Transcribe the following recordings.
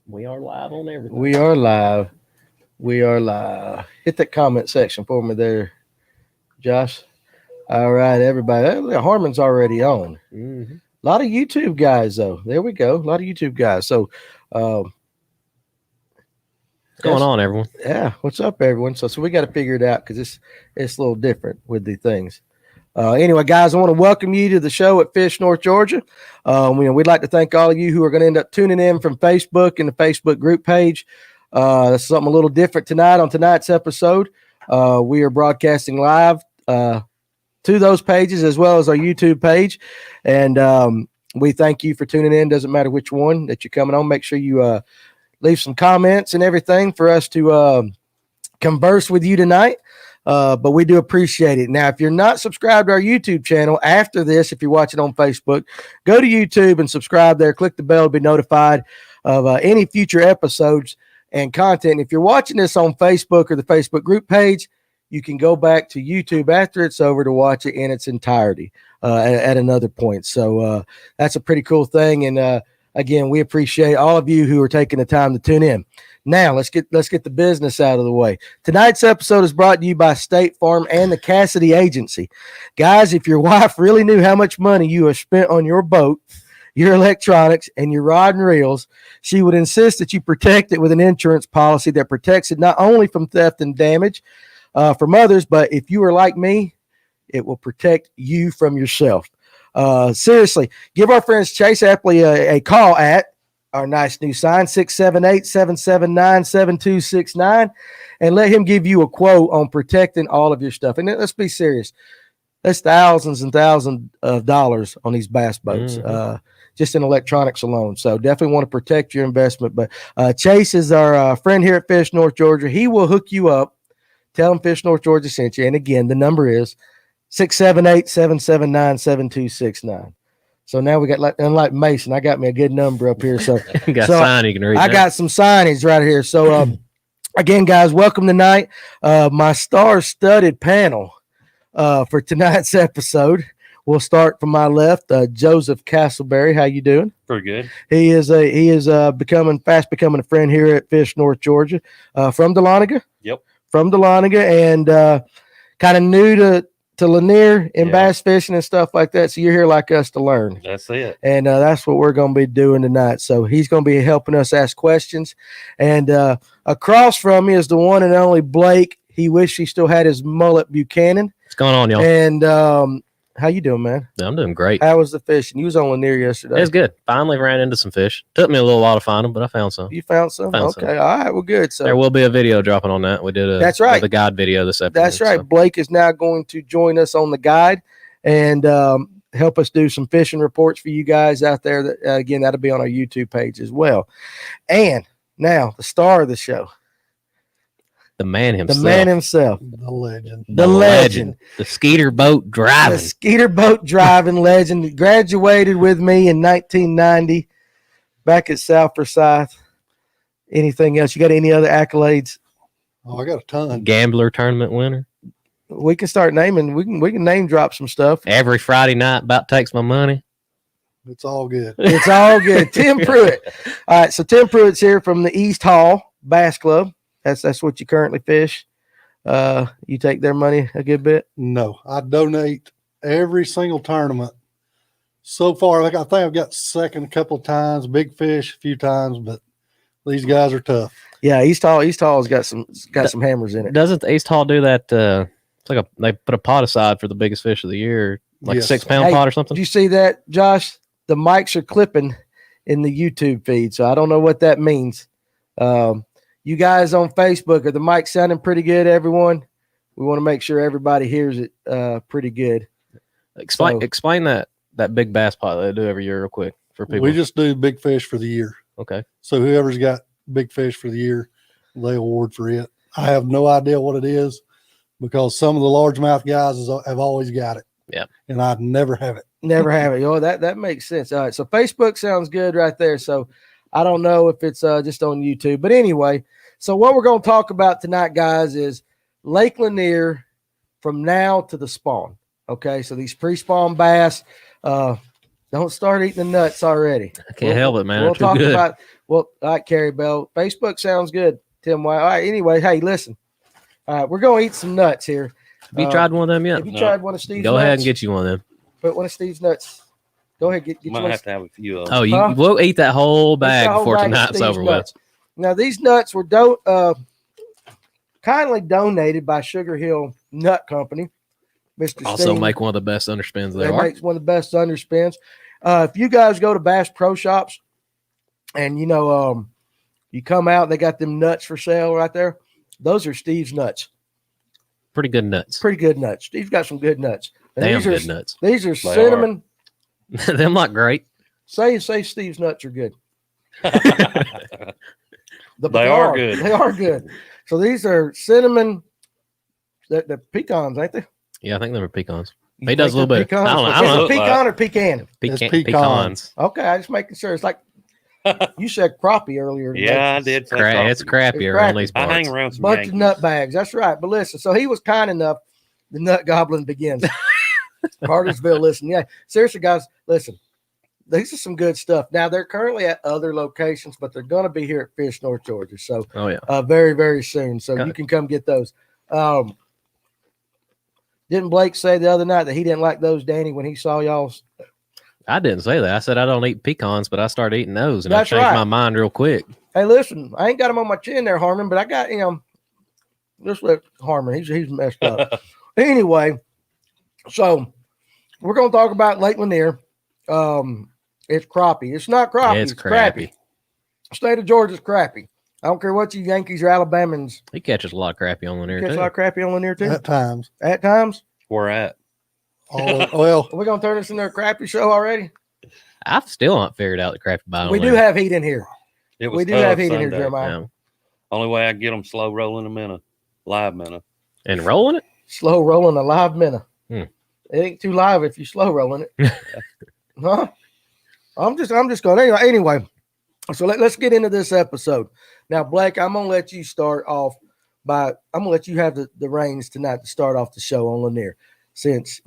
We are live on everything. We are live. We are live. Hit that comment section for me there, Josh. All right, everybody. Harmon's already on. Mm-hmm. A lot of YouTube guys, though. There we go. A lot of YouTube guys. So, what's going on, everyone? Yeah, what's up, everyone? So we got to figure it out because it's a little different with the things. Anyway, guys, I want to welcome you to the show at Fish, North Georgia. We'd like to thank all of you who are going to end up tuning in from Facebook and the Facebook group page. That's something a little different tonight. On tonight's episode, we are broadcasting live to those pages as well as our YouTube page. And we thank you for tuning in. Doesn't matter which one that you're coming on. Make sure you leave some comments and everything for us to converse with you tonight. But we do appreciate it. Now, if you're not subscribed to our YouTube channel after this, if you're watching on Facebook, go to YouTube and subscribe there. Click the bell to be notified of any future episodes and content. If you're watching this on Facebook or the Facebook group page, you can go back to YouTube after it's over to watch it in its entirety at another point. So that's a pretty cool thing. And again, we appreciate all of you who are taking the time to tune in. Now, let's get the business out of the way. Tonight's episode is brought to you by State Farm and the Cassidy Agency. Guys, if your wife really knew how much money you have spent on your boat, your electronics, and your rod and reels, she would insist that you protect it with an insurance policy that protects it not only from theft and damage from others, but if you are like me, it will protect you from yourself. Seriously, give our friends Chase Apley a call at our nice new sign, 678-779-7269, and let him give you a quote on protecting all of your stuff. And let's be serious. That's thousands and thousands of dollars on these bass boats, just in electronics alone. So definitely want to protect your investment. But Chase is our friend here at Fish North Georgia. He will hook you up. Tell him Fish North Georgia sent you. And again, the number is 678-779-7269. So now we got, unlike Mason, I got me a good number up here. So you got sign you can read. I got some signage right here. So again, guys, welcome tonight. My star-studded panel for tonight's episode. We'll start from my left. Joseph Castleberry, how you doing? Pretty good. He is becoming a friend here at Fish North Georgia. From Dahlonega. Yep. From Dahlonega, and kind of new to Lanier and bass fishing and stuff like that. So you're here like us to learn. That's it. And that's what we're going to be doing tonight. So he's going to be helping us ask questions. And across from me is the one and only Blake. He wished he still had his mullet Buchanan. What's going on, y'all? And how you doing, man? I'm doing great. How was the fishing? You was on Lanier yesterday. It was good. Finally ran into some fish. Took me a little while to find them, but I found some. You found some? Okay. All right. Well, good. So there will be a video dropping on that. We did that's right. The guide video this episode. That's right. So Blake is now going to join us on the guide and help us do some fishing reports for you guys out there. That again, that'll be on our YouTube page as well. And now the star of the show. The man himself. The man himself. The legend. The legend. The skeeter boat driving. The skeeter boat driving legend. Graduated with me in 1990 back at South Forsyth. Anything else? You got any other accolades? Oh, I got a ton. Gambler tournament winner. We can start naming. We can name drop some stuff. Every Friday night about takes my money. It's all good. It's all good. Tim Pruitt. All right, so Tim Pruitt's here from the East Hall Bass Club. That's what you currently fish. You take their money a good bit? No, I donate every single tournament. So far, I think I've got second a couple of times, big fish a few times, but these guys are tough. Yeah, East Hall's got some hammers in it. Doesn't the East Hall do that? It's like they put a pot aside for the biggest fish of the year, like Yes. a 6-pound pot or something. Did you see that, Josh? The mics are clipping in the YouTube feed, so I don't know what that means. You guys on Facebook, are the mics sounding pretty good, everyone? We want to make sure everybody hears it pretty good. Explain that big bass pot that they do every year real quick for people. We just do big fish for the year. Okay. So whoever's got big fish for the year, they award for it. I have no idea what it is because some of the largemouth guys have always got it. Yeah. And I never have it. Never have it. Oh, that makes sense. All right. So Facebook sounds good right there. So I don't know if it's just on YouTube, but anyway, so what we're going to talk about tonight, guys, is Lake Lanier from now to the spawn. Okay. So these pre-spawn bass, Don't start eating the nuts already. I can't help it, man. We'll They're too talk good. about. Well, all right, Carrie Bell. Facebook sounds good, Tim White. All right. Anyway, hey, listen. All right, we're gonna eat some nuts here. Have you tried one of them yet? Have you tried one of Steve's Go nuts? ahead and get you one of them. Put one of Steve's nuts. Go ahead, get Might one. have to have a few of them. Oh, you we'll eat that whole bag before tonight's over nuts. Now, these nuts were kindly donated by Sugar Hill Nut Company. Mr. Also Steve, make one of the best underspins they there are. makes one of the best underspins. If you guys go to Bass Pro Shops and you come out, they got them nuts for sale right there. Those are Steve's nuts. Pretty good nuts. Pretty good nuts. Steve's got some good nuts. And Damn these are, good nuts. These are cinnamon. Them not great. Say Steve's nuts are good. They are good. They are good. So these are cinnamon. The pecans, ain't they? Yeah, I think they were pecans. You He does a think little bit. they're I don't know. pecans? I don't know. Is it pecan or pecan? It's Pecans. Okay, I just making sure. It's like you said crappie earlier. Yeah, I did. say It's coffee. crappy It's around crappy. these I hang parts. around some Bunch Yankees. of nut bags. That's right. But listen, so he was kind enough. The nut goblin begins. Cartersville, listen. Yeah, seriously, guys, listen. These are some good stuff. Now they're currently at other locations, but they're going to be here at Fish, North Georgia. So, Oh yeah. very, very soon. So Okay. you can come get those. Didn't Blake say the other night that he didn't like those, Danny, when he saw y'all's? I didn't say that. I said I don't eat pecans, but I started eating those, and That's I changed right. my mind real quick. Hey, listen, I ain't got him on my chin there, Harmon, but I got just let Harmon. He's messed up. Anyway, so we're gonna talk about Lake Lanier. It's crappie. It's not crappie. It's It's crappie. State of Georgia's crappie. I don't care what you Yankees or Alabamans He catches a lot of crappie on Lanier catch a too. lot of crappie on Lanier too. At times. At times, Where at? Well, are we gonna turn this into a crappie show already? I've still not figured out the crappie bite. We do have heat in here. It was We do tough have heat in here, Sunday. Jeremiah. Only way I can get them slow rolling them in a live minute. And rolling it. Slow rolling a live minute. Hmm. It ain't too live if you slow rolling it. Huh? I'm just going anyway. So let's get into this episode. Now, Blake, I'm gonna let you start off I'm gonna let you have the reins tonight to start off the show on Lanier. Since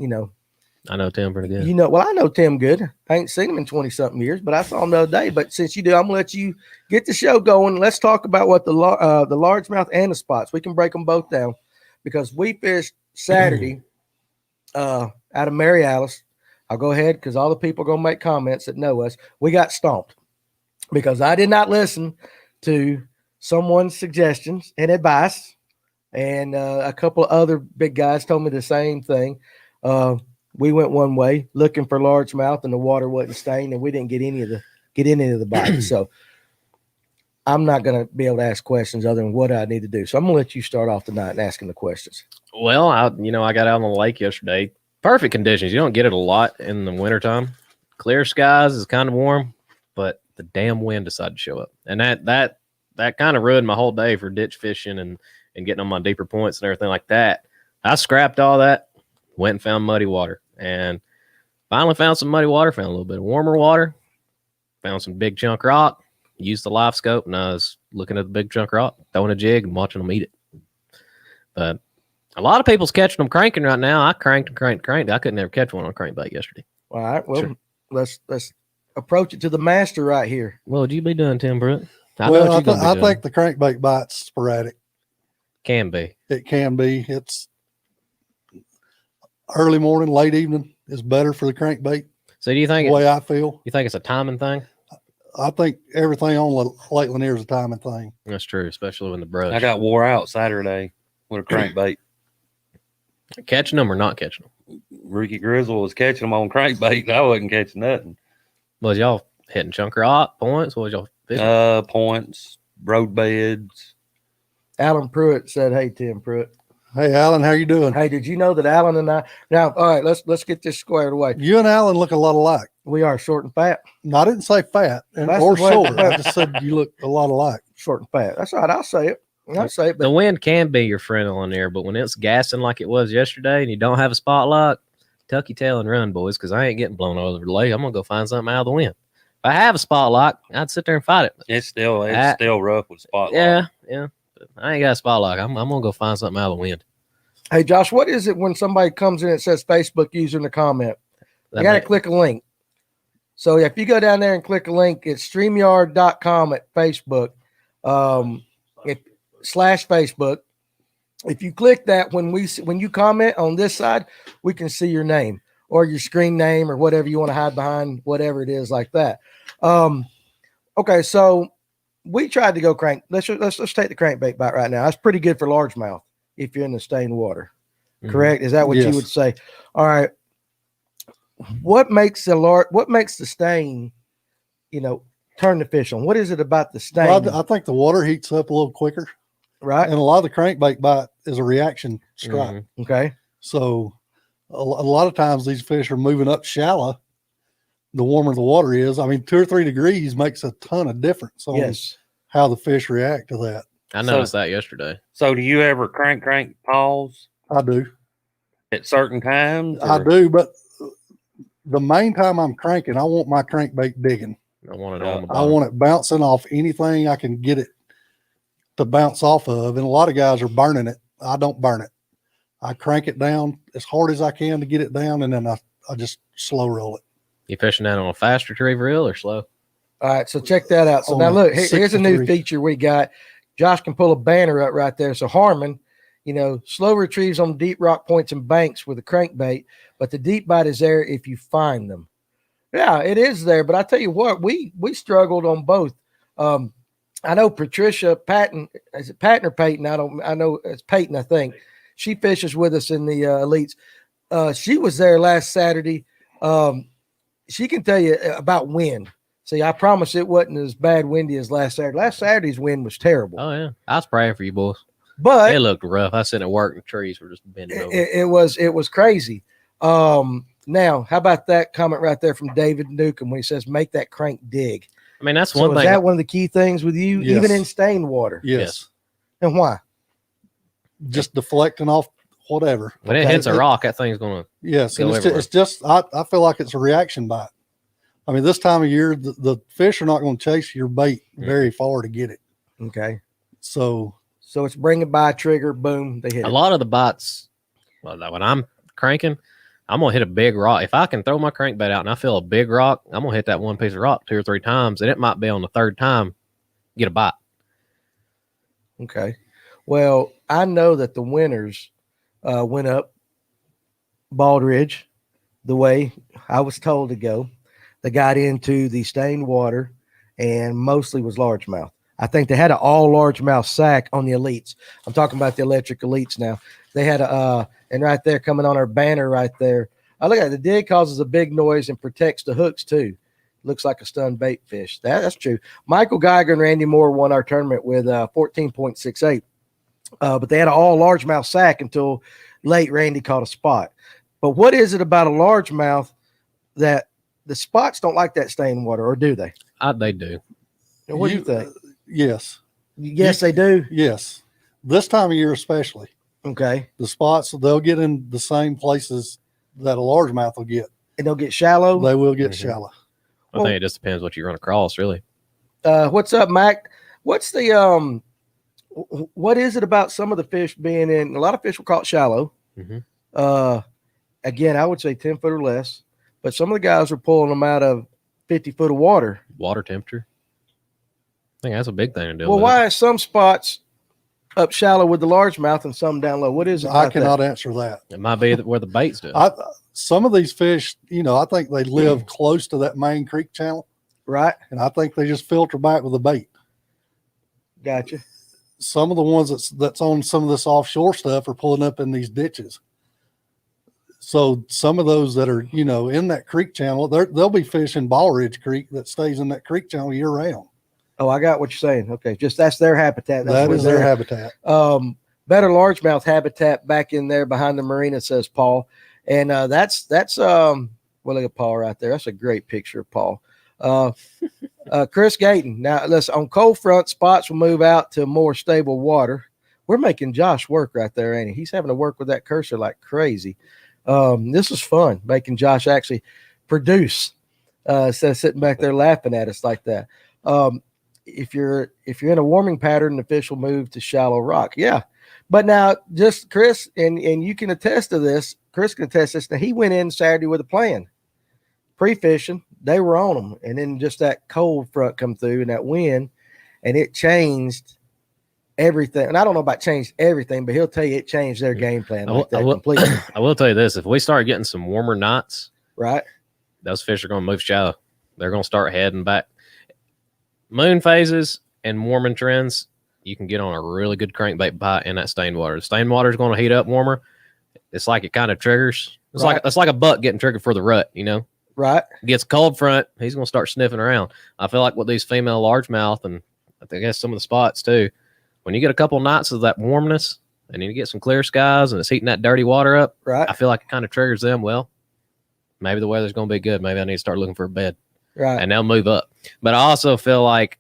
I know Tim pretty good. well, I know Tim good. I ain't seen him in 20-something years, but I saw him the other day. But since you do, I'm gonna let you get the show going. Let's talk about what the largemouth and the spots. We can break them both down because we fished Saturday out of Mary Alice. I'll go ahead because all the people are gonna make comments that know us. We got stomped because I did not listen to someone's suggestions and advice, and a couple of other big guys told me the same thing. We went one way looking for largemouth, and the water wasn't stained, and we didn't get any of the bites. So I'm not going to be able to ask questions other than what I need to do. So I'm going to let you start off tonight and asking the questions. Well, I got out on the lake yesterday. Perfect conditions. You don't get it a lot in the wintertime. Clear skies is kind of warm, but the damn wind decided to show up. And that kind of ruined my whole day for ditch fishing and getting on my deeper points and everything like that. I scrapped all that, went and found muddy water, and finally found some muddy water, found a little bit of warmer water, found some big chunk rock, used the live scope, and I was looking at the big chunk rock, throwing a jig and watching them eat it. But a lot of people's catching them cranking right now. I cranked. I couldn't ever catch one on crankbait yesterday. All right. Well, Sure. let's approach it to the master right here. What would you be doing, Tim Pruitt? I think the crankbait bite's sporadic. Can be. It can be. It's early morning, late evening is better for the crankbait. So do you think The way I feel. you think it's a timing thing? I think everything on Lake Lanier is a timing thing. That's true, especially when the brush. I got wore out Saturday with a crankbait. Catching them or not catching them? Ricky Grizzle was catching them on crankbait, and I wasn't catching nothing. Was y'all hitting chunk rock points? What was y'all fishing? Points, road beds. Alan Pruitt said, "Hey, Tim Pruitt. Hey, Alan, how you doing? Hey, did you know that Alan and I now? All right, let's get this squared away. You and Alan look a lot alike. We are short and fat. No, I didn't say fat That's or the way- short. I just said you look a lot alike. Short and fat. That's all right. I'll say it. The But wind can be your friend on there, but when it's gassing like it was yesterday and you don't have a spot lock, tuck your tail and run, boys, because I ain't getting blown over the lake. I'm gonna go find something out of the wind. If I have a spot lock, I'd sit there and fight it. It's still rough with spotlight. Yeah. But I ain't got a spot lock. I'm gonna go find something out of the wind. hey, Josh, what is it when somebody comes in and says Facebook user in the comment? You got to click a link. So if you go down there and click a link, it's StreamYard.com at Facebook, /Facebook. If you click that, when you comment on this side, we can see your name or your screen name or whatever you want to hide behind, whatever it is like that. Okay, so we tried to go crank. Let's take the crankbait bite right now. That's pretty good for largemouth if you're in the stained water. Mhm. Correct? Is that what you Yes. would say? All right. What makes the stain, turn the fish on? What is it about the stain? Well, I think the water heats up a little quicker, right? and a lot of the crankbait bite is a reaction strike. Mhm. Okay. So a lot of times these fish are moving up shallow. The warmer the water is, I mean, 2 or 3 degrees makes a ton of difference on Yes. how the fish react to that. I noticed that yesterday. So do you ever crank pause I do. at certain times? I or- do, but the main time I'm cranking, I want my crankbait digging. I want it on the I bottom. want it bouncing off anything I can get it to bounce off of. And a lot of guys are burning it. I don't burn it. I crank it down as hard as I can to get it down, and then I just slow roll it. You fishing that on a fast retrieve reel or slow? All right, so check that out. So On now a look, here's a new 63. feature we got. Josh can pull a banner up right there. So Harmon, slow retrieves on deep rock points and banks with a crankbait, but the deep bite is there if you find them. Yeah, it is there, but I tell you what, we struggled on both. I know Patricia Patton, is it Patton or Peyton? I know it's Peyton, I think. She fishes with us in the elites. She was there last Saturday. She can tell you about wind. See, I promise it wasn't as bad windy as last Saturday. Last Saturday's wind was terrible. Oh yeah, I was praying for you boys. But It looked rough. I was sitting at work and the trees were just bending over. it was crazy. Now, how about that comment right there from David Newcomb when he says, make that crank dig? I mean, that's So one is thing. that one of the key things with you, Yes. even in stained water? Yes. And why? Just deflecting off whatever. When it hits a rock, that thing's gonna. Yes. Go And everywhere. it's just I feel like it's a reaction bite. I mean, this time of year, the fish are not going to chase your bait very far to get it. Okay. So So it's bring it by, trigger, boom, they hit A it. lot of the bites. Well, when I'm cranking, I'm gonna hit a big rock. If I can throw my crankbait out and I feel a big rock, I'm gonna hit that one piece of rock 2 or 3 times, and it might be on the 3rd time get a bite. Okay. Well, I know that the winners went up Bald Ridge the way I was told to go. They got into the stained water and mostly was largemouth. I think they had an all largemouth sack on the elites. I'm talking about the electric elites now. They had and right there coming on our banner right there. I look at it, the dig causes a big noise and protects the hooks too. Looks like a stunned bait fish. That's true. Michael Geiger and Randy Moore won our tournament with 14.68. But they had an all largemouth sack until late Randy caught a spot. But what is it about a largemouth that the spots don't like that stained water, or do they? They do. What do you think? Yes. Yes, they do. Yes. This time of year, especially Okay. the spots, they'll get in the same places that a largemouth will get. And they'll get shallow. They will get Mhm. shallow. I think it just depends what you run across, really. What's up, Mac? What's the what is it about some of the fish being in a lot of fish will call it shallow? Mhm. Again, I would say 10 foot or less, but some of the guys are pulling them out of 50 foot of water. Water temperature. I think that's a big thing to deal Well, with. why is some spots up shallow with the largemouth and some down low? What is it? I about cannot that? answer that. It might be where the bait's doing. Some of these fish, I think they live close to that main creek channel, Right? and I think they just filter back with the bait. Gotcha. Some of the ones that's on some of this offshore stuff are pulling up in these ditches. So some of those that are, in that creek channel, they'll be fishing Ball Ridge Creek that stays in that creek channel year round. Oh, I got what you're saying. Okay, just that's their habitat. That's That where is their they're- habitat. Better largemouth habitat back in there behind the marina, says Paul. And that's well, look at Paul right there. That's a great picture of Paul. Chris Gayton. Now, listen, on cold front, spots will move out to more stable water. We're making Josh work right there, ain't he? He's having to work with that cursor like crazy. This was fun, making Josh actually produce instead of sitting back there laughing at us like that. If you're in a warming pattern, the fish will move to shallow rock. Yeah. But now, just Chris, and you can attest to this. Chris can attest to this. Now, he went in Saturday with a plan, pre-fishing, they were on them, and then just that cold front come through and that wind, and it changed everything. And I don't know about changed everything, but he'll tell you it changed their game plan like that completely. I will tell you this: if we start getting some warmer nights, right, those fish are going to move shallow. They're going to start heading back. Moon phases and warming trends, you can get on a really good crankbait bite in that stained water. The stained water is going to heat up warmer. It's like it kind of triggers. It's like a buck getting triggered for the rut, you know. Right. Gets cold front, he's going to start sniffing around. I feel like with these female largemouth, and I guess some of the spots too, when you get a couple nights of that warmness and you get some clear skies and it's heating that dirty water up, right, I feel like it kind of triggers them. Well, maybe the weather's going to be good. Maybe I need to start looking for a bed. Right. And they'll move up. But I also feel like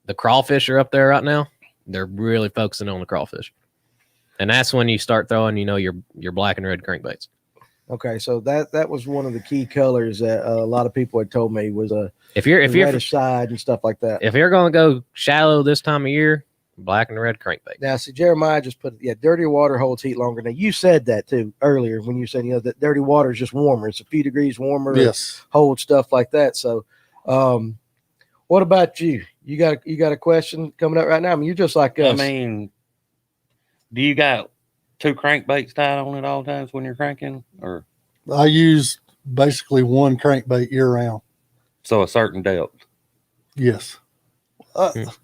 the crawfish are up there right now. They're really focusing on the crawfish. And that's when you start throwing, you know, your black and red crankbaits. Okay, so that was one of the key colors that a lot of people had told me was if you're reddish side and stuff like that. If you're going to go shallow this time of year, black and red crankbait. Now, see, Jeremiah just put dirty water holds heat longer. Now, you said that too earlier when you said that dirty water is just warmer. It's a few degrees warmer. Yes, hold stuff like that. So, what about you? You got a question coming up right now? I mean, you're just like us. I mean, do you got 2 crankbaits tied on at all times when you're cranking, or I use basically one crankbait year round. So a certain depth. Yes. I'll just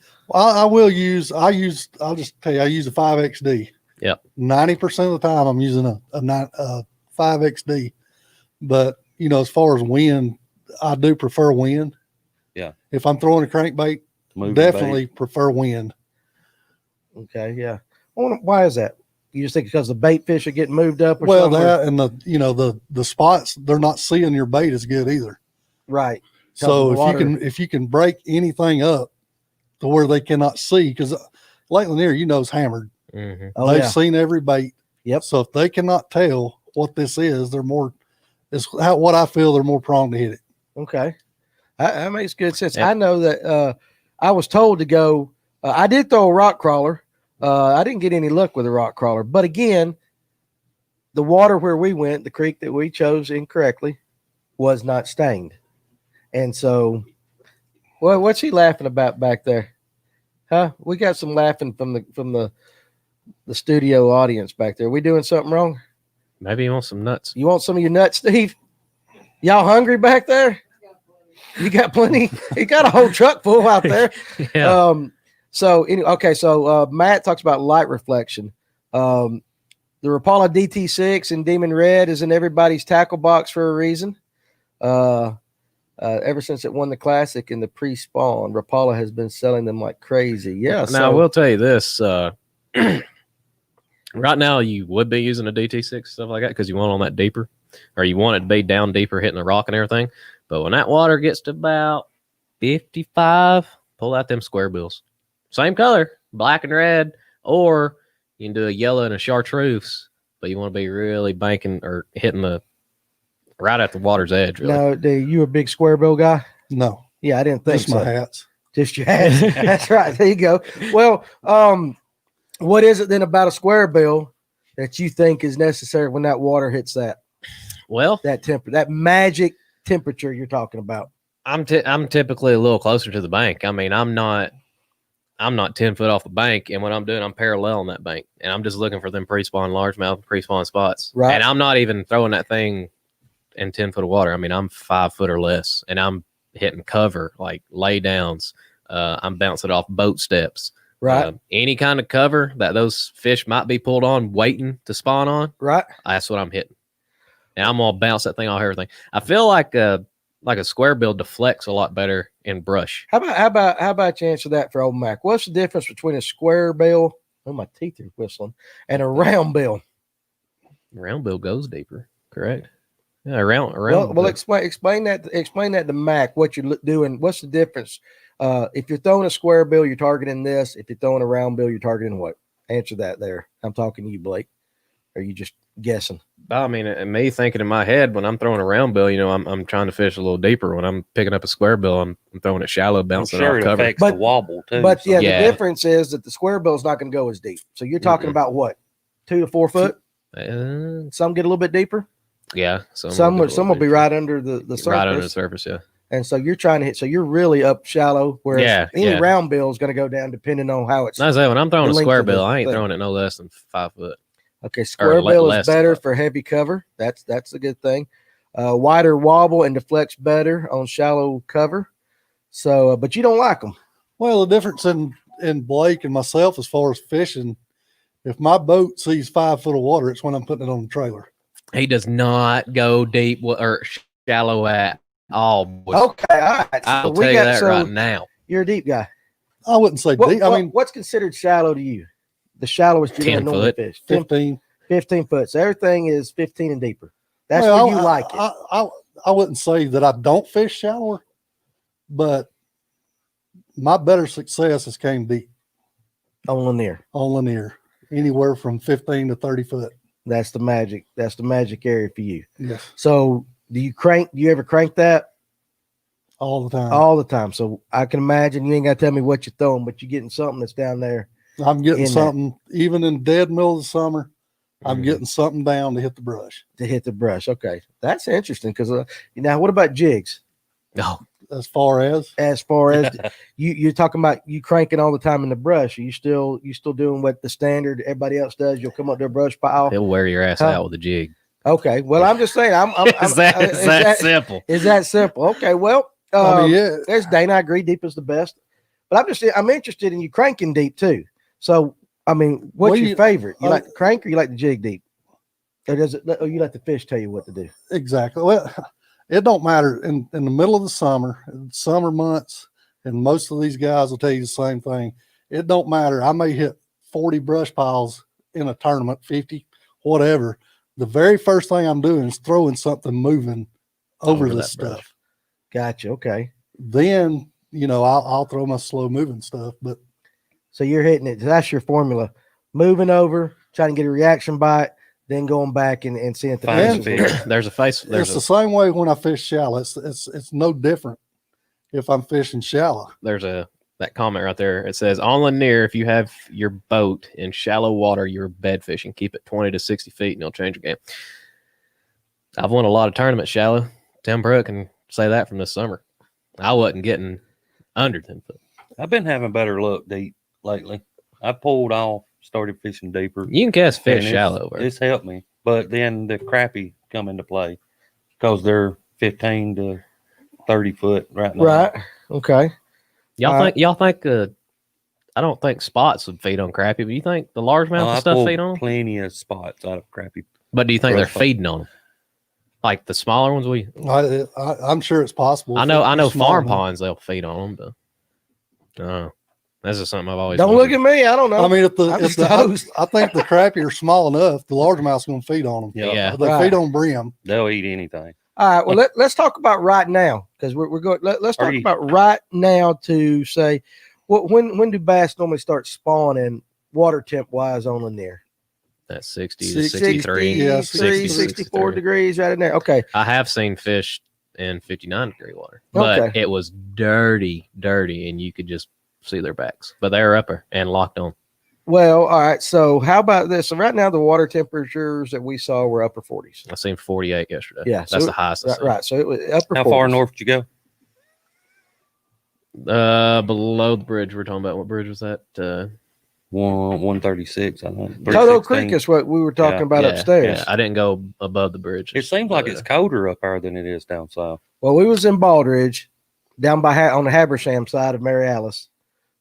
tell you, I use a 5XD. Yep. 90% of the time I'm using a 5XD. But, you know, as far as wind, I do prefer wind. Yeah. If I'm throwing a crankbait, definitely prefer wind. Okay. Yeah. Why is that? You just think because the bait fish are getting moved up? Or Well, something? that and the spots, they're not seeing your bait as good either. Right. So if you can break anything up to where they cannot see, because Lake Lanier, you know, is hammered. Mm-hmm. Oh, They've seen every bait. Yep. So if they cannot tell what this is, what I feel they're more prone to hit it. Okay. That makes good sense. Yeah. I know that I was told to go. I did throw a rock crawler. I didn't get any luck with a rock crawler. But again, the water where we went, the creek that we chose incorrectly, was not stained. And so, well, what's he laughing about back there? Huh? We got some laughing from the studio audience back there. We doing something wrong? Maybe you want some nuts. You want some of your nuts, Steve? Y'all hungry back there? You got plenty. You got a whole truck full out there. Yeah. So Matt talks about light reflection. The Rapala DT6 and Demon Red is in everybody's tackle box for a reason. Ever since it won the Classic in the pre-spawn, Rapala has been selling them like crazy. Yeah. Now, I will tell you this. Right now, you would be using a DT6, stuff like that, because you want on that deeper, or you want it to be down deeper, hitting the rock and everything. But when that water gets to about 55, pull out them square bills. Same color, black and red, or you can do a yellow and a chartreuse, but you want to be really banking or hitting the right at the water's edge. Really. Now, you a big square bill guy? No. Yeah, I didn't think Just so. my hats. Just your hats. That's right. There you go. Well, what is it then about a square bill that you think is necessary when that water hits that? Well, that magic temperature you're talking about. I'm typically a little closer to the bank. I mean, I'm not 10 foot off the bank, and what I'm doing, I'm paralleling that bank, and I'm just looking for them pre-spawn largemouth, pre-spawn spots. Right. And I'm not even throwing that thing in 10 foot of water. I mean, I'm 5 foot or less, and I'm hitting cover, like lay downs. I'm bouncing off boat steps. Right. Any kind of cover that those fish might be pulled on, waiting to spawn on. Right. That's what I'm hitting. And I'm gonna bounce that thing off everything. I feel like a square bill deflects a lot better in brush. How about you answer that for old Mac? What's the difference between a square bill? Oh, my teeth are whistling. And a round bill. Round bill goes deeper. Correct. Yeah, round. Well, explain that to Mac. What you're doing? What's the difference? If you're throwing a square bill, you're targeting this. If you're throwing a round bill, you're targeting what? Answer that there. I'm talking to you, Blake. Or are you just guessing? I mean, me thinking in my head when I'm throwing a round bill, you know, I'm trying to fish a little deeper. When I'm picking up a square bill, I'm throwing it shallow, bouncing off it cover. affects the wobble too. But so. the difference is that the square bill is not going to go as deep. So you're talking about what, 2 to 4 foot? Some get a little bit deeper. Yeah. Some will be right under the surface. Right under the surface, yeah. And so you're trying to hit. So you're really up shallow. Whereas any yeah. round bill is going to go down depending on how it's. I say when I'm throwing the a length square of the bill, I ain't thing. throwing it no less than 5 foot. Okay, square bill is less than better 5. for heavy cover. That's a good thing. Wider wobble and deflects better on shallow cover. So, but you don't like them. Well, the difference in Blake and myself as far as fishing, if my boat sees 5 foot of water, it's when I'm putting it on the trailer. He does not go deep or shallow at all. Boys. Okay, all right. I'll tell you that right now. You're a deep guy. I wouldn't say deep. I mean, what's considered shallow to you? The shallowest you're 10 going to normally foot. fish. 15 foot. So everything is 15 and deeper. That's where you like it. I wouldn't say that I don't fish shallower, but my better success has came deep. On Lanier. Anywhere from 15 to 30 foot. That's the magic. That's the magic area for you. Yes. So do you ever crank that? All the time. All the time. So I can imagine you ain't got to tell me what you're throwing, but you're getting something that's down there. I'm getting something, even in dead middle of the summer, I'm getting something down to hit the brush. Okay. That's interesting because now what about jigs? No. As far as you're talking about you cranking all the time in the brush. Are you still doing what the standard everybody else does? You'll come up to a brush pile. He'll wear your ass out with a jig. Okay. Well, I'm just saying. Is that simple? Is that simple? Okay. Well, there's Dana. I agree. Deep is the best, but I'm interested in you cranking deep too. So, I mean, what's your favorite? You like the crank or you like the jig deep? Or you let the fish tell you what to do? Exactly. Well, it don't matter in the middle of the summer months, and most of these guys will tell you the same thing. It don't matter. I may hit 40 brush piles in a tournament, 50, whatever. The very first thing I'm doing is throwing something moving over this stuff. Brush. Gotcha. Okay. Then, I'll throw my slow moving stuff, but. So you're hitting it. That's your formula. Moving over, trying to get a reaction bite, then going back and seeing if the fish. There's a face. It's the same way when I fish shallow. It's no different if I'm fishing shallow. There's that comment right there. It says, on Lanier, if you have your boat in shallow water, you're bed fishing. Keep it 20 to 60 feet and you'll change your game. I've won a lot of tournaments shallow. Tim Pruitt can say that from this summer. I wasn't getting under 10 foot. I've been having better luck deep lately. I pulled off, started fishing deeper. You can cast fish shallow. It's helped me. But then the crappie come into play because they're 15 to 30 foot right now. Right. Okay. Y'all think I don't think spots would feed on crappie, but you think the largemouth stuff feed on them? Plenty of spots out of crappie. But do you think they're feeding on them? Like the smaller ones I'm sure it's possible. I know farm ponds they'll feed on them, but this is something I've always don't look at me. I don't know. I mean, I think the crappie are small enough, the largemouth's going to feed on them. Yeah. They feed on brim. They'll eat anything. All right. Well, let's talk about right now because we're going. Let's talk about right now to say, when do bass normally start spawning water temp wise on Lanier? That's 60 to 63. Yeah, 64 degrees right in there. Okay. I have seen fish in 59 degree water, but it was dirty, and you could just see their backs, but they were upper and locked on. Well, all right. So how about this? So right now the water temperatures that we saw were upper 40s. I seen 48 yesterday. Yeah, that's the highest. Right. So it was upper. How 40s. far north did you go? Below the bridge. We're talking about what bridge was that? 136. I think. Toto Creek is what we were talking about upstairs. Yeah, I didn't go above the bridge. It seems like it's colder up there than it is down south. Well, we was in Baldridge, down by on the Habersham side of Mary Alice,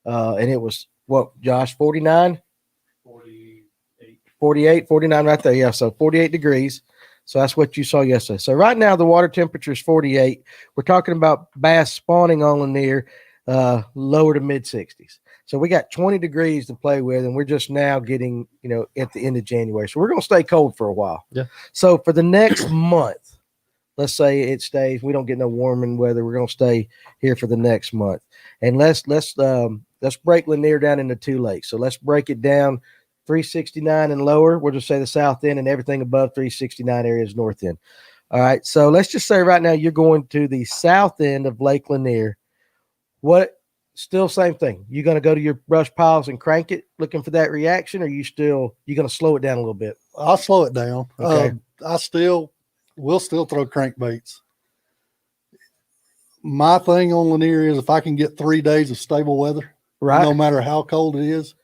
and it was what, Josh, 49? 48, 49 right there. Yeah, so 48 degrees. So that's what you saw yesterday. So right now the water temperature is 48. We're talking about bass spawning on Lanier, lower to mid 60s. So we got 20 degrees to play with, and we're just now getting, at the end of January. So we're going to stay cold for a while. Yeah. So for the next month, let's say it stays, we don't get no warming weather, we're going to stay here for the next month. And let's break Lanier down into two lakes. So let's break it down 369 and lower. We'll just say the south end, and everything above 369 area is north end. All right. So let's just say right now you're going to the south end of Lake Lanier. Still same thing. You're going to go to your brush piles and crank it looking for that reaction, or you're going to slow it down a little bit? I'll slow it down. Okay. we'll still throw crankbaits. My thing on Lanier is if I can get 3 days of stable weather, Right. no matter how cold it is,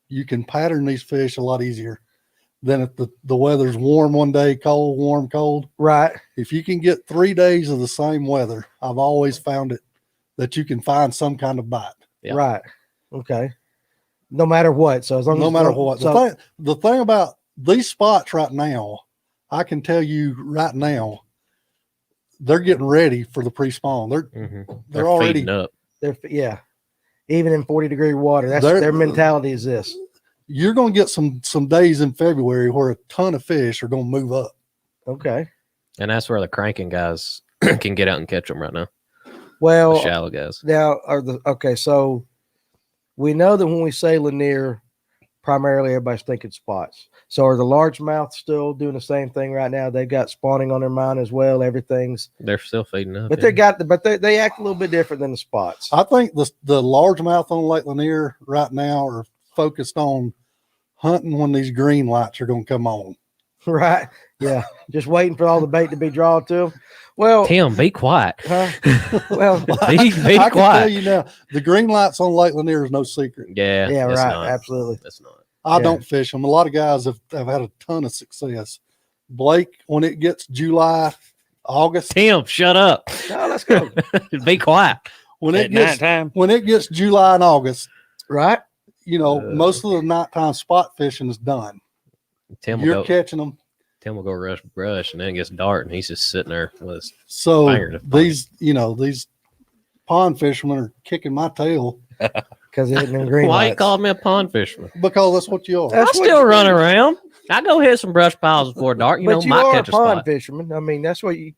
you can pattern these fish a lot easier than if the weather's warm one day, cold, warm, cold. Right. If you can get 3 days of the same weather, I've always found it that you can find some kind of bite. Yeah. Right. Okay. No matter what. So as long No as matter what. The thing about these spots right now, I can tell you right now, they're getting ready for the pre-spawn. They're already feeding up. yeah. Even in 40-degree water, that's their mentality is this. You're going to get some days in February where a ton of fish are going to move up. Okay. And that's where the cranking guys can get out and catch them right now. Well, The shallow guys. now so we know that when we say Lanier, primarily everybody's thinking spots. So are the largemouth still doing the same thing right now? They've got spawning on their mind as well. Everything's, They're still feeding up. but they act a little bit different than the spots. I think the largemouth on Lake Lanier right now are focused on hunting when these green lights are going to come on. Right. Yeah. Just waiting for all the bait to be drawn to them. Well, Tim, be quiet. well, Be I can tell quiet. you now, the green lights on Lake Lanier is no secret. Yeah. yeah, it's right. not. Absolutely. It's not. I don't fish them. A lot of guys have had a ton of success. Blake, when it gets July, August, Tim, shut up. No, let's go. Be quiet. when At it gets nighttime. when it gets July and August, Right. most of the nighttime spot fishing is done. Tim You're will go. catching them. Tim will go rush brush, and then it gets dark, and he's just sitting there with his. So Finger to find. these pond fishermen are kicking my tail Because they're hitting them green Why you lights. call me a pond fisherman? because that's what you are. That's I what still you run do. around. I go hit some brush piles before dark. But you might are a catch a pond spot. fisherman. I mean, that's what you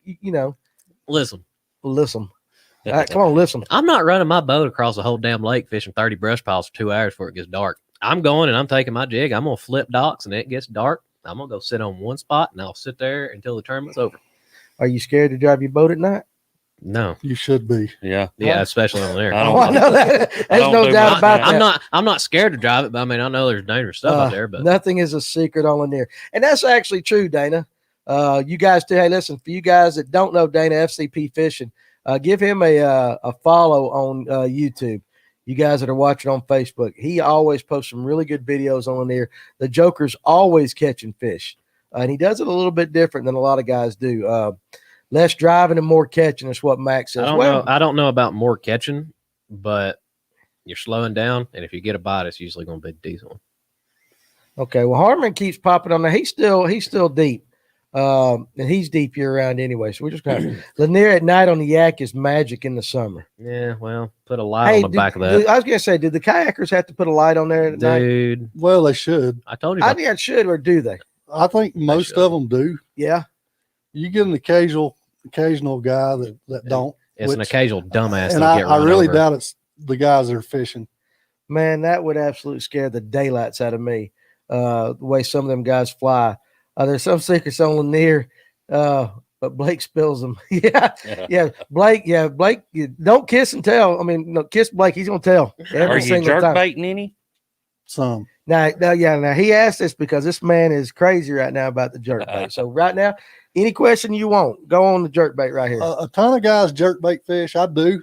Listen, listen. All right, come on, listen. I'm not running my boat across the whole damn lake fishing 30 brush piles for 2 hours before it gets dark. I'm going and I'm taking my jig. I'm gonna flip docks, and it gets dark. I'm gonna go sit on one spot, and I'll sit there until the tournament's over. Are you scared to drive your boat at night? No, You should be. Yeah. yeah, especially on there. I Oh, I don't know that. There's don't no do doubt my- about that. I'm not scared to drive it, but I mean I know there's dangerous stuff out there. But Nothing is a secret on Lanier. And that's actually true, Dana. You guys too. Hey, listen, for you guys that don't know Dana, FCP Fishing, give him a follow on YouTube. You guys that are watching on Facebook, he always posts some really good videos on Lanier. The Joker's always catching fish. And he does it a little bit different than a lot of guys do. Less driving and more catching is what Max says. I don't know about more catching, but you're slowing down, and if you get a bite, it's usually going to be a decent one. Okay, well, Harmon keeps popping on there. He's still deep. And he's deep year round anyway. So we're just kind of Lanier at night on the yak is magic in the summer. Yeah, well, put a light on the back of that, I was gonna say, did the kayakers have to put a light on there at night? dude. Well, they should. I told you. I About think it should, or do they? I think most should. of them do. Yeah. You get an occasional guy that don't. it's an which- occasional dumbass. And that'll get I run really over. doubt it's the guys that are fishing. Man, that would absolutely scare the daylights out of me. The way some of them guys fly. There's some secrets on Lanier, but Blake spills them. yeah. Blake, you don't kiss and tell. I mean, no, kiss Blake. He's gonna tell Are every you single jerk time. baiting any? Some. Now he asked this because this man is crazy right now about the jerk bait. So right now, any question you want, go on the jerk bait right here. A ton of guys jerk bait fish. I do,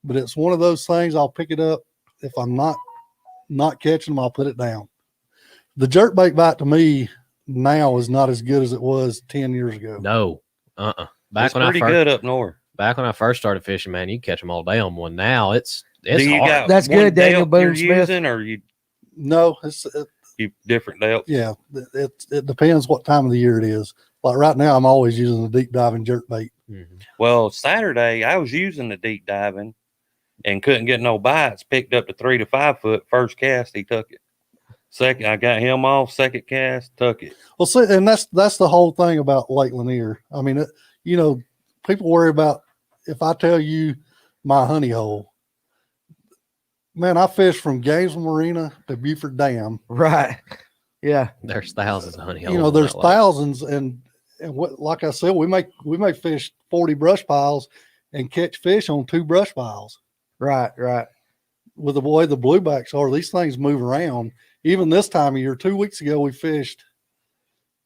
but it's one of those things. I'll pick it up if I'm not catching them. I'll put it down. The jerk bait bite to me now is not as good as it was 10 years ago. No, Back It's when pretty good up north. Back when I first started fishing, man, you catch them all day on one. Now it's Do you hard. got That's one good, Daniel delt you're Boone Smith. using, or No, you different delt? yeah, it depends what time of the year it is. Like right now, I'm always using the deep diving jerk bait. Mhm. Well, Saturday I was using the deep diving and couldn't get no bites. Picked up the 3 to 5 foot. First cast, he took it. Second, I got him off. Second cast, took it. Well, see, and that's the whole thing about Lake Lanier. I mean, people worry about if I tell you my honey hole. Man, I fished from Gainesville Marina to Buford Dam. Right. Yeah. There's thousands of honey. There's thousands, and what, like I said, we may fish 40 brush piles and catch fish on 2 brush piles. Right. Right. With the way the bluebacks are, these things move around. Even this time of year, 2 weeks ago, we fished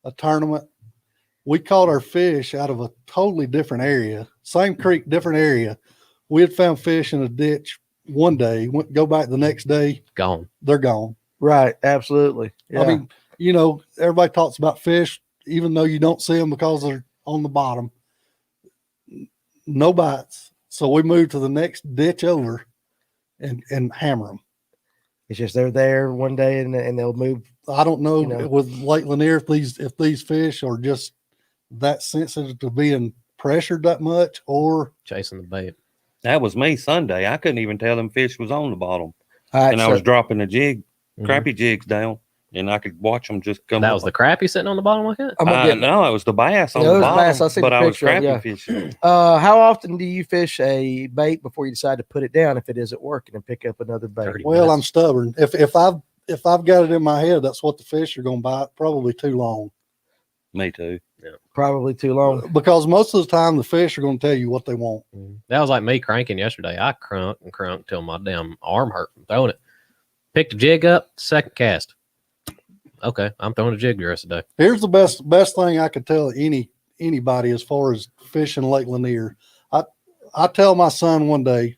a tournament, we caught our fish out of a totally different area, same creek, different area. We had found fish in a ditch one day, go back the next day, Gone. they're gone. Right. Absolutely. Yeah. I mean, you know, everybody talks about fish, even though you don't see them because they're on the bottom. No bites. So we moved to the next ditch over and hammer them. it's just they're there one day and they'll move. I don't know, You know. with Lake Lanier if these fish are just that sensitive to being pressured that much, or Chasing the bait. That was me Sunday. I couldn't even tell them fish was on the bottom. All right, And I so- was dropping the Mhm. crappy jigs down, and I could watch them just come That up. was the crappie sitting on the bottom like that? I'm gonna get, No, it was the bass on No, it the was bottom, bass. I seen but the I was picture of it, crappie yeah. fishing. how often do you fish a bait before you decide to put it down if it isn't working and pick up another bait? 30 well, minutes. I'm stubborn. If I've got it in my head, that's what the fish are going to bite. Probably too long, Me too. Probably too long. because most of the time the fish are going to tell you what they want. That was like me cranking yesterday. I crunked till my damn arm hurt from throwing it. Picked the jig up, second cast. Okay, I'm throwing a jig the rest of the day. Here's the best thing I could tell anybody as far as fishing Lake Lanier. I tell my son one day,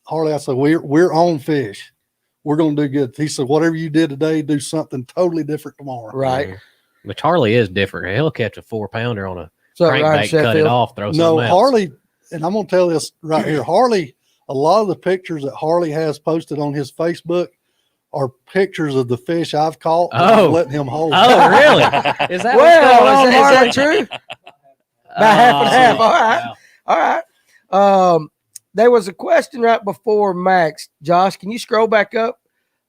Harley, I said, we're on fish. We're going to do good. He said, whatever you did today, do something totally different tomorrow. Right. But Charlie is different. He'll catch a 4-pounder on a So Ryan crankbait, cut it Sheffield, off, throw No, something else. Harley, and I'm going to tell this right here. Harley, a lot of the pictures that Harley has posted on his Facebook are pictures of the fish I've caught that I'm Oh. letting him hold. Oh, really? Is that Well, what's going on, is that Harley? true? About half and half. All right. wow. All right. There was a question right before Max. Josh, can you scroll back up?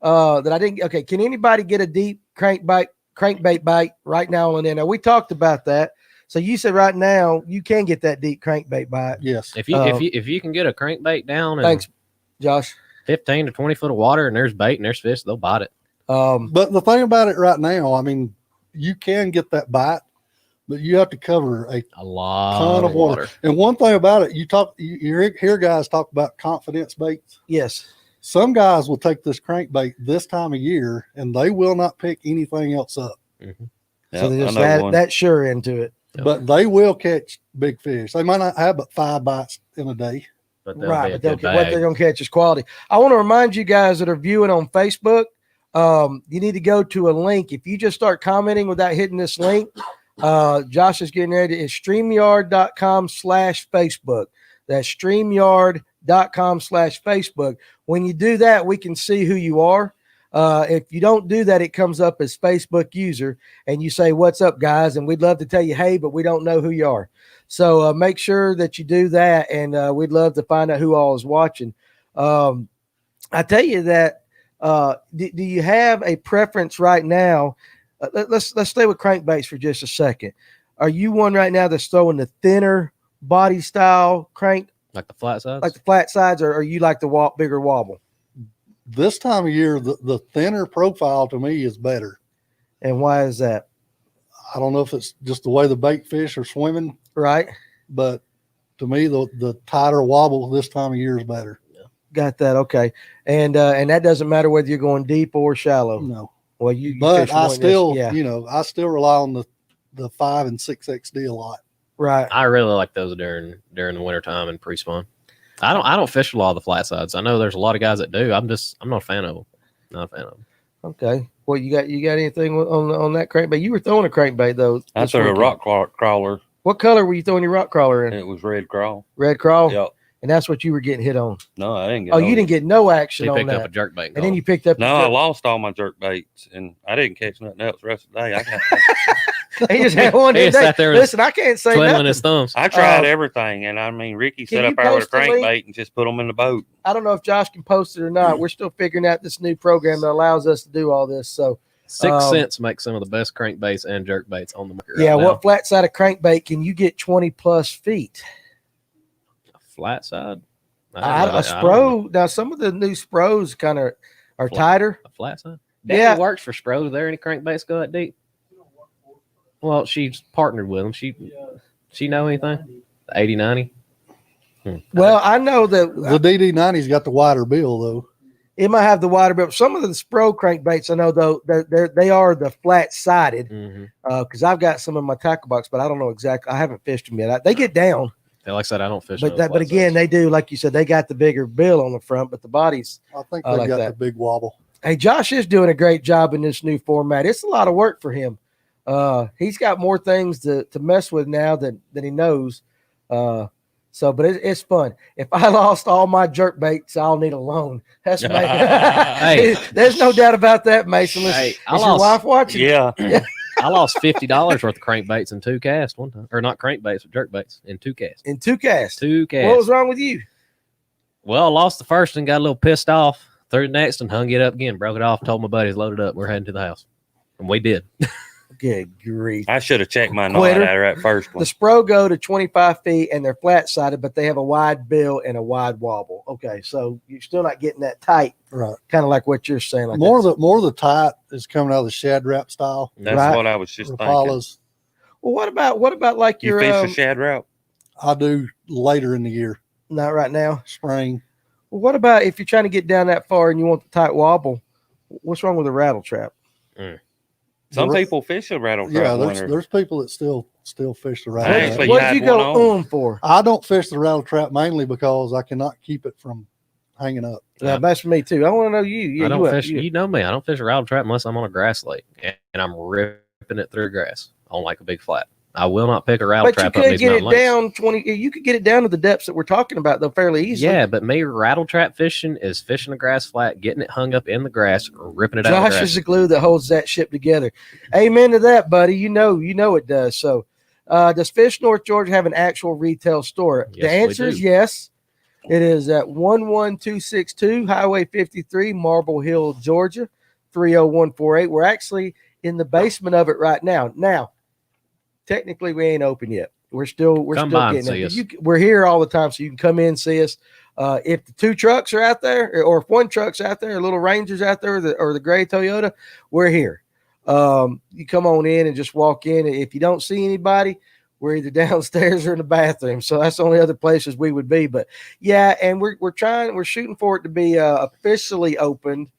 That I didn't. Okay. Can anybody get a deep crankbait bite right now on there? Now we talked about that. So you said right now you can get that deep crankbait bite. Yes. If you can get a crankbait down in Thanks, Josh. 15 to 20 foot of water and there's bait and there's fish, they'll bite it. But the thing about it right now, I mean, you can get that bite, but you have to cover a A lot ton of water. And one thing about it, you hear guys talk about confidence baits. Yes. Some guys will take this crankbait this time of year and they will not pick anything else up, Mhm. So they Yep, just I know add one. that sure into it. Yep. but they will catch big fish. They might not have but 5 bites in a day. But they'll Right, be a but they'll good get, what bag. they're going to catch is quality. I want to remind you guys that are viewing on Facebook, you need to go to a link. If you just start commenting without hitting this link, Josh is getting ready. It's StreamYard.com/Facebook. That's StreamYard.com/Facebook. When you do that, we can see who you are. If you don't do that, it comes up as Facebook user, and you say, "What's up, guys?" And we'd love to tell you, "Hey," but we don't know who you are. So make sure that you do that, and we'd love to find out who all is watching. I tell you that. Do you have a preference right now? Let's stay with crankbaits for just a second. Are you one right now that's throwing the thinner body style crank, Like the flat sides? like the flat sides, or are you like the bigger wobble? This time of year, the thinner profile to me is better. And why is that? I don't know if it's just the way the bait fish are swimming, Right? but to me, the tighter wobble this time of year is better. Got that? Okay. And that doesn't matter whether you're going deep or shallow. No, Well, you but fish I one, still, yeah, I still rely on the 5 and 6XD a lot. right. I really like those during the wintertime and pre-spawn. I don't fish a lot of the flat sides. I know there's a lot of guys that do. I'm not a fan of them. Not a fan of them. Okay. Well, you got anything on that crankbait? You were throwing a crankbait though. I this threw a weekend. rock crawler. What color were you throwing your rock crawler in? And it was red crawl. Red crawl. Yep. And that's what you were getting hit on. No, I didn't get. Oh, no- you didn't get no action He on picked up a that. jerk bait. And then you picked up. No, I lost all my jerk baits, and I didn't catch nothing else the rest of the day. He just had one He day. just sat there and Listen, I can't say twiddling nothing. his thumbs. I tried everything, and I mean, Ricky Can set you up there with a post the link? crankbait and just put them in the boat. I don't know if Josh can post it or not. We're still figuring out this new program that allows us to do all this. So 6 cents makes some of the best crankbaits and jerk baits on the market. yeah, right what flat sided crankbait can you get 20 plus feet? now. Flat side? A Spro. Now some of the new Spros kind of are Flat. tighter. A flat side? Yeah. Yeah. Works for Spros. Are there any crankbaits go that deep? Well, she's partnered with them. She know anything? 80, 90? Well, I know that The DD90's got the wider bill though. It might have the wider bill. Some of the Spro crankbaits I know though they are the flat sided because I've got some in my tackle box, but I don't know exactly. I haven't fished them yet. They get down. Like I said, I don't fish. But again, they do, like you said, they got the bigger bill on the front, but the bodies. I think they got the big wobble. Hey, Josh is doing a great job in this new format. It's a lot of work for him. He's got more things to mess with now than he knows. But it's fun. If I lost all my jerk baits, I'll need a loan. That's Hey, there's no doubt about that, Mason. Hey, is your wife watching? Yeah. Yeah. I lost $50 worth of crankbaits in 2 casts one time, or not crankbaits, but jerk baits in 2 casts. In 2 casts. 2 casts. What was wrong with you? Well, I lost the first and got a little pissed off. Threw the next and hung it up again. Broke it off. Told my buddies load it up. We're heading to the house, and we did. Good grief. I should have checked my knot Quitter. out of that first one. The Spro go to 25 feet and they're flat sided, but they have a wide bill and a wide wobble. Okay, so you're still not getting that tight, Right. kind of like what you're saying. Like More of the tight is coming out of the shad wrap style. That's Right. what I was just thinking. Rapalas. Well, what about like You your fish the shad route? I do later in the year, not right now. spring. Well, what about if you're trying to get down that far and you want the tight wobble? What's wrong with a rattle trap? Some people fish a rattle Yeah, trap. there's people that still fish the I rattle actually trap. What had did you one go on. for? I don't fish the rattle trap mainly because I cannot keep it from hanging up. Yeah, that's for me too. I want to know you. Yeah, I don't you, fish. You, You know me. I don't fish a rattle trap unless I'm on a grass lake and I'm ripping it through grass on like a big flat. I will not pick a rattle but you trap up could these get it mountain lakes. down 20. You could get it down to the depths that we're talking about though fairly easily. Yeah, but me rattle trap fishing is fishing a grass flat, getting it hung up in the grass, ripping it out of the Josh grass. is the glue that holds that ship together. Amen to that, buddy. You know it does. So, does Fish North Georgia have an actual retail store? Yes, The answer we is do. yes. It is at 11262 Highway 53, Marble Hill, Georgia, 30148. We're actually in the basement of it right now. Now, technically, we ain't open yet. We're still Come by and getting see it. us. We're here all the time, so you can come in and see us. If the 2 trucks are out there, or if 1 truck's out there, a little Ranger's out there, or the gray Toyota, we're here. You come on in and just walk in. If you don't see anybody, we're either downstairs or in the bathroom. So that's the only other places we would be. But yeah, and we're shooting for it to be officially opened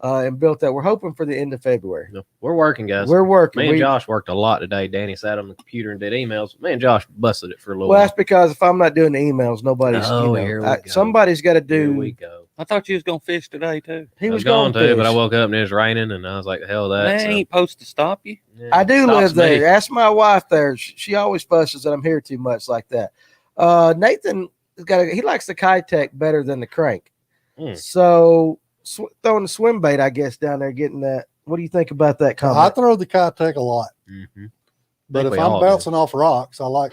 and built out. We're hoping for the end of February. No, we're working, guys. We're working. Me and Josh worked a lot today. Danny sat on the computer and did emails. Me and Josh busted it for a little Well, while. that's because if I'm not doing the emails, nobody's. Oh, here we go. Somebody's got to Here we do. go. I thought you was gonna fish today too. He I was going going to, but I woke up and it was raining, and I was like, "Hell, that." They ain't supposed to stop you. Yeah, I do stops live there. me. Ask my wife there. She always fusses that I'm here too much like that. Nathan he likes the Kitech better than the crank. So throwing the swim bait, I guess, down there getting that. What do you think about that I comment? throw the Kitech a lot, but Think if we I'm all bouncing off rocks, I like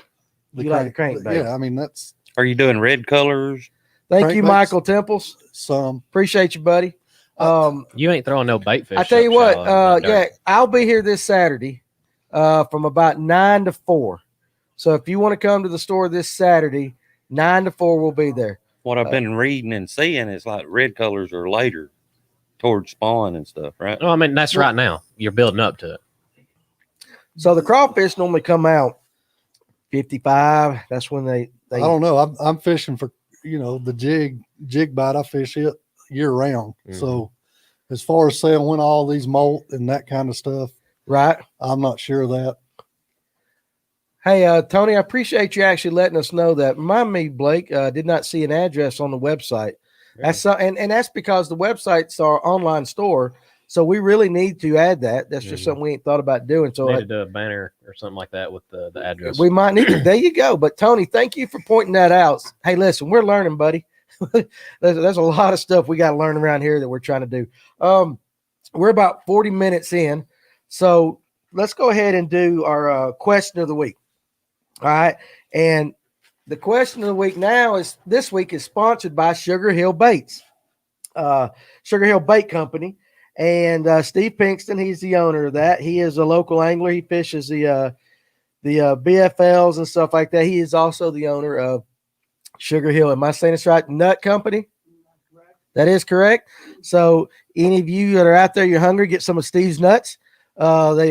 You like the crankbait. Yeah, I mean that's Are you doing red colors? Thank you, crankbaits? Michael Temples. some. Appreciate you, buddy. You ain't throwing no bait fish. I tell you up what, shallow in the yeah, dirt. I'll be here this Saturday from about 9 to 4. So if you want to come to the store this Saturday, 9 to 4, we'll be there. What I've been reading and seeing is like red colors are later towards spawn and stuff, right? No, I mean that's right now. You're building up to it. So the crawfish normally come out 55. That's when they I don't know. I'm fishing for the jig bite. I fish it year round. So as far as saying when all these molt and that kind of stuff, right. I'm not sure of that. Hey, Tony, I appreciate you actually letting us know that. Remind me, Blake, did not see an address on the website. That's and that's because the website's our online store. So we really need to add that. That's just something we ain't thought about doing. So Need to do a banner or something like that with the address. we might need to. There you go. But Tony, thank you for pointing that out. Hey, listen, we're learning, buddy. there's a lot of stuff we got to learn around here that we're trying to do. We're about 40 minutes in. So let's go ahead and do our question of the week. All right. And the question of the week this week is sponsored by Sugar Hill Baits, Sugar Hill Bait Company. And Steve Pinkston, he's the owner of that. He is a local angler. He fishes the BFLs and stuff like that. He is also the owner of Sugar Hill. Am I saying this right? Nut Company? That is correct. So any of you that are out there, you're hungry, get some of Steve's nuts. They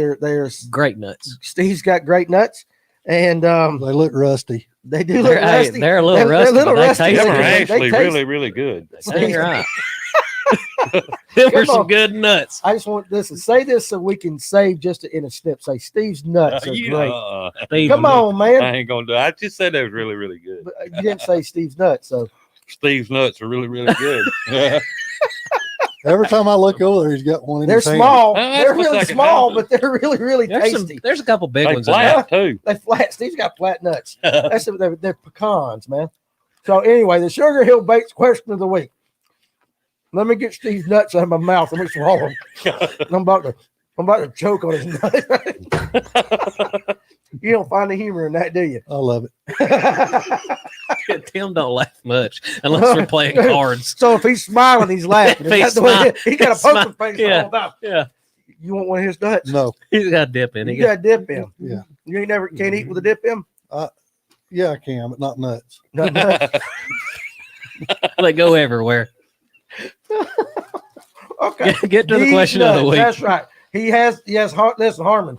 are Great nuts. Steve's got great nuts. And They look rusty. they do look rusty. They're a little rusty. They're a little but they rusty. taste Them are good. They actually taste- really, really good. Dang right. Them were Come some on. good nuts. I just want this to say this so we can save just in a snip. Say Steve's nuts are great. Steve, Come on, man. I ain't gonna do it. I just said that was really, really good. But you didn't say Steve's nuts, so Steve's nuts are really, really good. Every time I look over there, he's got one in they're his hand. small. That's They're what's really like a small, house. but they're really, really tasty. There's a couple big They ones in there. flat too. They flat. Steve's got flat nuts. They're pecans, man. So anyway, the Sugar Hill Baits question of the week. Let me get Steve's nuts out of my mouth. Let me swallow them. I'm about to choke on his nut. You don't find the humor in that, do you? I love it. Tim don't laugh much unless we're playing cards. So if he's smiling, he's laughing. If he's That's the way he got a smile- poker face yeah. all the time. Yeah, You want one of his nuts? No, he's got a dip in. You got to dip him. yeah, You ain't never can't eat with a dip him. yeah, I can, but not nuts. Not nuts. They go everywhere. Okay. Get to the These question of the nuts, week. That's right. He has listen, Harmon.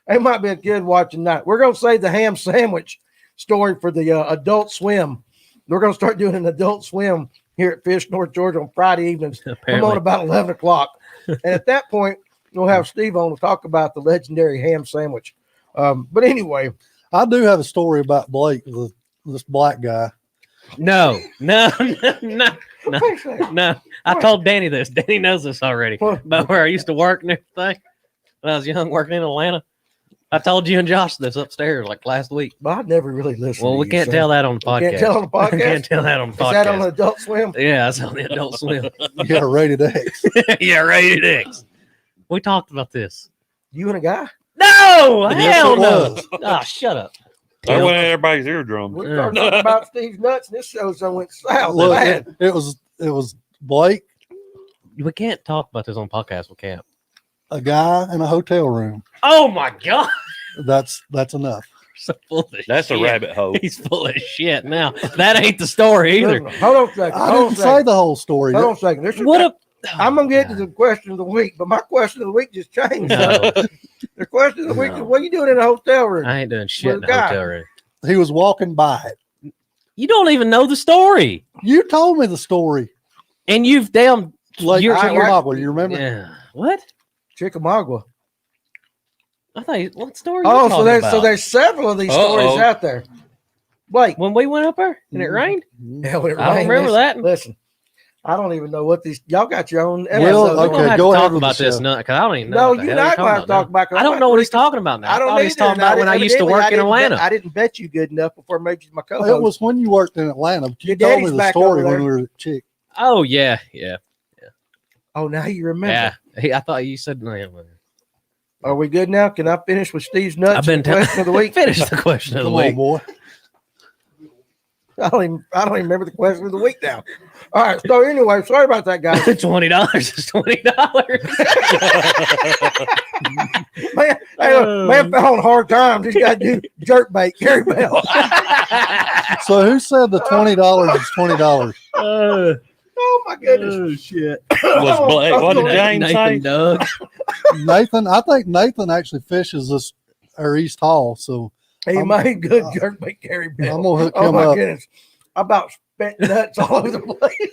It might be a good watching night. We're gonna save the ham sandwich story for the Adult Swim. We're gonna start doing an Adult Swim here at Fish North Georgia on Friday evenings. I'm on Apparently. about 11 o'clock. And at that point, we'll have Steve on to talk about the legendary ham sandwich. But anyway, I do have a story about Blake, this black guy. No. No. wait a second. I What? told Danny this. Danny knows this already. What? About where I used to work and everything when I was young, working in Atlanta. I told you and Josh this upstairs like last week. Well, I never really listened. Well, to we you, can't so- tell that on the podcast. Can't tell on the podcast. We can't tell that on the Is podcast. that on Adult Swim? Yeah, that's on the Adult Swim. You got a rated X. Yeah, rated X. We talked about this. You and a guy? No, Yes, hell it no. was. Oh, shut up. That went in everybody's eardrums. We started talking about Steve's nuts, and this show went south. Look, bad. it was Blake, We can't talk about this on podcast. We can't. a guy in a hotel room. Oh my God. That's enough. So full of That's a shit. rabbit hole. He's full of shit now. That ain't the story either. Listen, hold on a second. I Hold on a didn't say second. the whole story. Hold on a second. There's What a I'm gonna get to the question of the week, but my question of the week just changed. No. The question of the week is, No. what are you doing in a hotel room? I ain't doing shit in the With a guy. hotel room. He was walking by it. You don't even know the story. You told me the story. And you've damn Like You're- Chickamauga, you remember? yeah. What? Chickamauga. I thought what story? Oh, you so talking there's about? there's several of these stories Uh-oh. out there. Blake, When we went up there and it rained. hell, it I don't rained. remember Listen, that. Listen, I don't even know what these. Y'all got your own. Well, episodes. We're okay, gonna have go to ahead talk with the about this show. now because I don't even know. No, what the you're hell not you're going to talking talk about. about. I don't know what he's talking about now. I don't thought he was either, talking about when I used to evidently, work in didn't Atlanta. I didn't bet you good enough before I made you my co-host. It was when you worked in Atlanta. But Your you told daddy's me the back story over when there. we were at Chick. Oh yeah. Oh, now you remember. Yeah. I thought you said no. Are we good now? Can I finish with Steve's nuts? I've been and the question of the week. Finish the question of the Come on, week. boy. I don't even remember the question of the week now. All right. So anyway, sorry about that, guys. $20 is $20. Man, hey, look, man fell on hard times. He's got to do jerk bait, Gary Bell. So who said the $20 is $20? Oh my goodness. shit! Was Blake, what did James say? Nathan Doug. Nathan, I think Nathan actually fishes this or East Hall. So He I'm- made good jerk bait, Gary Bell. I'm gonna hook Oh him my up. goodness. I about spent nuts all over the place.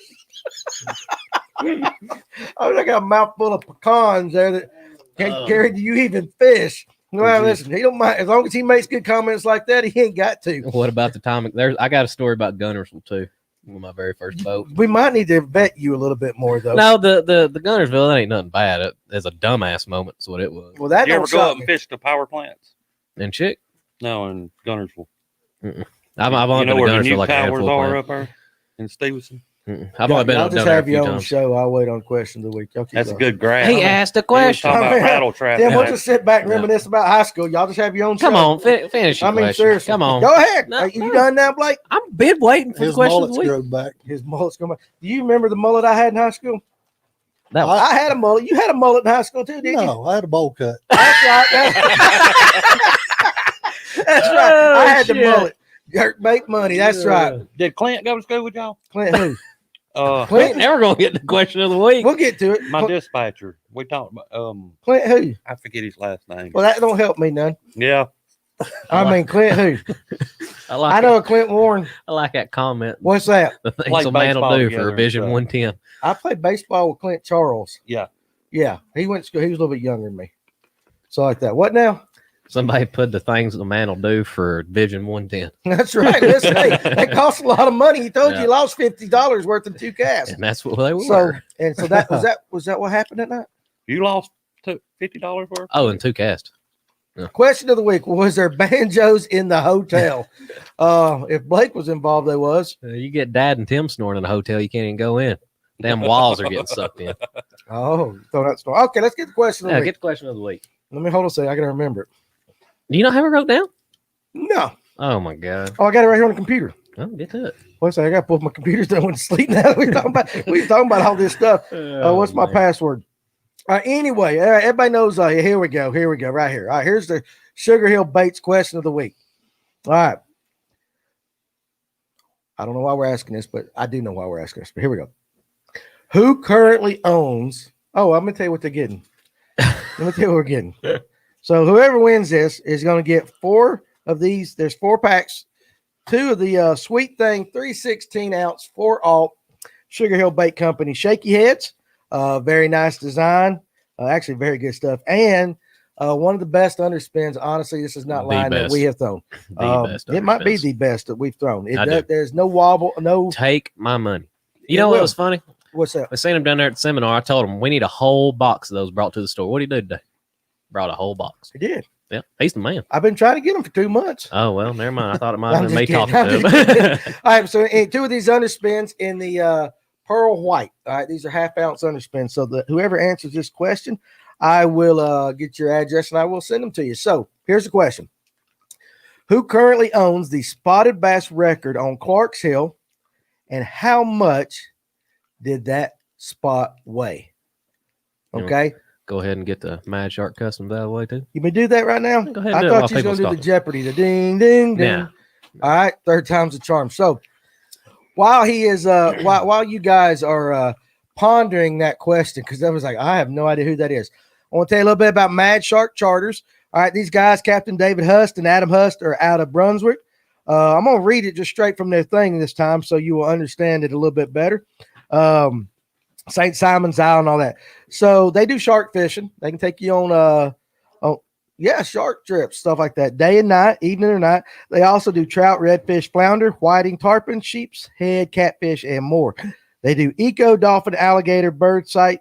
I got a mouthful of pecans there that Gary, do you even fish? Well, listen, he don't mind as long as he makes good comments like that, he ain't got to. What about the time? I got a story about Gunnersville too. On my very first boat. We might need to vet you a little bit more though. No, the Gunnersville, that ain't nothing bad. It is a dumbass moment. Is what it was. Well, that Did you don't ever go up shock and me. fish the power plants? And chick, No, in Gunnersville. I've only You know been where to the Gunnersville new like a towers handful are of up there in Stevenson? times. I've only been Y'all up just down there a have few your own times. show. I'll wait on question of the week. Y'all keep That's a going. good graph. He asked a We was question. talking about Yeah. rattle trap. Then we'll and just sit back and Yeah. reminisce about high school. Y'all just have your own Come show. on, finish your I mean, question. seriously. Come on. Go ahead. No, Are you no. done now, Blake? I've been waiting for the His question of mullets the week. grow back. His mullet's coming. Do you remember the mullet I had in high school? That was, I had a mullet. You had a mullet in high school too, didn't you? No, I had a bowl cut. That's right. That's right. I had the shit. mullet. Jerk bait money. That's right. Did Clint go to school with y'all? Clint, who? Uh, we ain't never gonna get the question of the week. We'll get to it. my dispatcher. We talked about Clint, who? I forget his last name. Well, that don't help me none. Yeah. I mean, Clint who? I I know a Clint Warren. I like that comment. What's that? The things Play a man will baseball do together for and Vision stuff. 110. I played baseball with Clint Charles. Yeah. Yeah. He went to school. He was a little bit younger than me. So like that. What now? Somebody put the things a man will do for Vision 110. That's right. Listen, hey, that costs a lot of money. He told you Yeah. he lost $50 worth of 2 casts. And that's what they were. So and so that was that what happened that night? You lost $50 worth? Oh, and 2 casts. Question of the week: was there banjos in the hotel? If Blake was involved, there was. You get Dad and Tim snoring in a hotel, you can't even go in. Damn walls are getting sucked in. Oh, throw that story. Okay, let's get the question of the Yeah, week. get the question of the week. Let me hold on a second. I gotta remember it. Do you not have it wrote down? No. Oh my god. Oh, I got it right here on the computer. Oh, get to it. What's that? I got both my computers done went to sleep now. We're talking about all this stuff. What's my password? Anyway, everybody knows. Here we go. Right here. All right, here's the Sugar Hill Baits question of the week. All right. I don't know why we're asking this, but I do know why we're asking this. But here we go. Who currently owns? Oh, I'm gonna tell you what they're getting. Let me tell you what we're getting. So whoever wins this is going to get 4 of these. There's 4 packs. 2 of the Sweet Thing 3/16-ounce 4-alt Sugar Hill Bait Company shaky heads. Very nice design. Actually, very good stuff. And one of the best underspins. Honestly, this is not The line that best. we have thrown. Best It might be underspins. the best that we've thrown. I do. There's no wobble. No. Take my money. You It know what will. was funny? What's that? I seen him down there at the seminar. I told him we need a whole box of those brought to the store. What did he do today? Brought a whole box. He did. Yeah, he's the man. I've been trying to get them for 2 months. Oh well, never mind. I thought it might I'm have been me just talking kidding. to I'm him. All right, so 2 of these underspins in the pearl white. All right, these are half-ounce underspins. So whoever answers this question, I will get your address and I will send them to you. So here's the question: who currently owns the spotted bass record on Clark's Hill, and how much did that spot weigh? Okay, Go ahead and get the Mad Shark Customs out of the way too. you may do that right now. Go ahead and I do it while thought you was going people's to do the talking. Jeopardy, the ding, ding, ding. Yeah. All right, 3rd time's a charm. So while he is while you guys are pondering that question, because that was like, I have no idea who that is. I want to tell you a little bit about Mad Shark Charters. All right, these guys, Captain David Hust and Adam Hust, are out of Brunswick. I'm gonna read it just straight from their thing this time, so you will understand it a little bit better. St. Simon's Island, all that. So they do shark fishing. They can take you on shark trips, stuff like that, day and night, evening or night. They also do trout, redfish, flounder, whiting, tarpon, sheep's head, catfish, and more. They do eco, dolphin, alligator, birding,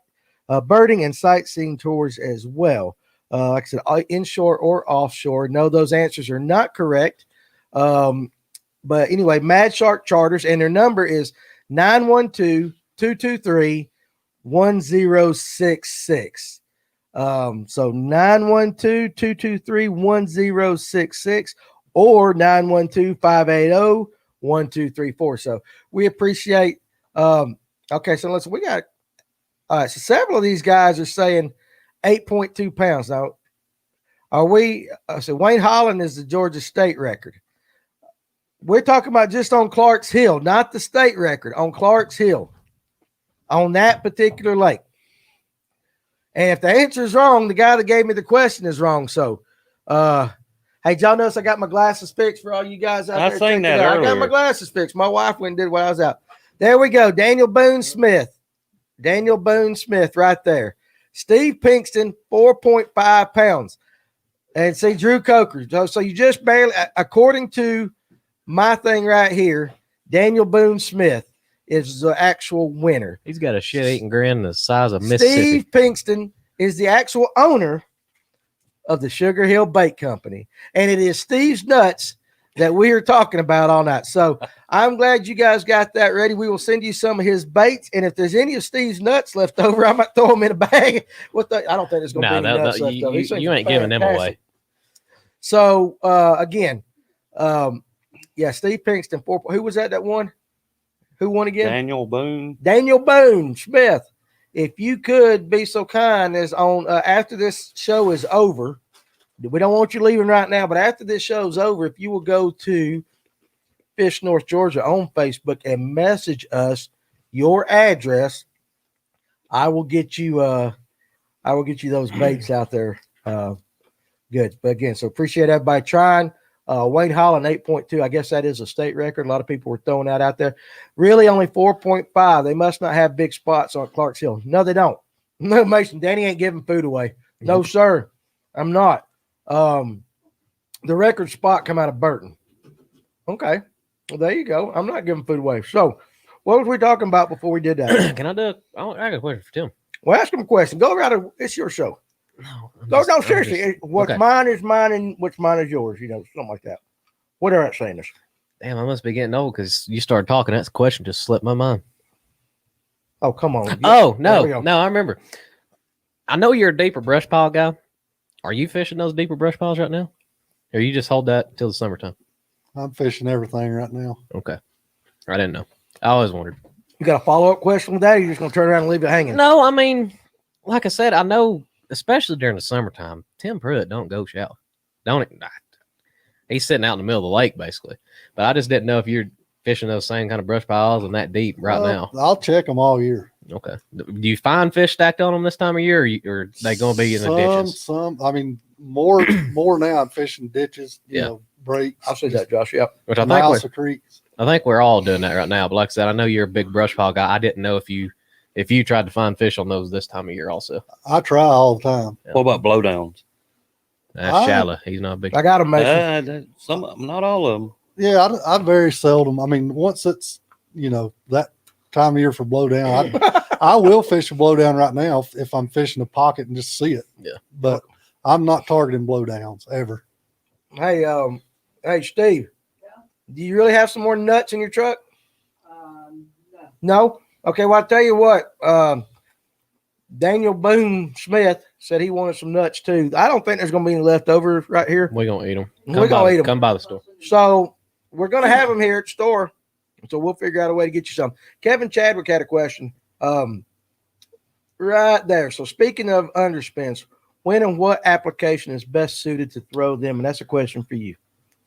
and sightseeing tours as well. Like I said, inshore or offshore. No, those answers are not correct. But anyway, Mad Shark Charters, and their number is 912-223-1066. So 912-223-1066 or 912-580-1234. So we appreciate okay, so we got all right, so several of these guys are saying 8.2 pounds. Now, are we so Wayne Holland is the Georgia state record. We're talking about just on Clark's Hill, not the state record, on Clark's Hill, on that particular lake. And if the answer is wrong, the guy that gave me the question is wrong. So, hey, y'all notice I got my glasses fixed for all you guys out there. I seen that I got my earlier. glasses fixed. My wife went and did while I was out. There we go. Daniel Boone Smith. Daniel Boone Smith right there. Steve Pinkston, 4.5 pounds. And see, Drew Coker. So you just barely, according to my thing right here, Daniel Boone Smith is the actual winner. He's got a shit-eating grin the size of Mississippi. Steve Pinkston is the actual owner of the Sugar Hill Bait Company. And it is Steve's nuts that we are talking about all night. So I'm glad you guys got that ready. We will send you some of his baits. And if there's any of Steve's nuts left over, I might throw them in a bag. I don't think there's going to be any nuts left over. These things you are ain't giving them fantastic. away. So again, Steve Pinkston, who was that won? Who won again? Daniel Boone. Daniel Boone Smith. If you could be so kind as on after this show is over, we don't want you leaving right now, but after this show's over, if you will go to Fish North Georgia on Facebook and message us your address, I will get you those baits out there Good. But again, so appreciate everybody trying. Wayne Holland 8.2. I guess that is a state record. A lot of people were throwing that out there. Really only 4.5. They must not have big spots on Clark's Hill. No, they don't. No, Mason, Danny ain't giving food away. No, sir. I'm not. The record spot come out of Burton. Okay. Well, there you go. I'm not giving food away. So what was we talking about before we did that? Can I do it? I got a question for Tim. Well, ask him a question. Go around. It's your show. No, seriously. What's mine is mine, and what's mine is yours. You know, something like that. What are that saying this? Damn, I must be getting old because you started talking. That question just slipped my mind. Oh, come on. Oh, no. I remember. I know you're a deeper brush pile guy. Are you fishing those deeper brush piles right now? Or you just hold that till the summertime? I'm fishing everything right now. Okay. I didn't know. I always wondered. You got a follow-up question with that, or you're just going to turn around and leave it hanging? No, I mean, like I said, I know, especially during the summertime, Tim Pruitt don't go shallow. He's sitting out in the middle of the lake, basically. But I just didn't know if you're fishing those same kind of brush piles and that deep right now. I'll check them all year. Okay. Do you find fish stacked on them this time of year, or are they going to be in the ditches? I mean, more now. I'm fishing ditches. You know, breaks. I'll say that, Josh. Yep. Which I think we're all doing that right now. But like I said, I know you're a big brush pile guy. I didn't know if you tried to find fish on those this time of year also. I try all the time. Yeah. What about blowdowns? That's shallow. He's not big. I got them. Some of them, not all of them. Yeah, I very seldom. I mean, once it's that time of year for blowdown, I will fish a blowdown right now if I'm fishing a pocket and just see it. Yeah, but I'm not targeting blowdowns ever. Hey, Steve. Yeah? Do you really have some more nuts in your truck? No. Okay. Well, I'll tell you what. Daniel Boone Smith said he wanted some nuts too. I don't think there's going to be any left over right here. We're going to eat them. We're going to eat them. Come by the store. So we're going to have them here at the store. So we'll figure out a way to get you some. Kevin Chadwick had a question right there. So speaking of underspins, when and what application is best suited to throw them? And that's a question for you.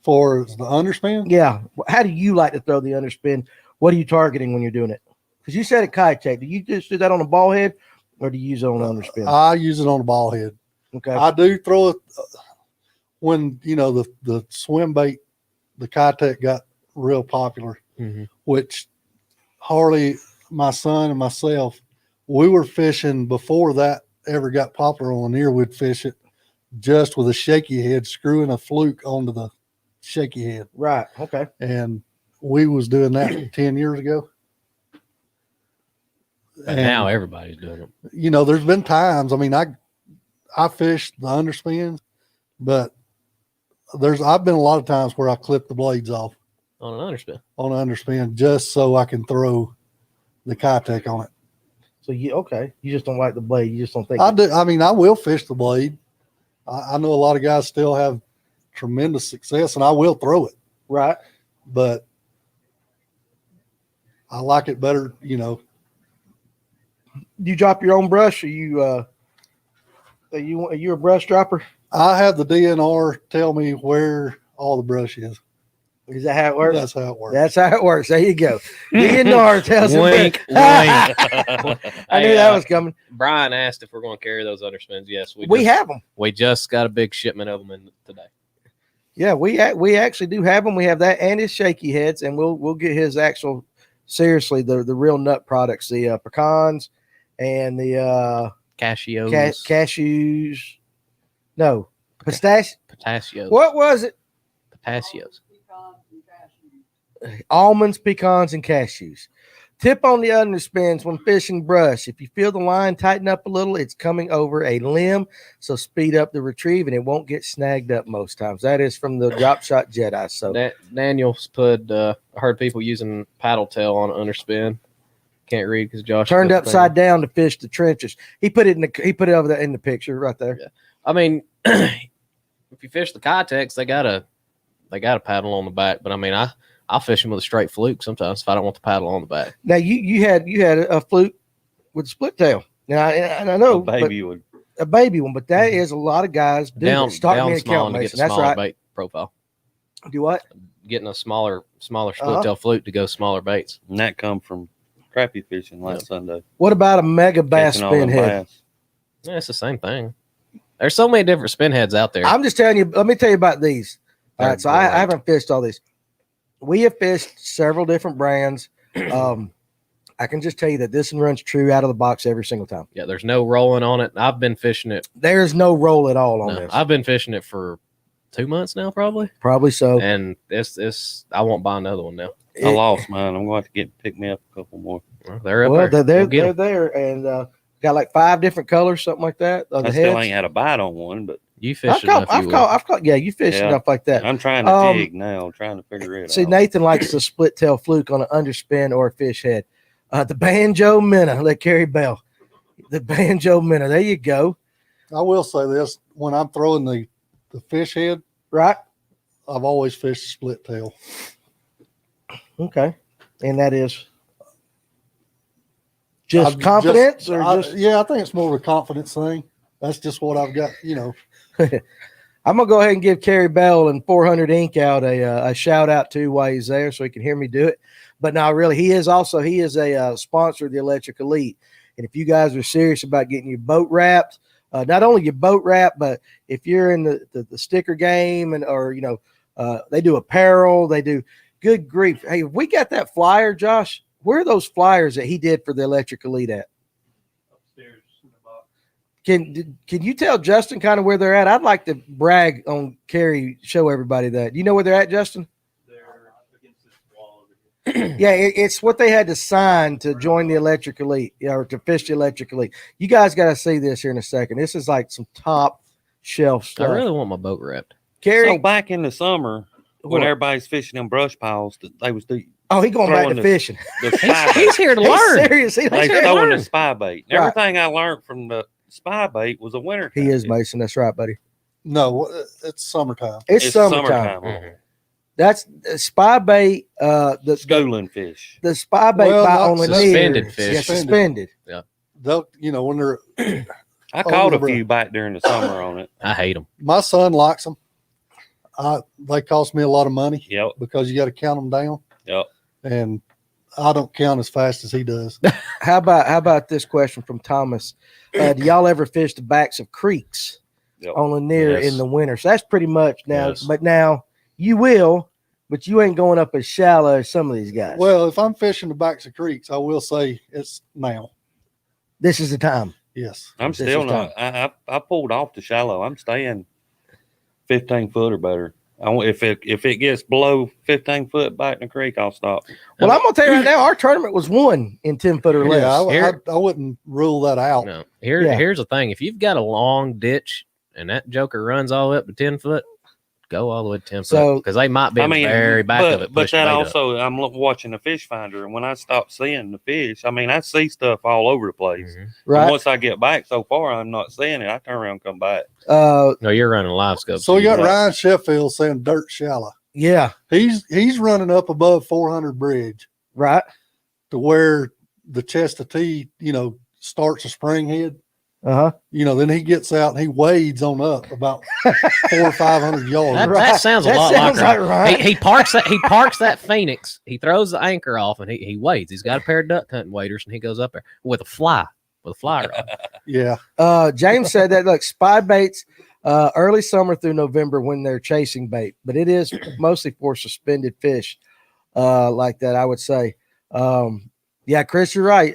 For the underspin? Yeah. How do you like to throw the underspin? What are you targeting when you're doing it? Because you said a Kitech. Do you just do that on a ball head, or do you use it on an underspin? I use it on a ball head. Okay. I do throw it when, the swim bait, the Kitech got real popular, which Harley, my son, and myself, we were fishing before that ever got popular on Lanier. We'd fish it just with a shaky head, screwing a fluke onto the shaky head. Right. Okay. And we was doing that 10 years ago. But now everybody's doing it. There's been times. I mean, I fished the underspins, but I've been a lot of times where I clip the blades off on an underspin just so I can throw the Kitech on it. So you just don't like the blade. You just don't think I do. I mean, I will fish the blade. I know a lot of guys still have tremendous success, and I will throw it. Right. But I like it better, Do you drop your own brush? Are you a brush dropper? I have the DNR tell me where all the brush is. Is that how it works? That's how it works. That's how it works. There you go. DNR tells wink, him. I knew that was coming. Brian asked if we're going to carry those underspins. Yes, we have them. We just got a big shipment of them in today. Yeah, we actually do have them. We have that and his shaky heads, and we'll get his actual seriously the real nut products, the pecans and the cashews. Cashews. No, pistachios. What was it? Pistachios. Almonds, pecans, and cashews. Tip on the underspins when fishing brush. If you feel the line tighten up a little, it's coming over a limb, so speed up the retrieve, and it won't get snagged up most times. That is from the Drop Shot Jedi. So Daniel's put. I heard people using paddle tail on underspin. Can't read because Josh turned upside down to fish the trenches. He put it over there in the picture right there. Yeah. I mean, if you fish the Kitechs, they got a paddle on the back. But I mean, I'll fish them with a straight fluke sometimes if I don't want the paddle on the back. Now you had a fluke with a split tail. Now and I know a baby one, but that is a lot of guys doing down small to get the smaller bait profile. Do what? Getting a smaller split tail fluke to go smaller baits. And that come from crappie fishing last Sunday. What about a mega bass spin head? Yeah, it's the same thing. There's so many different spin heads out there. I'm just telling you. Let me tell you about these. All They're right, so I great. haven't fished all these. We have fished several different brands. I can just tell you that this one runs true out of the box every single time. Yeah, there's no rolling on it. I've been fishing it. There's no roll at all on No, this. I've been fishing it for 2 months now, probably. Probably so. And it's I won't buy another one now. I lost mine. I'm going to have to pick me up a couple more. Well, they're up Well, there. they're Go get 'em. there, and got like 5 different colors, something like that. I The still heads. ain't had a bite on one, but You fish enough. I've caught. Yeah, you fish Yeah. enough like that. I'm trying to Um, dig now, trying to figure it See, out. Nathan likes the split tail fluke on an underspin or a fish head. The Banjo Minnow, let Carrie Bell. The Banjo Minnow. There you go. I will say this: when I'm throwing the fish head, Right. I've always fished split tail. Okay. And that is just I've confidence or I just yeah, I think it's more of a confidence thing. That's just what I've got. I'm gonna go ahead and give Carrie Bell and 400 Inc. out a shout out to while he's there, so he can hear me do it. But now, really, he is a sponsor of the Electric Elite. And if you guys are serious about getting your boat wrapped, not only your boat wrap, but if you're in the sticker game or they do apparel, they do. Good grief! Hey, if we got that flyer, Josh. Where are those flyers that he did for the Electric Elite at? Upstairs in the box. Can you tell Justin kind of where they're at? I'd like to brag on Carrie, show everybody that. Do you know where they're at, Justin? They're against this wall over here. Yeah, it's what they had to sign to join the Electric Elite, or to fish the Electric Elite. You guys got to see this here in a second. This is like some top shelf I stuff. really want my boat wrapped. Carrie, So back in the summer, when What? everybody's fishing in brush piles, they was the he going back throwing to the- fishing. spy bait. He's here to He's learn. serious. They He's here to throwing learn. the spy bait. Right. Everything I learned from the spy bait was a winter. He is Mason. That's right, buddy. No, it's summertime. It's summertime. Mhm. That's spy bait. The Schooling fish. spy bait Well, by not on the suspended near. fish. Yeah, suspended. They'll, when they're I caught a the few back during the summer on it. I hate them. my son likes them. They cost me a lot of money Yep. because you got to count them down. Yep. And I don't count as fast as he does. How about this question from Thomas? Do y'all ever fish the backs of creeks Yep. on Lanier Yes. in the winter? So that's pretty much now. Yes. But now you will, but you ain't going up as shallow as some of these guys. Well, if I'm fishing the backs of creeks, I will say it's now. this is the time. Yes. I'm This still is not. I pulled off the shallow. I'm staying 15 foot or better. If it gets below 15 foot back in the creek, I'll stop. Well, I'm gonna tell you right now, our tournament was won in 10 foot or less. Yeah, Here- I wouldn't rule that out. No. Yeah. Here's the thing. If you've got a long ditch and that joker runs all the way up to 10 foot, go all the way to 10 So- foot because they might be I in the mean, very back but, of it. but pushing that bait up. also, I'm watching the fish finder, and when I stop seeing the fish, I see stuff all over the place. Mhm. And right? once I get back, so far I'm not seeing it. I turn around and come back. No, you're running live scope. So you got Yeah. Ryan Sheffield saying dirt shallow. Yeah, He's running up above 400 bridge right. to where the chest of tea, starts a spring head. Uh-huh. Then he gets out and he wades on up about 400 or 500 yards. That, Right. that sounds a That lot sounds like like Ryan. He parks that Phoenix. He throws the anchor off and he wades. He's got a pair of duck hunting waders and he goes up there with a fly rod. Yeah. James said that look, spy baits early summer through November when they're chasing bait, but it is mostly for suspended fish like that, I would say. Yeah, Chris, you're right.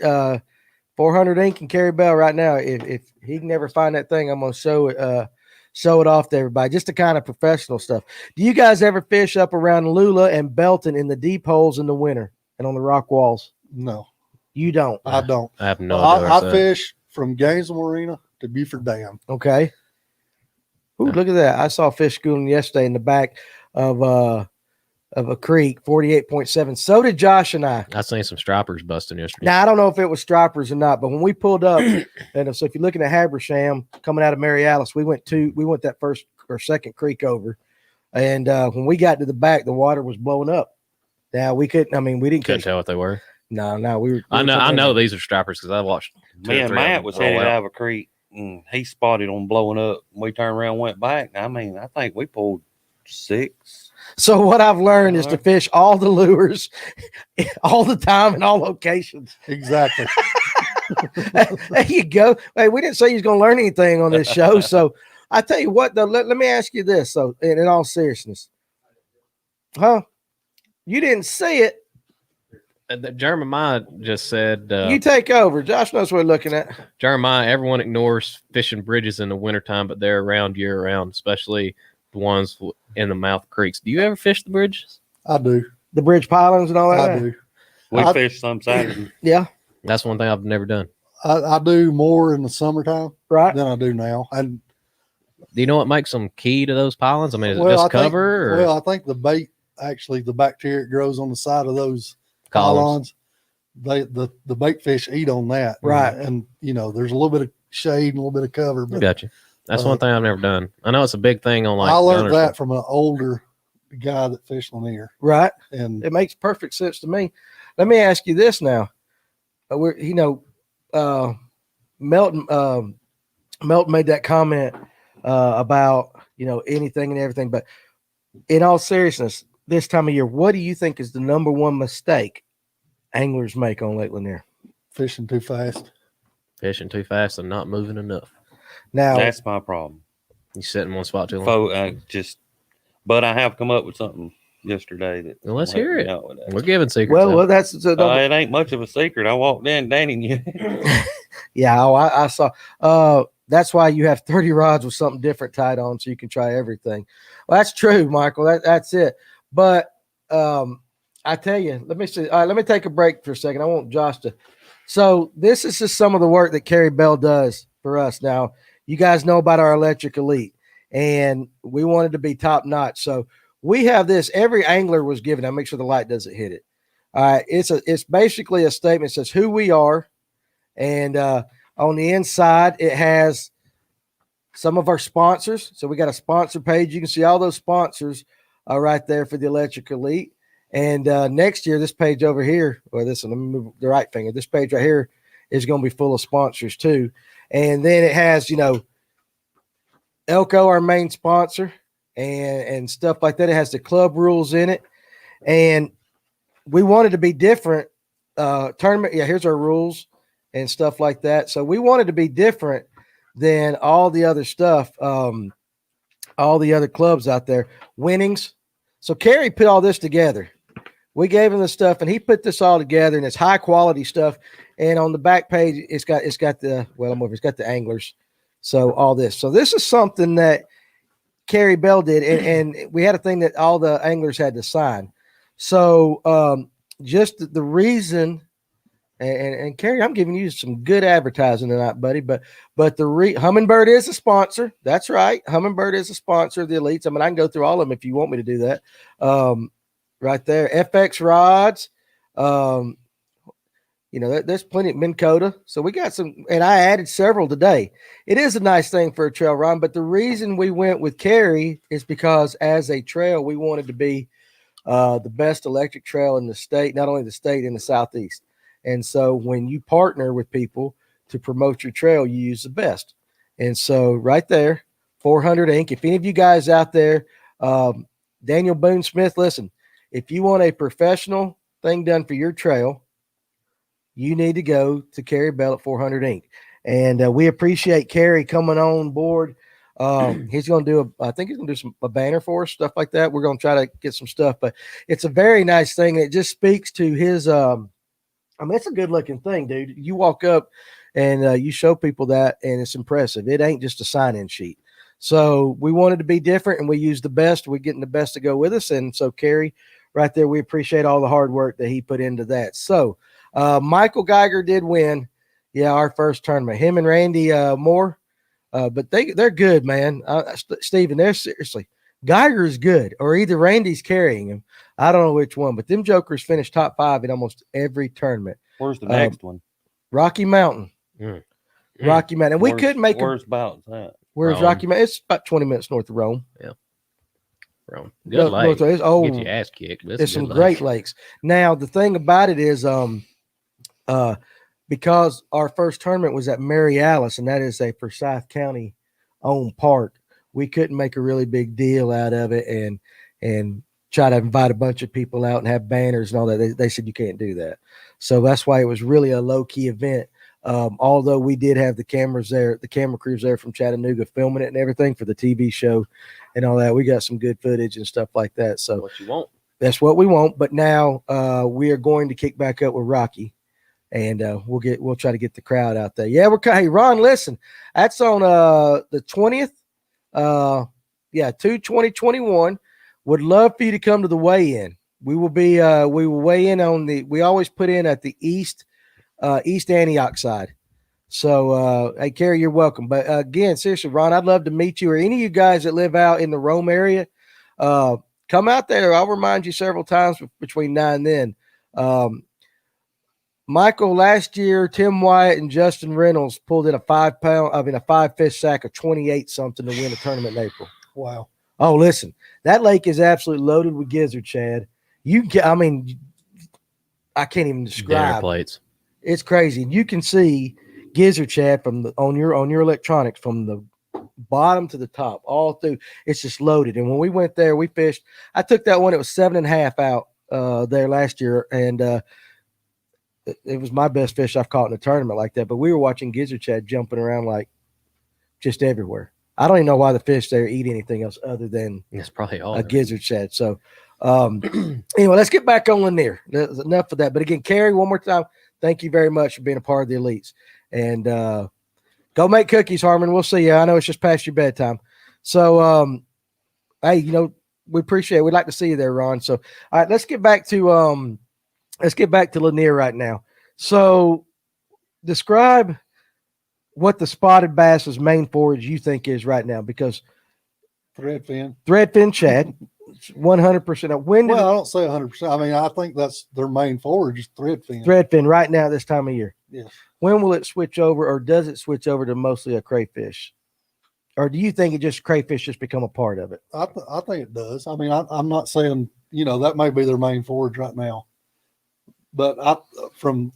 400 Inc. and Carrie Bell right now. If he can never find that thing, I'm gonna show it off to everybody. Just the kind of professional stuff. Do you guys ever fish up around Lula and Belton in the deep holes in the winter and on the rock walls? No, You don't. I don't. I have no idea. I fish from Gainesville Marina to Buford Dam. Okay. Ooh, look at that. I saw fish schooling yesterday in the back of a creek, 48.7. So did Josh and I. I seen some stripers busting yesterday. Now, I don't know if it was stripers or not, but when we pulled up, and so if you're looking at Habersham coming out of Mary Alice, we went that first or second creek over. And when we got to the back, the water was blowing up. Now we didn't Couldn't catch. tell what they were. No, we were. I know these are stripers because I watched. Me and Matt was headed out of a creek, and he spotted them blowing up. We turned around and went back. I think we pulled 6. So what I've learned is to fish all the lures all the time in all locations. Exactly. There you go. Hey, we didn't say you was going to learn anything on this show. So I tell you what, though, let me ask you this. So, in all seriousness, you didn't see it. Jeremiah just said, You take over. Josh knows what we're looking at. Jeremiah, everyone ignores fishing bridges in the wintertime, but they're around year round, especially the ones in the mouth creeks. Do you ever fish the bridges? I do. The bridge pilings and all that. I do. We fish some Saturday. Yeah. That's one thing I've never done. I do more in the summertime Right. than I do now. And Do you know what makes them key to those pilings? I mean, is it well, just I think- cover or well, I think the bait, actually, the bacteria that grows on the side of those columns? pylons, the bait fish eat on that. Right. And there's a little bit of shade and a little bit of cover. I But got you. That's one thing I've never done. I know it's a big thing on like. I learned gunners. that from an older guy that fished Lanier. Right. And It makes perfect sense to me. Let me ask you this now. Melton made that comment about anything and everything, but in all seriousness, this time of year, what do you think is the number one mistake anglers make on Lake Lanier? fishing too fast. Fishing too fast and not moving enough. Now, That's my problem. You sit in one spot too long. But I have come up with something yesterday that. Well, let's will help hear me it. out with that. We're giving secrets. well, out. that's so It ain't much of a secret. I walked in, Danny. yeah. I saw. That's why you have 30 rods with something different tied on, so you can try everything. Well, that's true, Michael. That's it. But I tell you, let me see. All right, let me take a break for a second. I want Josh to. So this is just some of the work that Carrie Bell does for us. Now, you guys know about our Electric Elite, and we wanted to be top notch. So we have this. Every angler was given. I'll make sure the light doesn't hit it. All right, it's basically a statement that says who we are, and on the inside it has some of our sponsors. So we got a sponsor page. You can see all those sponsors right there for the Electric Elite. And next year, this page over here, or this one, let me move the right finger. This page right here is going to be full of sponsors too. And then it has, Elko, our main sponsor, and stuff like that. It has the club rules in it. And we wanted to be different. Tournament, yeah, here's our rules and stuff like that. So we wanted to be different than all the other stuff, all the other clubs out there. Winnings. So Kerry put all this together. We gave him the stuff, and he put this all together, and it's high quality stuff. And on the back page, it's got the anglers. So all this. So this is something that Kerry Bell did, and we had a thing that all the anglers had to sign. So just the reason, and Kerry, I'm giving you some good advertising tonight, buddy. But Humminbird is a sponsor. That's right. Humminbird is a sponsor of the Elites. I mean, I can go through all of them if you want me to do that. Right there, FX rods. There's plenty of Minn Kota. So we got some, and I added several today. It is a nice thing for a trail run, but the reason we went with Kerry is because as a trail, we wanted to be the best electric trail in the state, not only the state, in the Southeast. And so when you partner with people to promote your trail, you use the best. And so right there, 400 Inc. If any of you guys out there, Daniel Boone Smith, listen, if you want a professional thing done for your trail, you need to go to Kerry Bell at 400 Inc. And we appreciate Kerry coming on board. He's going to do I think he's going to do a banner for us, stuff like that. We're going to try to get some stuff, but it's a very nice thing. It just speaks to his, it's a good looking thing, dude. You walk up and you show people that, and it's impressive. It ain't just a sign-in sheet. So we wanted to be different, and we used the best. We're getting the best to go with us. And so Kerry, right there, we appreciate all the hard work that he put into that. So Michael Geiger did win, our first tournament. Him and Randy Moore, but they're good, man. Steven, they're seriously. Geiger is good, or either Randy's carrying him. I don't know which one, but them jokers finished top 5 in almost every tournament. Where's the next one? Rocky Mountain. Rocky Mountain. And we couldn't make Where's about that? Where's Rome. Rocky Mountain? It's about 20 minutes north of Rome. Rome. No, Good lake. it's old. Get your ass kicked. But There's it's a some good great lake. lakes. Now, the thing about it is because our first tournament was at Mary Alice, and that is a Forsyth County owned park, we couldn't make a really big deal out of it and try to invite a bunch of people out and have banners and all that. They said you can't do that. So that's why it was really a low-key event. Although we did have the cameras there, the camera crews there from Chattanooga filming it and everything for the TV show and all that. We got some good footage and stuff like that. So What you want? that's what we want. But now we are going to kick back up with Rocky, and we'll try to get the crowd out there. Yeah, hey Ron, listen, that's on the 20th. 2021. Would love for you to come to the weigh-in. We will weigh in on we always put in at the East Antioch side. So, hey, Carrie, you're welcome. But again, seriously, Ron, I'd love to meet you or any of you guys that live out in the Rome area. Come out there. I'll remind you several times between now and then. Michael, last year, Tim Wyatt and Justin Reynolds pulled in a 5-fish sack of 28 something to win a tournament in April. Wow. Oh, listen, that lake is absolutely loaded with gizzard, Chad. I can't even Dinner describe. plates. It's crazy. You can see gizzard, Chad, on your electronics from the bottom to the top, all through. It's just loaded. And when we went there, we fished. I took that one. It was 7.5 out there last year, and it was my best fish I've caught in a tournament like that. But we were watching gizzard, Chad, jumping around like just everywhere. I don't even know why the fish there eat anything else other than It's probably all a gizzard shad. So anyway, let's get back on Lanier. That's enough of that. But again, Carrie, one more time, thank you very much for being a part of the elites. And go make cookies, Harmon. We'll see you. I know it's just past your bedtime. So hey, we appreciate it. We'd like to see you there, Ron. So all right, let's get back to Lanier right now. So describe what the spotted bass's main forage you think is right now, because threadfin shad, 100%. When I don't say 100%. I mean, I think that's their main forage is threadfin right now this time of year. Yes. When will it switch over, or does it switch over to mostly a crayfish, or do you think crayfish just become a part of it? I think it does. I mean, I'm not saying that may be their main forage right now, but from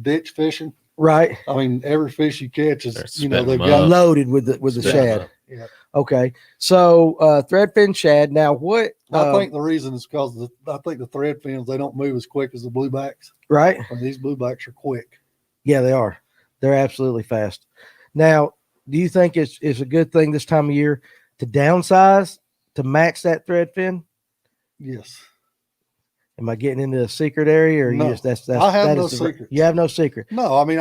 ditch fishing. Right. I mean, every fish you catch is, they've them got up. Loaded with the shad. Yeah. Okay. So threadfin shad. Now what? I think the reason is because I think the thread fins, they don't move as quick as the bluebacks. Right. And these bluebacks are quick. Yeah, they are. They're absolutely fast. Now, do you think it's a good thing this time of year to downsize to match that threadfin? Yes. Am I getting into a secret area, or No. you just that's I have that no is the- secrets. You have no secret. No, I mean,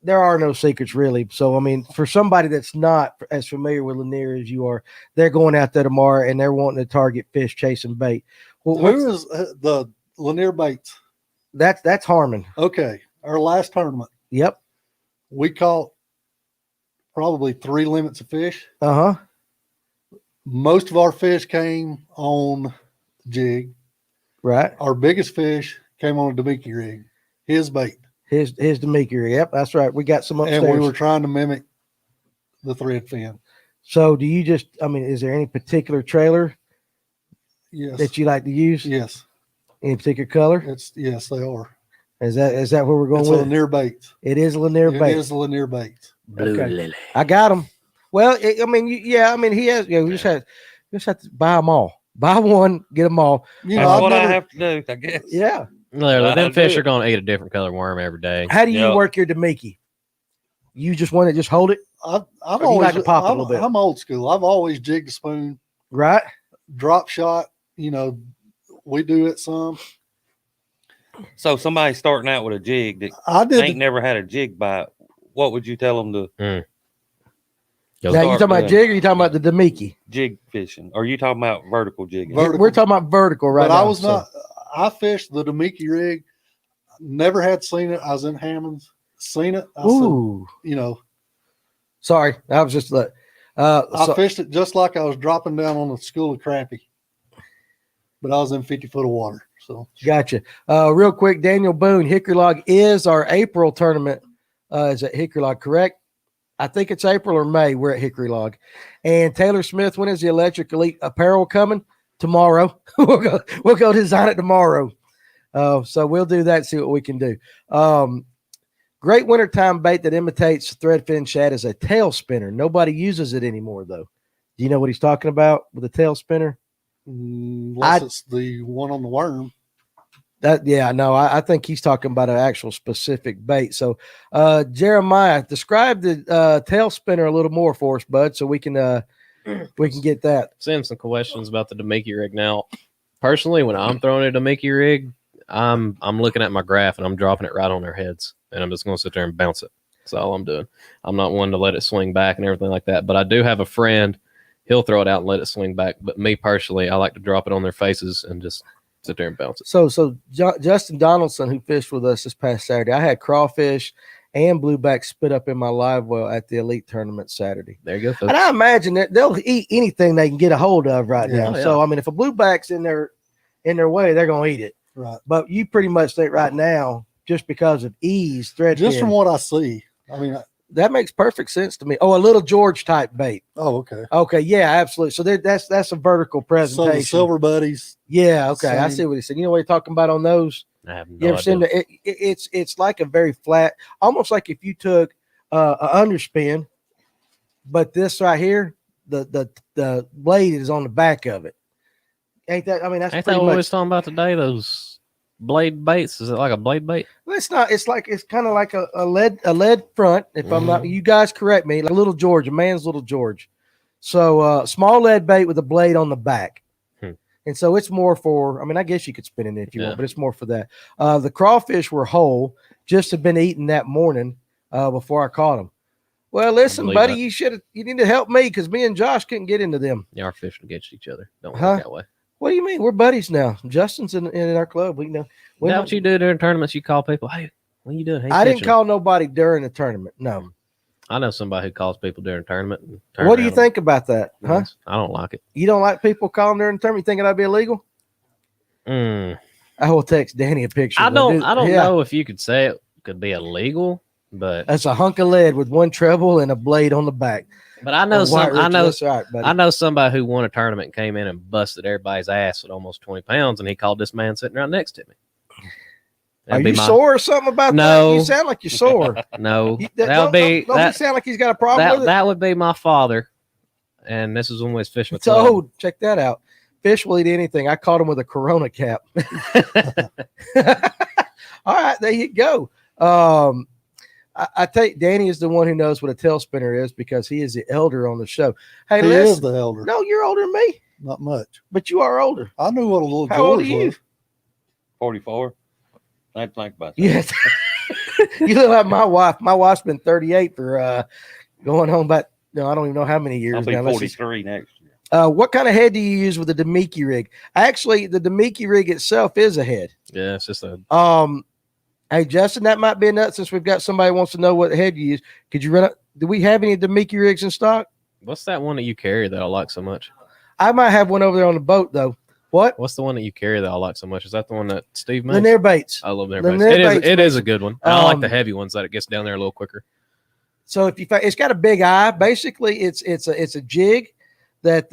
There are no secrets really. So I mean, for somebody that's not as familiar with Lanier as you are, they're going out there tomorrow and they're wanting to target fish chasing bait. Well, who is the Lanier baits? that's Harmon. Okay. Our last tournament, Yep. we caught probably 3 limits of fish. Uh-huh. Most of our fish came on jig. Right. Our biggest fish came on a Demiki rig, his bait. His Demiki. Yep, that's right. We got some upstairs. And we were trying to mimic the thread fin. So do you is there any particular trailer Yes. that you like to use? Yes. Any particular color? Yes, they are. Is that where we're going It's with? Lanier baits. It is Lanier It bait. is Lanier baits. Blue Okay. lily. I got them. Well, he has. We just have to buy them all. Buy one, get them all. That's I've what I never- have to do, I guess. Yeah. Literally, I them do fish it. are going to eat a different color worm every day. How do you Yep. work your Demiki? You just want to just hold it, I'm Or you always like to pop it a little bit? I'm old school. I've always jigged a spoon, right? drop shot. We do it some. So somebody starting out with a jig that I did. ain't never had a jig bite, what would you tell them to Go Now you start talking about doing? jig, or you talking about the Demiki? Jig fishing? Or are you talking about vertical jigging? Vertical. We're talking about vertical right but now. I was not. I fished the Demiki rig. Never had seen it. I was in Hammond's. Seen it. I Ooh, said, sorry, I was just like, I fished it just like I was dropping down on a school of crappie. But I was in 50 foot of water. So gotcha. Real quick, Daniel Boone, Hickory Log is our April tournament. Is at Hickory Log, correct? I think it's April or May. We're at Hickory Log. And Taylor Smith, when is the Electric Elite apparel coming? Tomorrow. we'll go design it tomorrow. So we'll do that, see what we can do. Great wintertime bait that imitates threadfin shad is a tail spinner. Nobody uses it anymore, though. Do you know what he's talking about with a tail spinner? unless it's the one on the worm. I think he's talking about an actual specific bait. So, Jeremiah, describe the tail spinner a little more for us, bud, so we can get that. Send some questions about the Demiki rig. Now, personally, when I'm throwing a Demiki rig, I'm looking at my graph and I'm dropping it right on their heads, and I'm just going to sit there and bounce it. That's all I'm doing. I'm not one to let it swing back and everything like that. But I do have a friend; he'll throw it out and let it swing back. But me personally, I like to drop it on their faces and just sit there and bounce it. So Justin Donaldson, who fished with us this past Saturday, I had crawfish and blueback spit up in my live well at the elite tournament Saturday. There you go, folks. And I imagine that they'll eat anything they can get a hold of right now. Oh, yeah. So I mean, if a blueback's in their way, they're gonna eat it. Right. But you pretty much think right now, just because of ease, thread Just from fin, what I see, I mean, that makes perfect sense to me. Oh, a little George type bait. oh, okay. Okay, yeah, absolutely. So that's a vertical So presentation. the silver buddies, Yeah, okay. I Same. see what he said. You know what you're talking about on those? I have no You ever seen idea. it's like a very flat, almost like if you took a underspin, but this right here, the blade is on the back of it. Ain't that? I mean, that's Ain't that pretty what we much. was talking about today? Those blade baits? Is it like a blade bait? Well, it's not. It's kind of like a lead front. If I'm not, you guys correct me. Like a little George, a man's little George. So small lead bait with a blade on the back. And so it's more for, I mean, I guess you could spin it if you want, but it's more for that. The crawfish were whole, just had been eaten that morning before I caught them. Well, listen, buddy, that. you need to help me because me and Josh couldn't get into them. You are fishing against each other. Don't Huh? work that way. What do you mean? We're buddies now. Justin's in our club. We know. Is that what you do during tournaments? You call people, hey, what are you doing? Hey, I didn't catching call nobody during the tournament. No. them. I know somebody who calls people during tournament. And turn What do you around think about that? and- Huh? I don't like it. You don't like people calling during the tournament? You think that'd be illegal? I will text Danny a picture. I don't Yeah. know if you could say it could be illegal, but That's a hunk of lead with one treble and a blade on the back. I know White Richard, that's right, buddy. I know somebody who won a tournament and came in and busted everybody's ass with almost 20 pounds, and he called this man sitting right next to me. Are That'd be you my- sore or something about No. that? You sound like you're sore. No, that Don't would be he sound like he's got a problem with it? that would be my father, and this is when we was fishing with So check that out. Fish will eat anything. I caught him with a Corona cap. All right, there you go. I take Danny is the one who knows what a tail spinner is because he is the elder on the show. Hey, he is listen. the elder. No, you're older than me, Not much. but you are older. I knew what a little How old are George you? was. 44. I had to think about that. Yes. You look like my wife. My wife's been 38 for going home about, I don't even know how many years I'll be now. Let's just- 43 next year. what kind of head do you use with the Demiki rig? Actually, the Demiki rig itself is a head. Yeah, it's just a Hey, Justin, that might be a nut since we've got somebody who wants to know what head you use. Could you run up? Do we have any Demiki rigs in stock? what's that one that you carry that I like so much? I might have one over there on the boat, though. What? What's the one that you carry that I like so much? Is that the one that Steve made? Lanier baits. I love their The baits. Lanier baits It is a good one. I like the Um, heavy ones that it gets down there a little quicker. So if you it's got a big eye. Basically, it's a jig that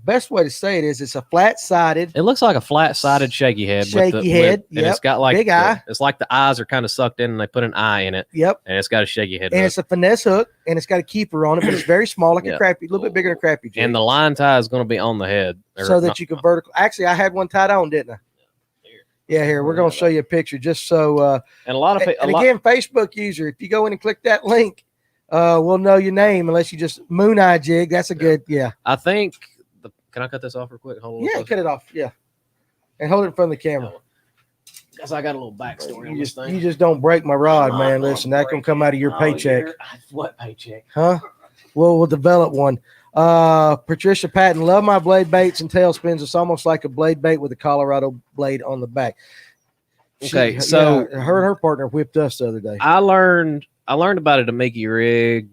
best way to say it is it's a flat sided. It looks like a flat-sided shaky head. Shaky head, and it's got like big eye. It's like the eyes are kind of sucked in, and they put an eye in it, Yep. and it's got a shaky head. And hook. it's a finesse hook, and it's got a keeper on it, but it's very small, like Yeah. a crappie, a little bit bigger than a crappie jig. And the line tie is going to be on the head, or so that not- you can vertical. Actually, I had one tied on, didn't I? Yeah, here we're going to show you a picture just so. And a lot of people. And again, Facebook user, if you go in and click that link, we'll know your name unless you just moon eye jig. That's a good, yeah. I think. Can I cut this off real quick? Hold on. Yeah, cut it off. Yeah. And hold it in front of the camera. Because I got a little backstory on You this thing. just don't break my rod, man. Listen, that can come out of your paycheck. What paycheck? Huh? Well, we'll develop one. Patricia Patton, love my blade baits and tail spins. It's almost like a blade bait with a Colorado blade on the back. Okay, so- her and her partner whipped us the other day. I learned about a Demiki rig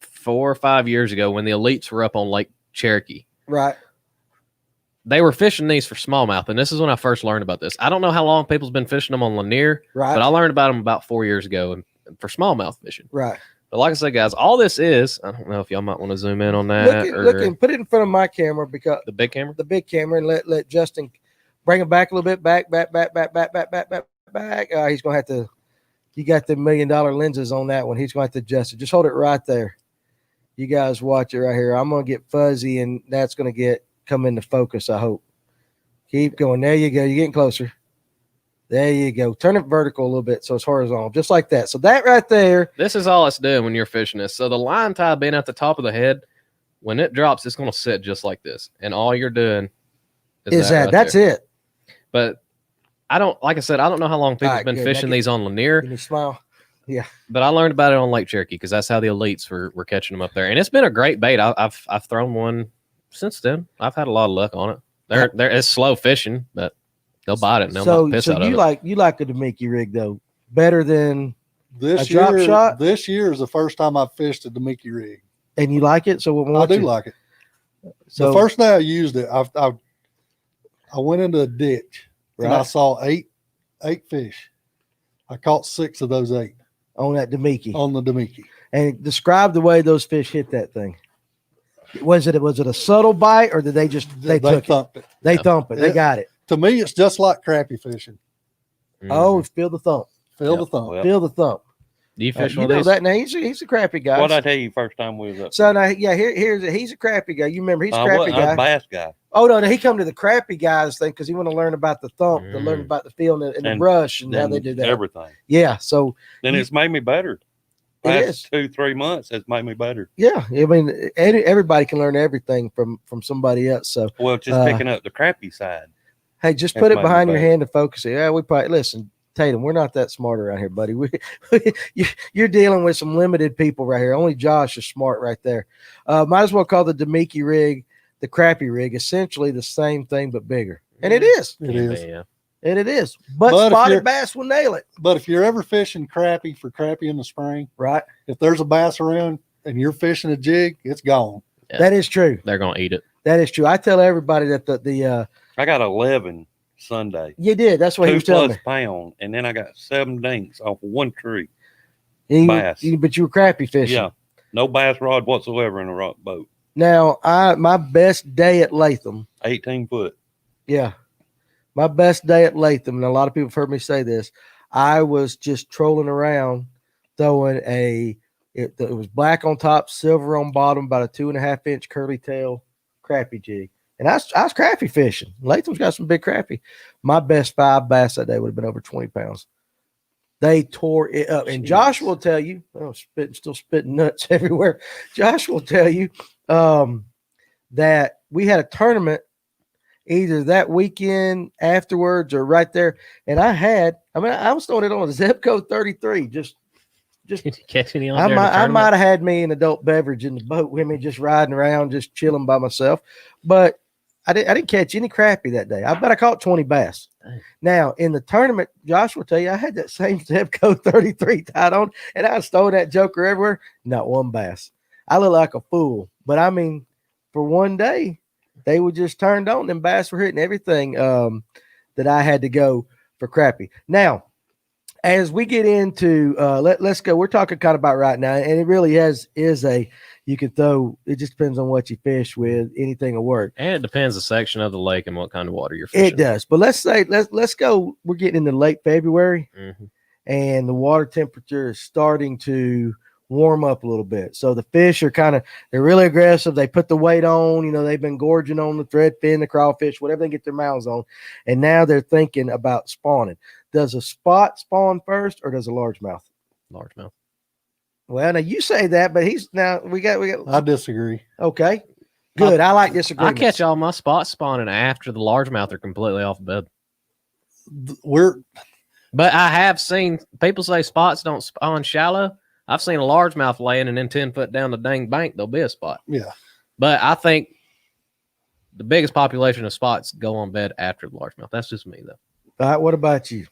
4 or 5 years ago when the elites were up on Lake Cherokee. Right. They were fishing these for smallmouth, and this is when I first learned about this. I don't know how long people's been fishing them on Lanier, Right. but I learned about them about 4 years ago and for smallmouth fishing. Right. But like I said, guys, all this is, I don't know if y'all might want to zoom in on that Look and put it in front of my camera because the big camera. the big camera and let Justin bring it back a little bit. Back. He's gonna have to. You got the $1 million lenses on that one. He's gonna have to adjust it. Just hold it right there. You guys watch it right here. I'm gonna get fuzzy, and that's gonna come into focus. I hope. Keep going. There you go. You're getting closer. There you go. Turn it vertical a little bit so it's horizontal, just like that. So that right there. This is all it's doing when you're fishing this. So the line tie being at the top of the head, when it drops, it's going to sit just like this. And all you're doing is that. Right That's there. it. But I don't, like I said, I don't know how long people's All right, been good. fishing Now these on Lanier, Can you smile? but I learned about it on Lake Cherokee because that's how the elites were catching them up there. And it's been a great bait. I've thrown one since then. I've had a lot of luck on it. It's slow fishing, but they'll bite it and they'll not piss out of it. You like a Demiki rig though better than This a drop year, shot? This year is the first time I've fished a Demiki rig. and you like it. So I do like it. So The first day I used it, I went into a ditch and I Right. saw eight fish. I caught 6 of those 8 on that Demiki, on the Demiki. and describe the way those fish hit that thing. Was it a subtle bite or did they just they took it? thumped it. They Yeah. thump it. They It- got it. To me, it's just like crappie fishing. Oh, feel the thump. Feel Yep. the thump. Well, Feel the thump. Do you fish You one know of these? that now. He's a crappy guy. What I tell you first time we was up? So now, yeah, he's a crappy guy. You remember he's a I crappy was a guy. bass guy. Oh no, he come to the crappy guys thing because he want to learn about the thump, to learn Mm. about the feel and the And- brush and how and they do that. Everything. Yeah, so Then You- it's made me better. It Past is. 2-3 months, it's made me better. yeah, I mean everybody can learn everything from somebody else. So Well, just picking up the crappy side. hey, just That's put it mighty behind your bad. hand and focus it. Yeah, we probably listen, Tatum. We're not that smart around here, buddy. You're dealing with some limited people right here. Only Josh is smart right there. Might as well call the Demiki rig the crappy rig. Essentially the same thing but bigger, and it is, It is. Yeah. and it is. But But if spotted you're- bass will nail it, But if you're ever fishing crappie for crappie in the spring, right? if there's a bass around and you're fishing a jig, it's gone. Yeah. That is true. They're going to eat it. That is true. I tell everybody that the I got 11 Sunday. you did. That's what he 2 was telling me. plus pound, and then I got 7 dinks off of one tree. But bass. you were crappie fishing. Yeah, no bass rod whatsoever in a rock boat. Now, my best day at Latham. 18 foot. Yeah. My best day at Latham, and a lot of people have heard me say this, I was just trolling around throwing it was black on top, silver on bottom, about a 2.5 inch curly tail crappie jig. And I was crappie fishing. Latham's got some big crappie. My best 5 bass that day would have been over 20 pounds. They tore it up. And Josh will tell you, still spitting nuts everywhere. Josh will tell you that we had a tournament either that weekend afterwards or right there. And I was throwing it on a Zebco 33. Just Did you catch any on I there? might have had me an adult beverage in the boat with me, just riding around, just chilling by myself. But I didn't catch any crappie that day. I bet I caught 20 bass. Dang. Now in the tournament, Josh will tell you, I had that same Zebco 33 tied on, and I was throwing that joker everywhere. Not one bass. I look like a fool, but I mean, for one day, they were just turned on. Them bass were hitting everything that I had to go for crappie. Now, as we get into let's go. We're talking kind of about right now, and it really is you can throw. It just depends on what you fish with. Anything will work. And it depends the section of the lake and what kind of water you're fishing. It does. But let's go. We're getting into late February, Mhm. and the water temperature is starting to warm up a little bit. So the fish are they're really aggressive. They put the weight on. They've been gorging on the threadfin, the crawfish, whatever they get their mouths on, and now they're thinking about spawning. Does a spot spawn first, or does a largemouth? Largemouth. Well, now you say that, but we got I disagree. okay. Good. I like I disagreement. catch all my spots spawning after the largemouth are completely off bed. But I have seen people say spots don't spawn shallow. I've seen a largemouth laying, and then 10 foot down the dang bank, there'll be a spot. Yeah. But I think the biggest population of spots go on bed after the largemouth. That's just me, though. All right. What about you?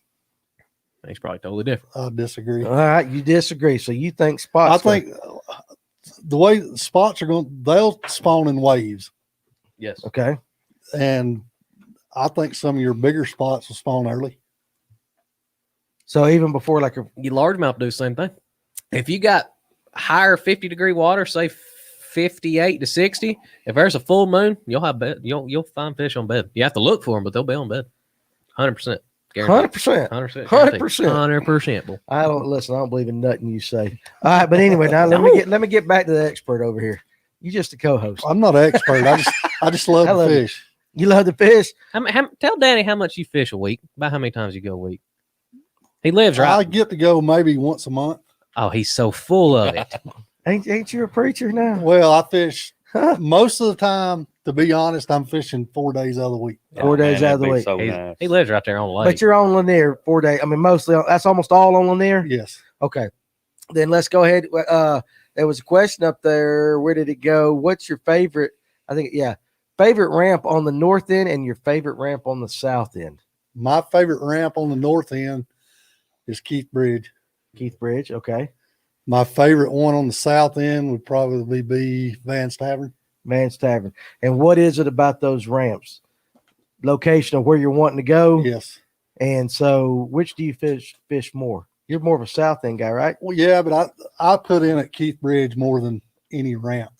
It's probably totally different. I disagree. All right. You disagree. So you think spots? I think the way spots are going, they'll spawn in waves. Yes. Okay. And I think some of your bigger spots will spawn early. So even before You largemouth do the same thing. If you got higher 50-degree water, say 58 to 60, if there's a full moon, you'll have bed. You'll find fish on bed. You have to look for them, but they'll be on bed. 100%. 100%. 100%. 100%. I don't believe in nothing you say. All right, but anyway, now let me get back to the expert over here. You just a co-host. I'm not an expert. I just love I to love you. fish. You love to fish? Tell Danny how much you fish a week. About how many times you go a week. He lives right. I get to go maybe once a month. Oh, he's so full of it. Ain't you a preacher now? Well, I fish most of the time. To be honest, I'm fishing 4 days out of the week. 4 days out of the that'd be week. So He- nice. He lives right there on the lake. But you're on Lanier 4 days. I mean, mostly that's almost all on Lanier. Yes. Okay. Then let's go ahead. There was a question up there. Where did it go? What's your favorite? I think, favorite ramp on the north end and your favorite ramp on the south end? My favorite ramp on the north end is Keith Bridge. Keith Bridge. Okay. My favorite one on the south end would probably be Van's Tavern. Man's Tavern. And what is it about those ramps? Location of where you're wanting to go. Yes. And so which do you fish more? You're more of a south end guy, right? Well, yeah, but I put in at Keith Bridge more than any ramp.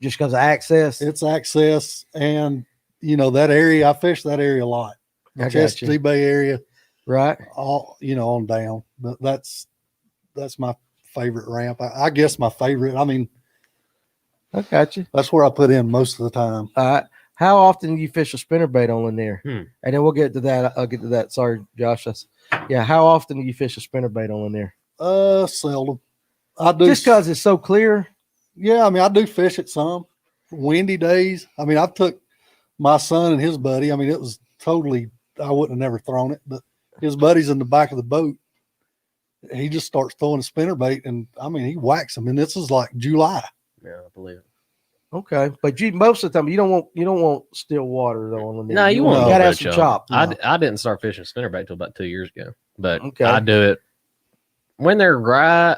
Just because of access. It's access and, that area. I fish that area a lot. I got Chesapeake you. Bay area, Right. all, on down. But that's my favorite ramp. I guess my favorite. I mean, I got you. that's where I put in most of the time. All right. How often do you fish a spinnerbait on Lanier? Hmm. And then we'll get to that. I'll get to that. Sorry, Josh. How often do you fish a spinnerbait on Lanier? Seldom. I do. Just because it's so clear. Yeah, I mean, I do fish it some. Windy days. I mean, I took my son and his buddy. I mean, it was totally, I wouldn't have never thrown it, but his buddy's in the back of the boat. He just starts throwing a spinnerbait, and I mean, he whacks them. And this is like July. Yeah, I believe it. Okay, but most of the time you don't want still water though on Lanier. No, you won't. You gotta have good some chop. chop. I didn't start fishing spinnerbait until about 2 years ago, but Okay. I do it when they're right.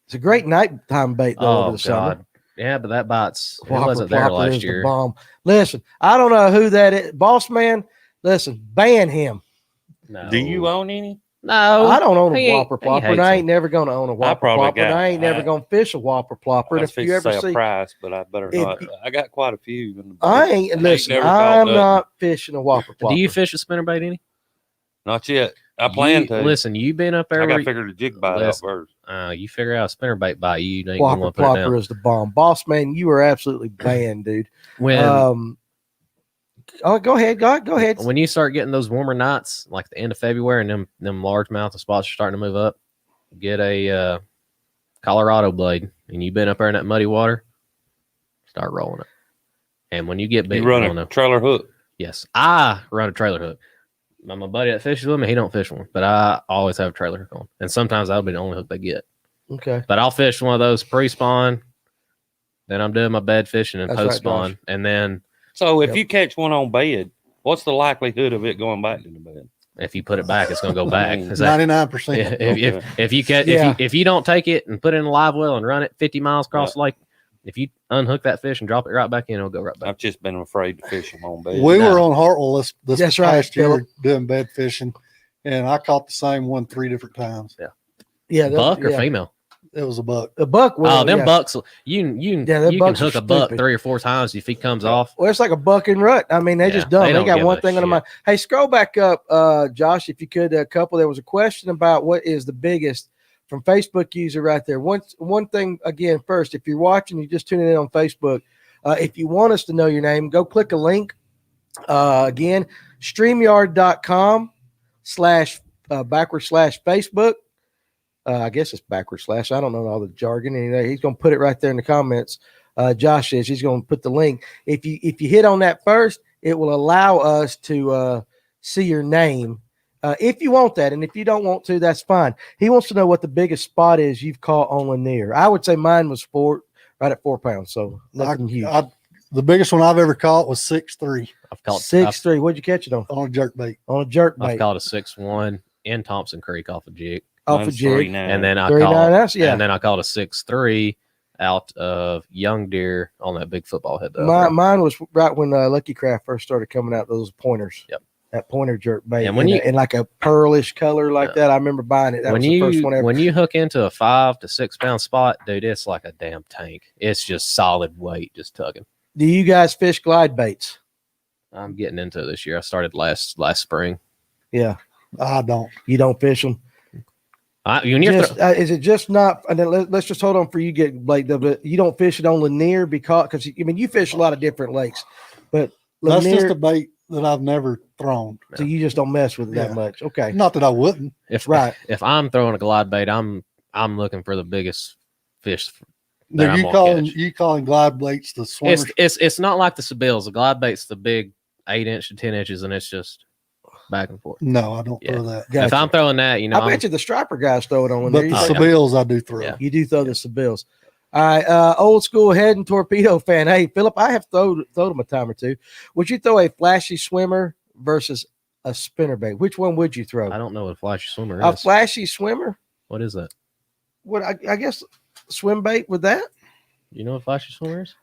It's a great nighttime bait though over Oh the summer. God, yeah, but that bites. It Whopper wasn't there Plopper last is the year. bomb. Listen, I don't know who that is. Boss man, listen, ban him. No. Do you own any? No, I don't own he a ain't- Whopper he Plopper, and hates I them. ain't never gonna own a Whopper probably Plopper, and got- I ain't never gonna fish a Whopper Plopper. I And was if you fixing to ever say a see, price, but I better if not. you- I got quite a few. In the book. I ain't listen. never I'm caught up. not fishing a Whopper Plopper. Do you fish a spinnerbait any? Not yet. I plan You- to. Listen, you've been up there. I got to where- figure the jig bite out Listen. first. You figure out a spinnerbait bite, you ain't gonna Whopper want to put it down. Plopper is the bomb. Boss man, you are absolutely banned, dude. When Go ahead. Go ahead. when you start getting those warmer nights, like the end of February, and them largemouth spots are starting to move up, get a Colorado blade, and you've been up there in that muddy water, start rolling it. And when you get big, You run on a trailer hook. yes, I run a trailer hook. My buddy that fishes with me, he don't fish one, but I always have a trailer hook on, and sometimes that'll be the only hook they get. Okay. But I'll fish one of those pre-spawn, then I'm doing my bed fishing and That's right, post-spawn, Josh. and then So if Yep. you catch one on bed, what's the likelihood of it going back to the bed? if you put it back, it's gonna go back. Is that- 99%. if you catch Yeah. if you don't take it and put it in a live well and run it 50 miles across the lake, if you unhook that fish and drop it right back in, it'll go right back. I've just been afraid to fish them on bed. We No. were on Hartwell this That's right, past year Phillip. doing bed fishing, and I caught the same one 3 different times. Yeah. Buck or yeah. female? It was a buck. A buck. Well, Them yeah. bucks. You them can bucks hook are a buck stupid. 3 or 4 times if he comes off. Well, it's like a buck and rut. I mean, they Yeah, just dumb. they They don't got give one a thing on the shit. mind. Hey, scroll back up, Josh, if you could. A couple. There was a question about what is the biggest from Facebook user right there. One thing again. First, if you're watching, you just tuning in on Facebook. If you want us to know your name, go click a link. Again, StreamYard.com//Facebook. I guess it's backward slash. I don't know all the jargon. And he's going to put it right there in the comments. Josh says he's going to put the link. If you hit on that first, it will allow us to see your name. If you want that, and if you don't want to, that's fine. He wants to know what the biggest spot is you've caught on Lanier. I would say mine was right at 4 pounds. So nothing huge. The biggest one I've ever caught was 6'3" I've caught 6'3". What'd you catch it on? on a jerkbait. On a jerk I've bait. caught a 6'1" in Thompson Creek off a jig, Off a Mine's jig. 3.9. and then I 39 caught ounce, yeah. and then I caught a 6'3" out of Young Deer on that big football head. Mine was right when Lucky Craft first started coming out. Those pointers. Yep. That pointer jerk bait. And when in, you- in like a pearlish color like that, I remember buying it. That when was the first one ever. you hook into a 5 to 6 pound spot, dude, it's like a damn tank. It's just solid weight, just tugging. Do you guys fish glide baits? I'm getting into it this year. I started last spring. Yeah, I don't. you don't fish them. When you're Is it just not? And then let's just hold on for you get Blake. But you don't fish it on Lanier because I mean you fish a lot of different lakes, but That's Lanier. just a bait that I've never thrown. So you just don't mess with it that Yeah. much. Okay. Not that I wouldn't. If Right. if I'm throwing a glide bait, I'm looking for the biggest fish. Now I'm you gonna catch. calling glide baits the swimmers? It's not like the Sabills. The glide bait's the big 8 inch to 10 inches, and it's just back and forth. No, I don't Yeah. throw that. Gotcha. If I'm throwing that, you know, I bet you the striper guys throw it on But there. the Oh, yeah. Sabills I do throw. Yeah. You do throw the Sabills. All right, old school head and torpedo fan. Hey, Philip, I have thrown them a time or two. Would you throw a flashy swimmer versus a spinnerbait? Which one would you throw? I don't know what a flashy swimmer A is. flashy swimmer? What is that? What I guess swim bait with that? You know what a flashy swimmer is?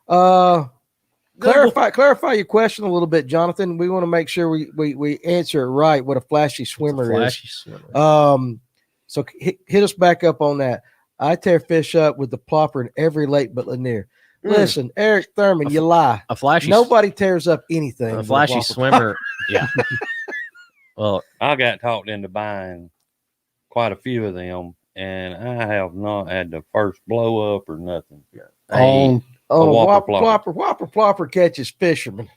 Clarify your question a little bit, Jonathan. We want to make sure we answer it right. What a flashy swimmer Flashy swimmer. is. So hit us back up on that. I tear fish up with the plopper in every lake but Lanier. Listen, Eric Thurman, you lie. A flashy. Nobody tears up anything. A with flashy plopper. swimmer. Yeah. Well, I got talked into buying quite a few of them, and I have not had the first blow up or nothing. On Oh, Whopper Whopper plopper catches fishermen.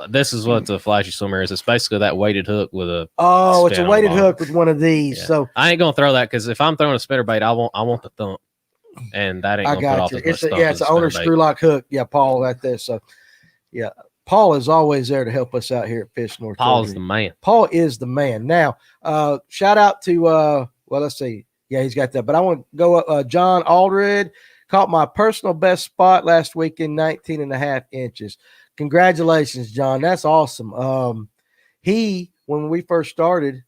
this is what the flashy swimmer is. It's basically that weighted hook with a. Oh, it's Spin a on the weighted bottom. hook with one of these. Yeah. So I ain't gonna throw that because if I'm throwing a spinnerbait, I want the thump, and that ain't I gonna put got off you. as much It's a, thump yeah, as it's a an owner spinnerbait. screw lock hook. Yeah, Paul right there. So yeah, Paul is always there to help us out here at Fish North. Paul's Georgia. the man. Paul is the man. Now, shout out to well, let's see. Yeah, he's got that. But I want to go up. John Aldred caught my personal best spot last weekend, 19 and a half inches. Congratulations, John. That's awesome. When we first started,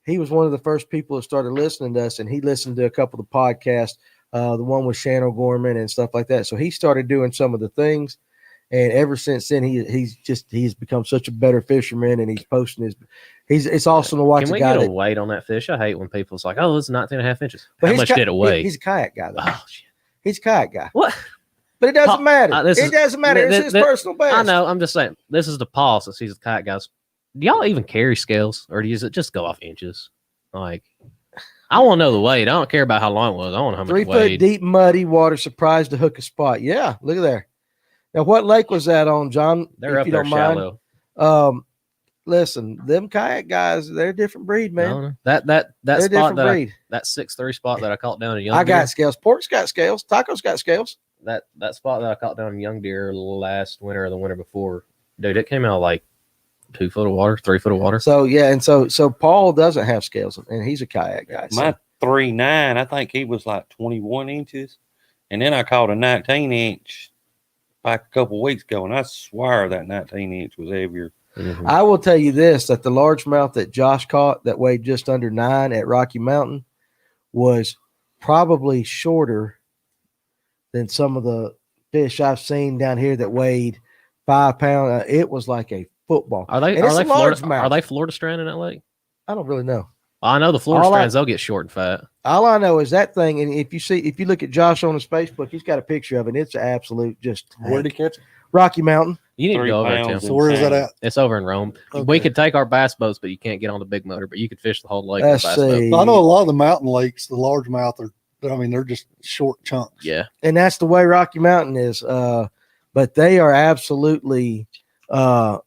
he was one of the first people that started listening to us, and he listened to a couple of the podcasts, the one with Shannon Gorman and stuff like that. So he started doing some of the things. And ever since then, he's become such a better fisherman, and he's posting it's awesome to watch Can a we guy get a that. weight on that fish? I hate when people's like, "Oh, it's 19 and a half inches." But How he's much ki- did it weigh? He's a kayak guy, though. Oh, shit. He's a kayak guy. What? But it doesn't Paul, matter. this It is- doesn't matter. It's his personal best. I know. I'm just saying. This is the Paul since he's a kayak guys. Do y'all even carry scales, or do you just go off inches? Like, I want to know the weight. I don't care about how long it was. I want to know how much 3 it foot weighed. deep, muddy water, surprised to hook a spot. Yeah, look at there. Now, what lake was that on, John? They're if up you there don't mind? shallow. Listen, them kayak guys, they're a different breed, man. No, that They're a spot different that breed. that 6'3" spot that I caught down in Young I Deer. got scales. Pork's got scales. Taco's got scales. That spot that I caught down in Young Deer last winter or the winter before, dude, it came out like 2 foot of water, 3 foot of water. So yeah, and so Paul doesn't have scales, and he's a kayak guy. So. My 3.9, I think he was like 21 inches. And then I caught a 19 inch like a couple weeks ago, and I swear that 19 inch was heavier. Mhm. I will tell you this: that the largemouth that Josh caught that weighed just under 9 at Rocky Mountain was probably shorter than some of the fish I've seen down here that weighed 5 pounds. It was like a football. Are they And it's a Florida? largemouth. Are they Florida strand in that lake? I don't really know. I know the Florida All I- strands. They'll get short and fat. All I know is that thing. And if you look at Josh on his Facebook, he's got a picture of it. It's an absolute just where'd he catch it? Rocky Mountain. You need to 3 go over there, pounds Tim. So where is that at? It's over in Rome. We Okay. could take our bass boats, but you can't get on the big motor. But you could fish the whole lake. Let's with a bass boat. see. I know a lot of the mountain lakes, the largemouth they're just short chunks. Yeah, And that's the way Rocky Mountain is. But they are absolutely, man,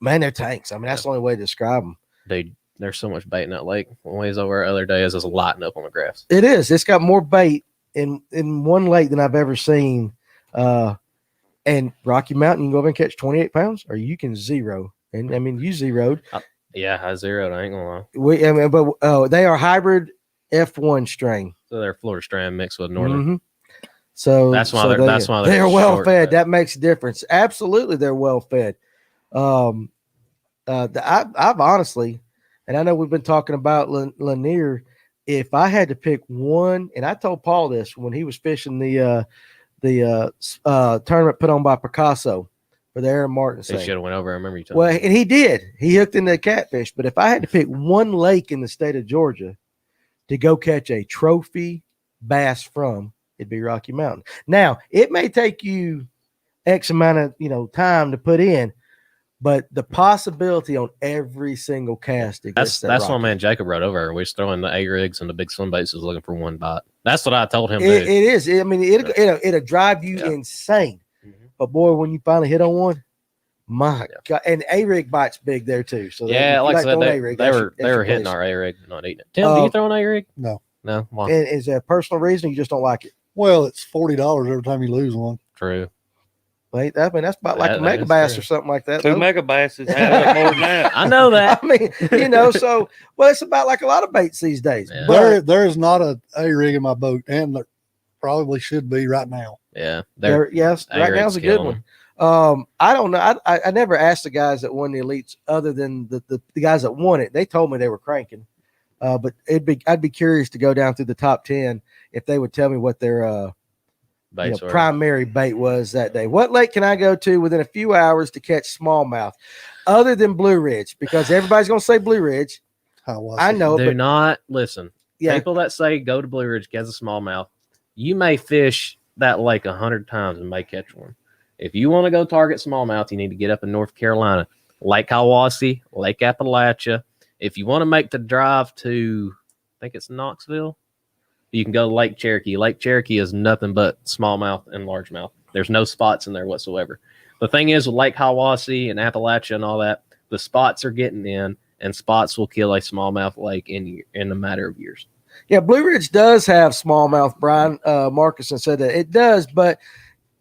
they're tanks. I mean, that's the only way to describe them. dude. There's so much bait in that lake. When we was over the other day, it was lighting up on the graphs. It is. It's got more bait in one lake than I've ever seen. And Rocky Mountain, you can go over and catch 28 pounds, or you can zero. And I mean, you zeroed. Yeah, I zeroed. I ain't gonna lie. But they are hybrid F1 strain. So they're Florida strand mixed with northern. Mhm. So That's why they're they're well short, fed. but- That makes a difference. Absolutely, they're well fed. I've honestly, and I know we've been talking about Lanier. If I had to pick one, and I told Paul this when he was fishing the tournament put on by Picasso for the Aaron Martin They thing. should have went over. I remember you telling Well, me. and he did. He hooked into the catfish. But if I had to pick one lake in the state of Georgia to go catch a trophy bass from, it'd be Rocky Mountain. Now, it may take you X amount of time to put in, but the possibility on every single cast That's my man Jacob rode over. We was throwing the A rigs and the big swim baits. Was looking for one bite. That's what I told him. It is. I mean, it'll drive you Yeah. insane. Mhm. But boy, when you finally hit on one, My God. And A-rig bites big there too. So Yeah, if you like I said, throwing they A-rig, were that's they were your hitting place. our A-rig, not eating it. Tim, do you throw an A-rig? No. No? Why? And is there a personal reason or you just don't like it? Well, it's $40 every time you lose one. True. Wait, I mean, that's about like a That mega is bass true. or something like that. 2 though. mega basses add up more than that. I know that. I mean, so, well, it's about like a lot of baits these days. Yeah. But There is not a A-rig in my boat, and there probably should be right now. Yeah. They're yes, right A-rig's now's a good killing one. I don't know. I never asked the guys that won the elites other than the guys that won it. They told me they were cranking. But I'd be curious to go down through the top 10 if they would tell me what their baits were. primary bait was that day. What lake can I go to within a few hours to catch smallmouth other than Blue Ridge? Because everybody's going to say Blue Ridge. How was I it? know, Do but not listen. yeah, People that say go to Blue Ridge, catch a smallmouth, you may fish that lake 100 times and may catch one. If you want to go target smallmouth, you need to get up in North Carolina, Lake Hiwassee, Lake Appalachia. If you want to make the drive to, I think it's Knoxville, you can go to Lake Cherokee. Lake Cherokee is nothing but smallmouth and largemouth. There's no spots in there whatsoever. The thing is with Lake Hiwassee and Appalachia and all that, the spots are getting in, and spots will kill a smallmouth lake in a matter of years. yeah, Blue Ridge does have smallmouth. Brian Marcuson said that it does, but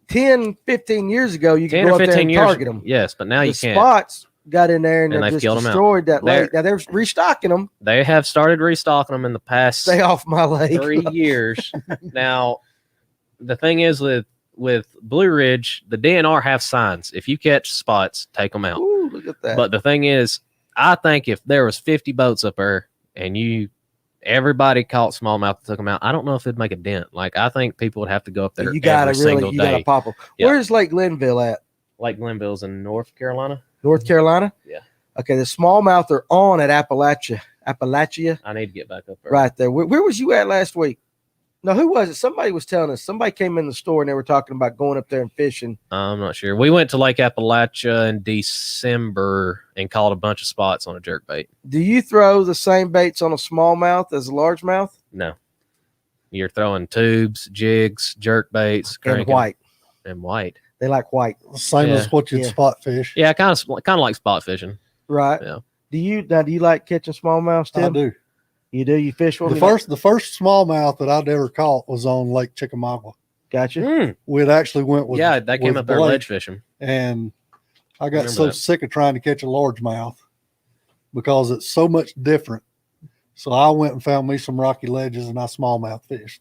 10, 15 years ago, you could 10 go or up there 15 and years. target them. Yes, but now The you can't. spots got in there and, And they they've just killed 'em out. destroyed that They're- lake. Now they're restocking them. They have started restocking them in the past Stay off my lake. 3 years. Now, the thing is with Blue Ridge, the DNR have signs. If you catch spots, take them out. Ooh, look at that. But the thing is, I think if there was 50 boats up there and everybody caught smallmouth and took them out, I don't know if it'd make a dent. Like, I think people would have to go up there you gotta every really, single you gotta day. pop them. Yeah. Where's Lake Glenville at? Like Glenville's in North Carolina. North Carolina? Yeah. Okay, the smallmouth are on at Appalachia. I need to get back up there. Right there. Where was you at last week? No, who was it? Somebody was telling us. Somebody came in the store and they were talking about going up there and fishing. I'm not sure. We went to Lake Appalachia in December and caught a bunch of spots on a jerkbait. Do you throw the same baits on a smallmouth as a largemouth? No. You're throwing tubes, jigs, jerkbaits, And cranking, white. and white. They like white. Same Yeah. as what you'd Yeah. spot fish. Yeah, kind of like spot fishing. Right. Yeah. Do you like catching smallmouths, Tim? I do. You do? You fish one? The first smallmouth that I'd ever caught was on Lake Chickamauga. Gotcha. We had actually went with Yeah, they came with up there Blake, ledge fishing. and I got Remember so that. sick of trying to catch a largemouth because it's so much different. So I went and found me some rocky ledges and I smallmouth fished.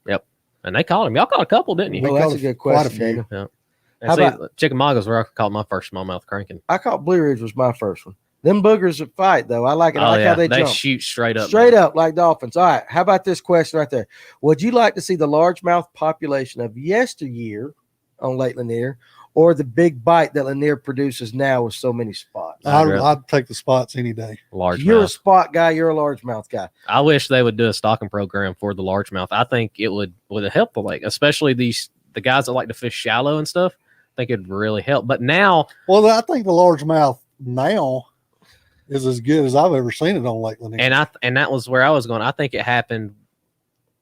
And they caught him. Y'all caught a couple, didn't you? Oh, We that's caught a good quite a question, few. Daniel. And How see, about- Chickamauga's where I caught my first smallmouth cranking. I caught Blue Ridge was my first one. Them boogers would fight though. I like it. I like how they jump. shoot straight up. Straight up like dolphins. All right. How about this question right there? Would you like to see the largemouth population of yesteryear on Lake Lanier or the big bite that Lanier produces now with so many spots? I'd take the spots any day. Largemouth. You're a spot guy. You're a largemouth guy. I wish they would do a stocking program for the largemouth. I think it would help the lake, especially the guys that like to fish shallow and stuff. I think it'd really help. But now, Well, I think the largemouth now is as good as I've ever seen it on Lake Lanier. and that was where I was going. I think it happened.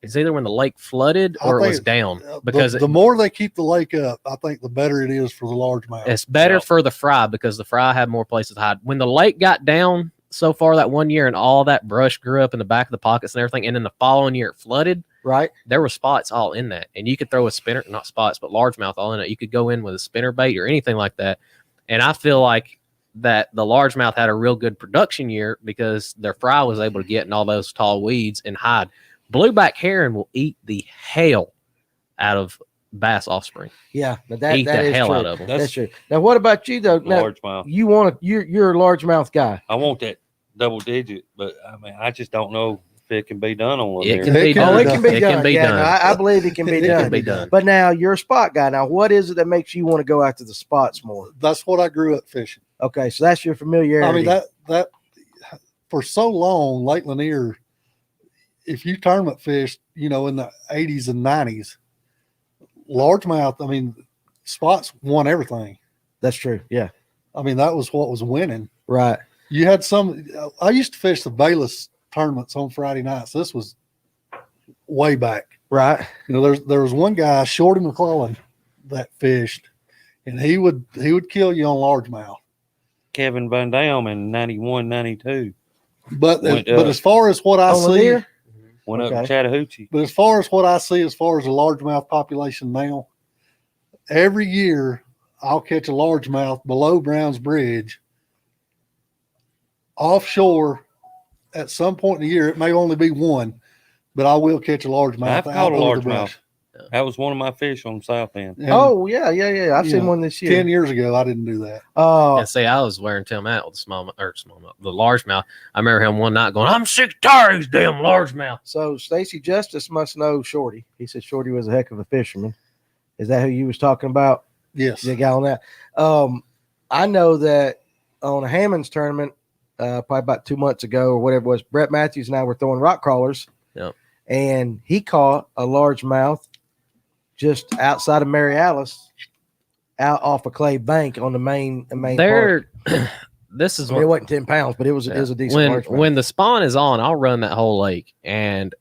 It's either when the lake flooded or I it was think down because the more they keep the lake up, I think the better it is for the largemouth. it's better So- for the fry because the fry had more places to hide. When the lake got down so far that one year and all that brush grew up in the back of the pockets and everything, and then the following year it flooded, Right? there were spots all in that. And you could throw a spinner, not spots, but largemouth all in it. You could go in with a spinner bait or anything like that. And I feel like that the largemouth had a real good production year because their fry was able to get in all those tall weeds and hide. Blueback heron will eat the hell out of bass offspring. Yeah. Now that Eat that the is hell true. out of them. That's true. Now, what about you though? Now, Largemouth. you want you're a largemouth guy. I want that double digit, but I mean, I just don't know if it can be done on It Lanier. can be It can done. Oh, it can be It done. can be yeah, done. no, I believe it can be It done. can be done. But now you're a spot guy. Now, what is it that makes you want to go after the spots more? That's what I grew up fishing. Okay, so that's your familiarity. I mean that for so long, Lake Lanier, if you tournament fished, in the 80s and 90s, largemouth, I mean, spots won everything. That's true. Yeah. I mean, that was what was winning. Right. You had I used to fish the Bayless tournaments on Friday nights. This was way back. Right. There was one guy, Shorty McClellan, that fished, and he would kill you on largemouth. Kevin Van Dam in 91, 92. But Went but up. as far as what I On see, Lanier? Went up Okay. to Chattahoochee. but as far as what I see, as far as the largemouth population now, every year I'll catch a largemouth below Brown's Bridge offshore. At some point in the year, it may only be one, but I will catch a largemouth. I've out caught a over the largemouth. brush. That was one of my fish on the south end. And Oh yeah. I've seen Yeah. one this year. 10 years ago, I didn't do that. Oh, And see, I was wearing Tim out with the the largemouth. I remember him one night going, "I'm sick and tired of these damn largemouth." so Stacy Justice must know Shorty. He said Shorty was a heck of a fisherman. Is that who you was talking about? Yes. The guy on that. I know that on a Hammond's tournament, probably about 2 months ago or whatever it was, Brett Matthews and I were throwing rock crawlers. Yep. And he caught a largemouth just outside of Mary Alice, out off a clay bank on the main part. There, this is I mean, it wasn't 10 pounds, but it was a decent largemouth. when the spawn is on, I'll run that whole lake, and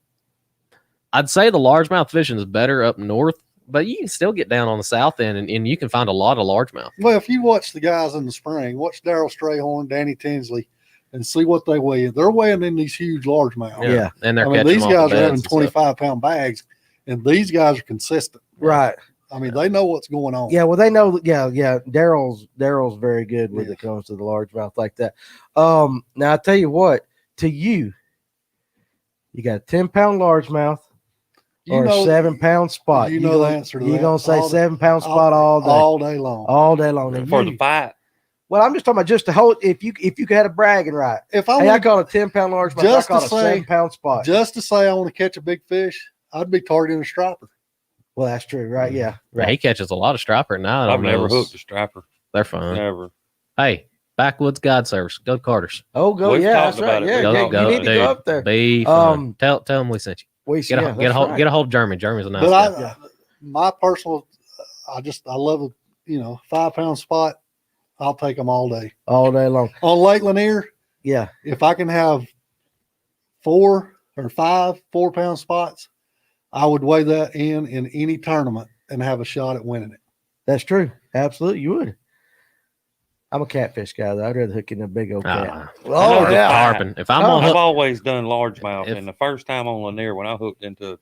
I'd say the largemouth fishing is better up north, but you can still get down on the south end, and you can find a lot of largemouth. Well, if you watch the guys in the spring, watch Daryl Strayhorn, Danny Tinsley, and see what they weigh. They're weighing in these huge largemouth. Yeah. And they're I mean, catching these them off guys the are beds having and stuff. 25-pound bags, and these guys are consistent. Right. I mean, they know what's going on. Yeah, well, they know. Yeah. Daryl's very good when Yeah. it comes to the largemouth like that. Now I tell you what, to you got a 10-pound largemouth You or know, a 7-pound spot. you know the answer to You're that. gonna say All- 7-pound spot all day, all day long. all day long. And For you- the fight. well, I'm just talking about just to hold. If you had a bragging right, If I hey, I want caught a 10-pound largemouth. I Just to caught a say- 7-pound spot. just to say I want to catch a big fish, I'd be targeting a striper. Well, that's true, right? Yeah, Yeah, right. he catches a lot of striper now. I've never hooked a striper. They're fun. Never. Hey, Backwoods Guide Service. Go to Carter's. Oh, go. We've yeah, talked that's right. about it. Yeah, Go, yeah, go, you need to dude. go up there. Be fun. Tell him we sent you. We Get a right. hold of Jeremy. Jeremy's a nice But guy. my personal, I love a 5-pound spot. I'll take them all day all day long. on Lake Lanier. Yeah, If I can have 4 or 5 4-pound spots, I would weigh that in any tournament and have a shot at winning it. that's true. Absolutely, you would. I'm a catfish guy, though. I'd rather hook in a big old cat. I Oh, know the yeah. tarpon. If I'm Oh, on I've hook, always done largemouth, If- and the first time on Lanier when I hooked into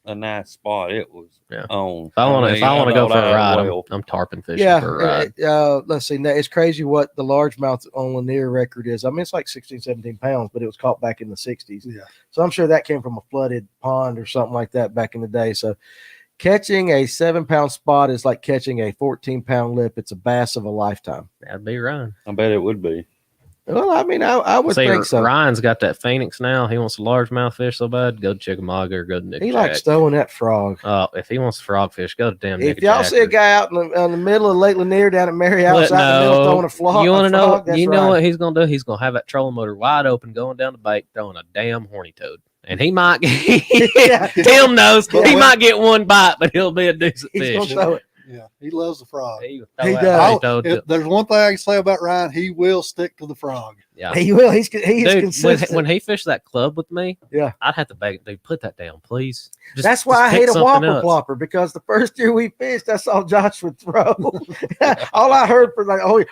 a nice spot, it was Yeah. on. if I want to go for a ride, well. I'm tarpon fishing Yeah, for a ride. let's see. Now, it's crazy what the largemouth on Lanier record is. I mean, it's like 16, 17 pounds, but it was caught back in the 60s. Yeah. So I'm sure that came from a flooded pond or something like that back in the day. So catching a 7-pound spot is like catching a 14-pound lip. It's a bass of a lifetime. That'd be Ryan. I bet it would be. Well, I mean, I would See, think so. Ryan's got that Phoenix now. He wants a largemouth fish so bad. Go to Chickamauga or go to Nick He Jack. likes throwing that frog. If he wants frog fish, go to damn Nick If y'all Jack see a or- guy out in the middle of Lake Lanier down at Mary Alice But out in the middle throwing a frog, you want to know? frog, that's You know right. what he's gonna do? He's gonna have that trolling motor wide open, going down the bait, throwing a damn horny toad, and he might. Yeah. Tim knows But he when- might get one bite, but he'll be a decent He's gonna fish. throw it. Yeah, he loves the frog. He He does. If there's one thing I can say about Ryan, he will stick to the frog. Yeah. He will. He's Dude, consistent. when he fished that club with me, Yeah. I'd have to beg, dude, put that down, please. That's why I pick hate a something whopper else. plopper, because the first year we fished, that's all Josh would throw. All I heard for like, oh,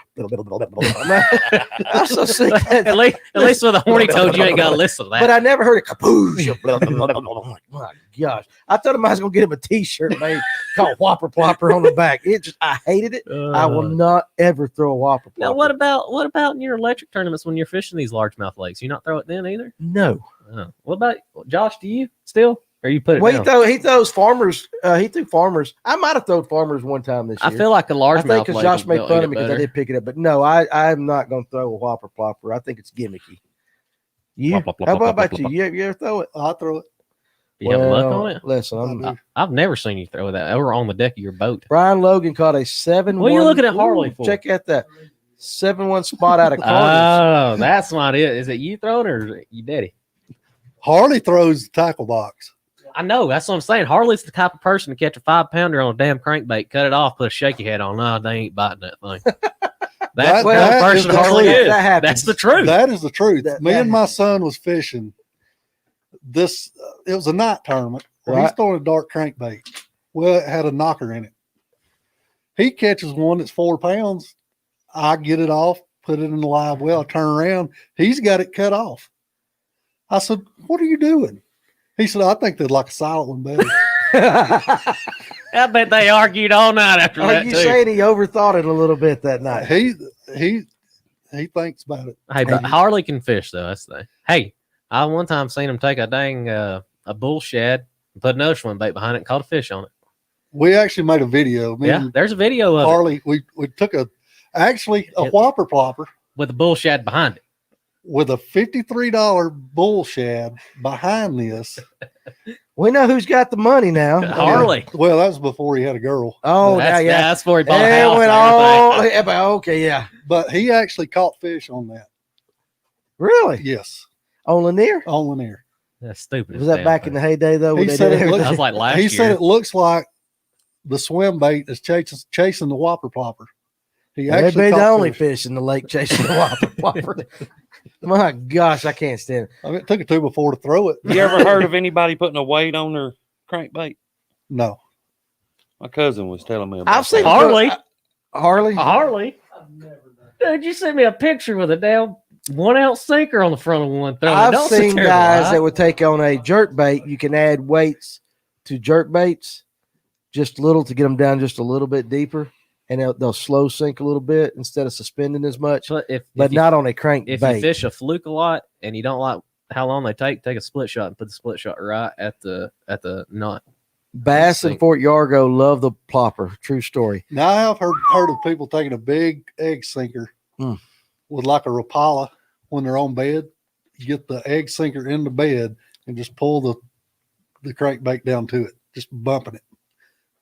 I'm so sick. of that. At least with a horny toad, you ain't got to listen to that. But I never heard a kapoosh. Oh my gosh! I told him I was gonna get him a T-shirt made called Whopper Plopper on the back. I hated it. I will not ever throw a Whopper Plopper. Now, what about in your electric tournaments when you're fishing these largemouth lakes? You not throw it then either? No. Oh. What about Josh? Do you still, or you put it Well, down? he throws farmers. He threw farmers. I might have thrown farmers one time this year. I feel like a I largemouth think because lake Josh made will fun eat of me it because I better. did pick it up. But no, I'm not going to throw a Whopper Plopper. I think it's gimmicky. You? Plop, plop, plop, How plop, about plop, you? plop. You ever throw it? I throw it. You have luck Well, on it? Listen, I do. I've never seen you throw that ever on the deck of your boat. Brian Logan caught a 7-1. What are you looking at Harley for? Check out that 7-1 spot out of Carter's. Oh, that's not it. Is it you throwing or is it you daddy? Harley throws the tackle box. I know. That's what I'm saying. Harley's the type of person to catch a 5-pounder on a damn crankbait, cut it off, put a shaky head on. No, they ain't biting that thing. That's That- the that person is the Harley truth. is. That happens. That's the truth. That is the truth. That- Me that and my happens. son was fishing this. It was a night tournament. He's Right. throwing a dark crankbait. Well, it had a knocker in it. He catches one that's 4 pounds. I get it off, put it in the live well. I turn around, he's got it cut off. I said, "What are you doing?" He said, "I think they'd like a silent one better." I bet they argued all night after Are that you too. saying he overthought it a little bit that night? He thinks about it. Hey, but Harley can fish though. That's the thing. Hey, I one time seen him take a dang a bull shad and put another swim bait behind it and caught a fish on it. We actually made a video. Me Yeah, and there's a video of it Harley, we took a whopper plopper with a bull shad behind it. with a $53 bull shad behind this. We know who's got the money now. Harley. Well, that was before he had a girl. Oh, That's, yeah. that's before he bought a It house. went and all. everything. Yeah, but okay, yeah. But he actually caught fish on that. Really? Yes, On Lanier? on Lanier. That's stupid. Was that back in the heyday though? He when they said did it everything? looked- That was like last He year. said it looks like the swim bait is chasing the whopper plopper. He They'd actually be the caught only fish. fish in the lake chasing the whopper plopper. My gosh, I can't stand it. I mean, it took it two before to throw it. You ever heard of anybody putting a weight on their crankbait? No. My cousin was telling me about I've seen that. Harley. Harley. Harley. Dude, you sent me a picture with a damn 1 ounce sinker on the front of one. I've Don't sit seen there, guys right? that would take on a jerk bait. You can add weights to jerk baits, just little to get them down just a little bit deeper, and they'll slow sink a little bit instead of suspending as much, But if you, not on a crank if bait. you fish a fluke a lot and you don't like how long they take a split shot and put the split shot right at the knot. Bass in sink. Fort Yargo love the plopper. True story. Now I have heard of people taking a big egg sinker Mm. with like a Rapala when they're on bed. You get the egg sinker in the bed and just pull the crankbait down to it, just bumping it.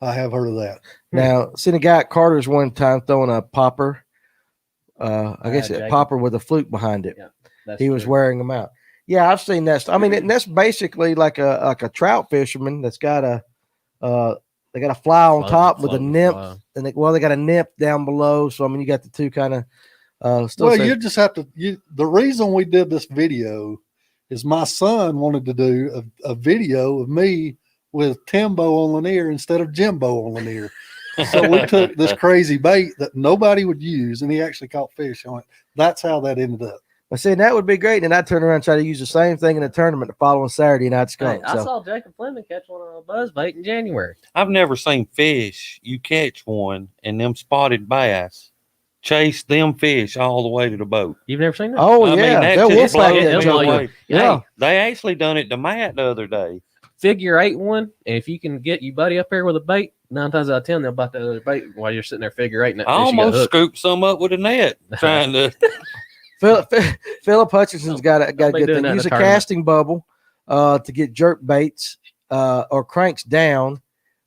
I have heard of that. Now, seen a guy at Carter's one time throwing a popper. I guess a Jacob. popper with a fluke behind it. Yeah, That's He was true. wearing them out. Yeah, I've seen that. I mean, and that's basically like a trout fisherman that's got they got a fly on top with a Floating nymph, fly. and they got a nymph down below. So I mean, you got the two kind of. Well, you just have to. The reason we did this video is my son wanted to do a video of me with Timbo on Lanier instead of Jimbo on Lanier. So we took this crazy bait that nobody would use, and he actually caught fish on it. That's how that ended up. I said that would be great, and I'd turn around and try to use the same thing in a tournament the following Saturday, and I'd Hey, skunk. I So saw Jacob Fleming catch one on a buzzbait in January. I've never seen fish. You catch one and them spotted bass chase them fish all the way to the boat. You've never seen that? oh I mean, yeah, that they'll just wolf like blows that me joker. away. Yeah. Hey, they actually done it to Matt the other day. Figure 8 one, and if you can get your buddy up here with a bait, 9 times out of 10 they'll bite the other bait while you're sitting there figure 8. I almost scooped some up with a net trying to. Philip Hutchinson's got a Don't be good doing thing. that in Use a a tournament. casting bubble to get jerk baits or cranks down,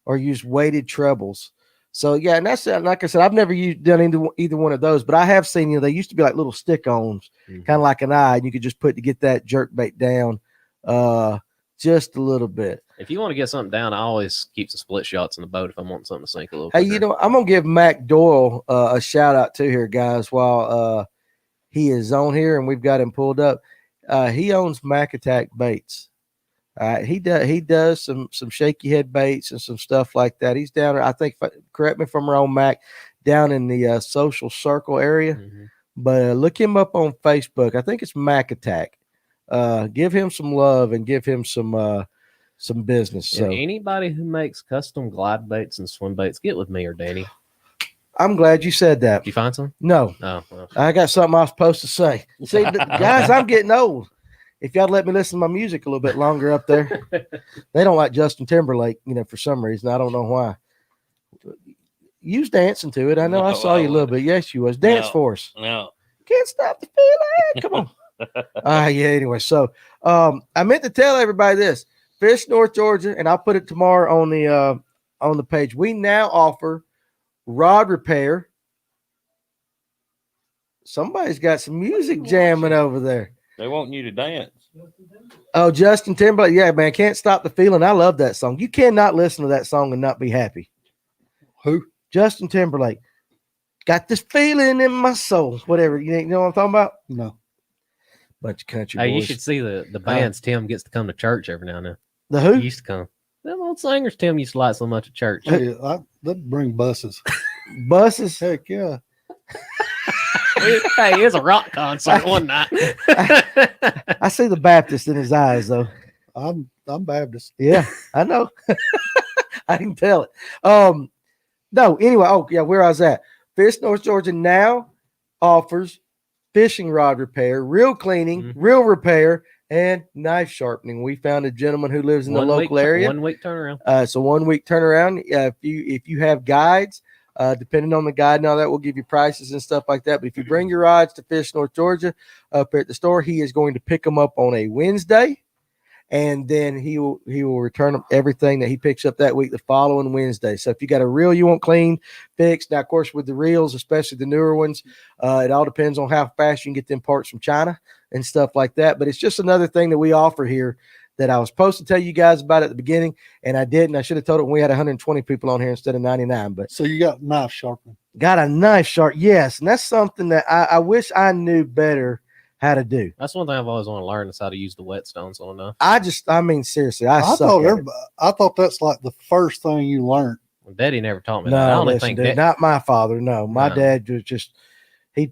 or use weighted trebles. So yeah, and that's like I said, I've never done either one of those, but I have seen they used to be like little stick-ons, Mhm. kind of like an eye, and you could just put to get that jerk bait down just a little bit. If you want to get something down, I always keep some split shots in the boat if I'm wanting something to sink a little. Hey, quicker. you know, I'm gonna give Mac Doyle a shout out too here, guys, while he is on here and we've got him pulled up. He owns Mac Attack Baits. He does some shaky head baits and some stuff like that. He's down there, I think, correct me if I'm wrong, Mac, down in the social circle area. Mhm. But look him up on Facebook. I think it's Mac Attack. Give him some love and give him some business. So And anybody who makes custom glide baits and swim baits, get with me or Danny. I'm glad you said that. Did you find some? No, Oh, well. I got something I was supposed to say. See, guys, I'm getting old. If y'all let me listen to my music a little bit longer up there, they don't like Justin Timberlake, for some reason. I don't know why. You was dancing to it. I know I No, saw I you a little bit. Yes, you was. Dance No. for us. No. Can't stop the feeling. Come on. Yeah, anyway. So I meant to tell everybody this. Fish North Georgia, and I'll put it tomorrow on the page. We now offer rod repair. Somebody's got some music jamming over there. They want you to dance. Oh, Justin Timberlake. Yeah, man. Can't stop the feeling. I love that song. You cannot listen to that song and not be happy. Who? Justin Timberlake. Got this feeling in my soul. Whatever. You know what I'm talking about? No. Bunch of country Hey, you boys. should see the bands Tim gets to come to church every now and then. The He who? used to come. Them old singers Tim used to like so much at church. Hey, they'd bring buses. Buses. Heck yeah. Hey, it was a rock concert one night. I see the Baptist in his eyes, though. I'm Baptist. Yeah, I know. I can tell it. No, anyway. Oh, yeah, where I was at. Fish North Georgia now offers fishing rod repair, reel cleaning, reel repair, and knife sharpening. We found a gentleman who lives in the local area. 1 week turnaround. So 1 week turnaround. If you have guides, depending on the guide and all that, we'll give you prices and stuff like that. But if you bring your rods to Fish North Georgia up at the store, he is going to pick them up on a Wednesday, and then he will return them everything that he picks up that week the following Wednesday. So if you got a reel you want cleaned, fixed, now of course with the reels, especially the newer ones, it all depends on how fast you can get them parts from China and stuff like that. But it's just another thing that we offer here that I was supposed to tell you guys about at the beginning, and I didn't. I should have told it when we had 120 people on here instead of 99. But So you got knife sharpening. got a knife sharp, yes, and that's something that I wish I knew better how to do. That's one thing I've always wanted to learn is how to use the whetstones on enough. I mean, seriously, I suck thought at it. I thought that's like the first thing you learned. Well, Daddy never taught me that. I No, only listen, think dude, that, not my father. No, my No. dad was just he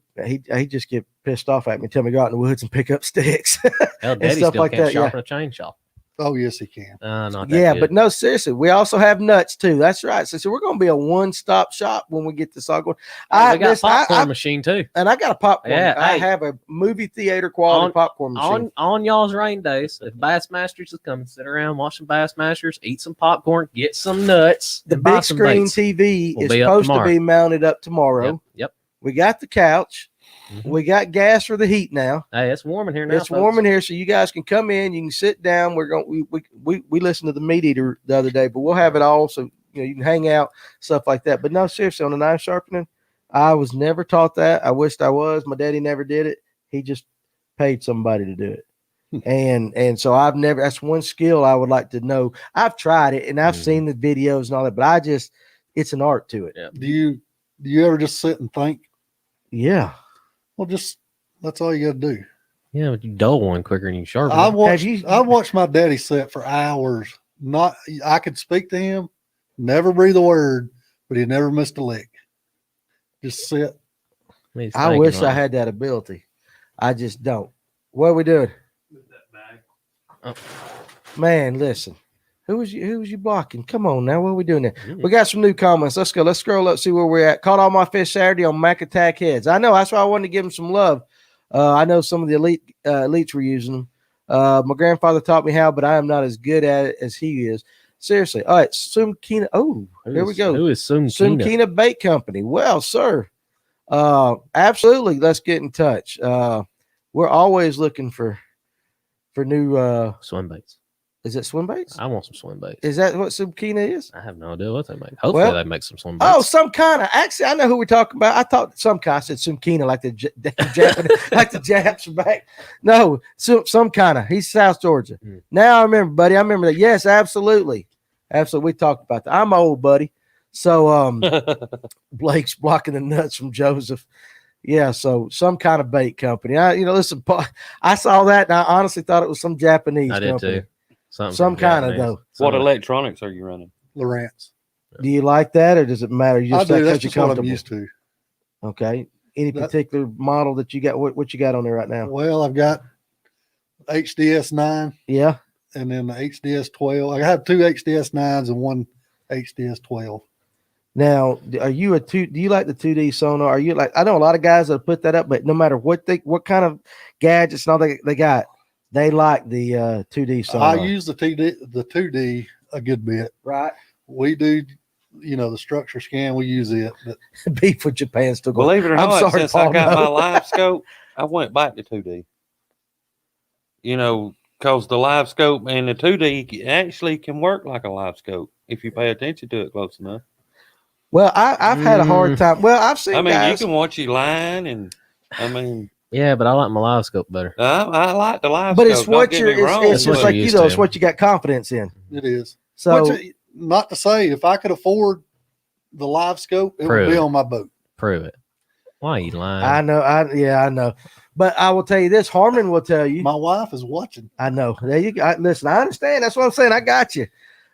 just get pissed off at me, tell me to go out in the woods and pick up sticks. hell, Daddy stuff still like can't that, yeah. sharpen a chainsaw. Oh, yes, he can. Not that Yeah, good. but no, seriously, we also have nuts too. That's right. So we're going to be a one-stop shop when we get this all going. Oh, we got a listen, popcorn machine too. and I got a popcorn. Yeah, I hey. have a movie theater quality popcorn machine. On y'all's rain days, if Bassmasters is coming, sit around, watch some Bassmasters, eat some popcorn, get some nuts. The and buy big some screen baits. TV Will is be up supposed to tomorrow. be mounted up tomorrow. Yep. We got the couch. Mhm. We got gas for the heat now. Hey, it's warm in here now. It's warm in here, so you guys can come in. You can sit down. We're going. We listened to the Meat Eater the other day, but we'll have it all, so you can hang out, stuff like that. But no, seriously, on the knife sharpening, I was never taught that. I wished I was. My daddy never did it. He just paid somebody to do it, and so I've never. That's one skill I would like to know. I've tried it and I've seen the videos and all that, but it's an art to it. Yeah. Do you ever just sit and think? Yeah. Well, that's all you got to do. Yeah, but you dull one quicker than you sharpen. I it. watched my daddy sit for hours. I could speak to him, never breathe a word, but he never missed a lick. Just sit. He's I thinking wish on I it. had that ability. I just don't. What are we doing? With that bag. Man, listen. Who was you blocking? Come on now. What are we doing there? Yeah. We got some new comments. Let's go. Let's scroll up, see where we're at. Caught all my fish Saturday on Mac Attack heads. I know. That's why I wanted to give them some love. I know some of the elites were using them. My grandfather taught me how, but I am not as good at it as he is. Seriously. All right. Sumkina. Oh, here we go. Who is Sumkina? Sumkina Bait Company. Well, sir. Absolutely. Let's get in touch. We're always looking for new Swim baits. is it swim baits? I want some swim baits. Is that what Sumkina is? I have no idea what they make. Hopefully Well, they make some swim baits. Oh, some kind of. Actually, I know who we're talking about. I thought some kind. I said Sumkina, like the Japanese, like the Japs are back. No, some kind of. He's South Georgia. Now I remember, buddy. I remember that. Yes, absolutely, absolutely. We talked about that. I'm old, buddy. So Blake's blocking the nuts from Joseph. Yeah, so some kind of bait company. Listen, I saw that and I honestly thought it was some Japanese I did company. too. Something Some from kind of Japanese. though. What Some- electronics are you running? Lawrence. Do you like that, or does it matter? You I just do. like That's because you're just what I'm comfortable. used to. Okay. Any That- particular model that you got? What you got on there right now? Well, I've got HDS 9 Yeah. and then the HDS 12. I have two HDS 9s and one HDS 12. Now, are you do you like the 2D sonar? Are you like? I know a lot of guys that put that up, but no matter what kind of gadgets and all they got, they like the 2D sonar. I use the 2D a good bit. right. We do, the structure scan. We use it, but Beef with Japan still going. Believe it or I'm not, sorry, since Paul, I got no. my live scope, I went back to 2D. Because the live scope and the 2D actually can work like a live scope if you pay attention to it close enough. Well, I've had a hard time. Well, I've seen. I mean, guys, you can watch your line, and Yeah, but I like my live scope better. I like the live but scope. it's what don't you're. get me wrong, It's just what like you're you used know. It's to. what you got confidence in. it is. So Which, not to say if I could afford the live scope, it Prove would be it. on my boat. Prove it. Why are you lying? I know. I know. But I will tell you this. Harmon will tell you. My wife is watching. I know. There you go. Listen, I understand. That's what I'm saying. I got you.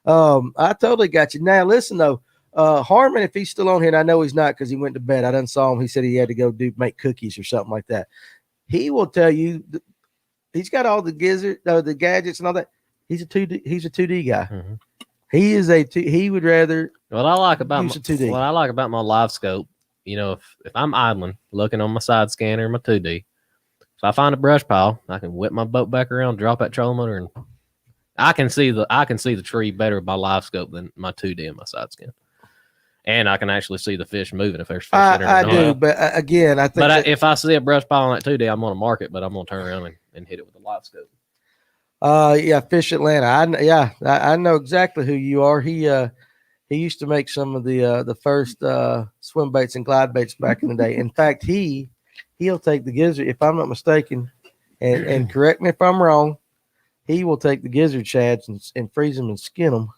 I totally got you. Now, listen though. Harmon, if he's still on here, and I know he's not because he went to bed. I done saw him. He said he had to go make cookies or something like that. He will tell you he's got all the the gadgets and all that. He's a 2D guy. Mm-hmm. He is he would rather What I like about use a 2D. what I like about my live scope, if I'm idling, looking on my side scanner, my 2D, if I find a brush pile, I can whip my boat back around, drop that trolling motor, and I can see the tree better by live scope than my 2D and my side scan. And I can actually see the fish moving if there's fish in there. I do, but again, I think. But if I see a brush pile on that 2D, I'm going to mark it, but I'm going to turn around and hit it with a live scope. Yeah, Fish Atlanta. I know exactly who you are. He used to make some of the first swim baits and glide baits back in the day. In fact, he'll take the gizzard, if I'm not mistaken, and correct me if I'm wrong. He will take the gizzard shads and freeze them and skin them,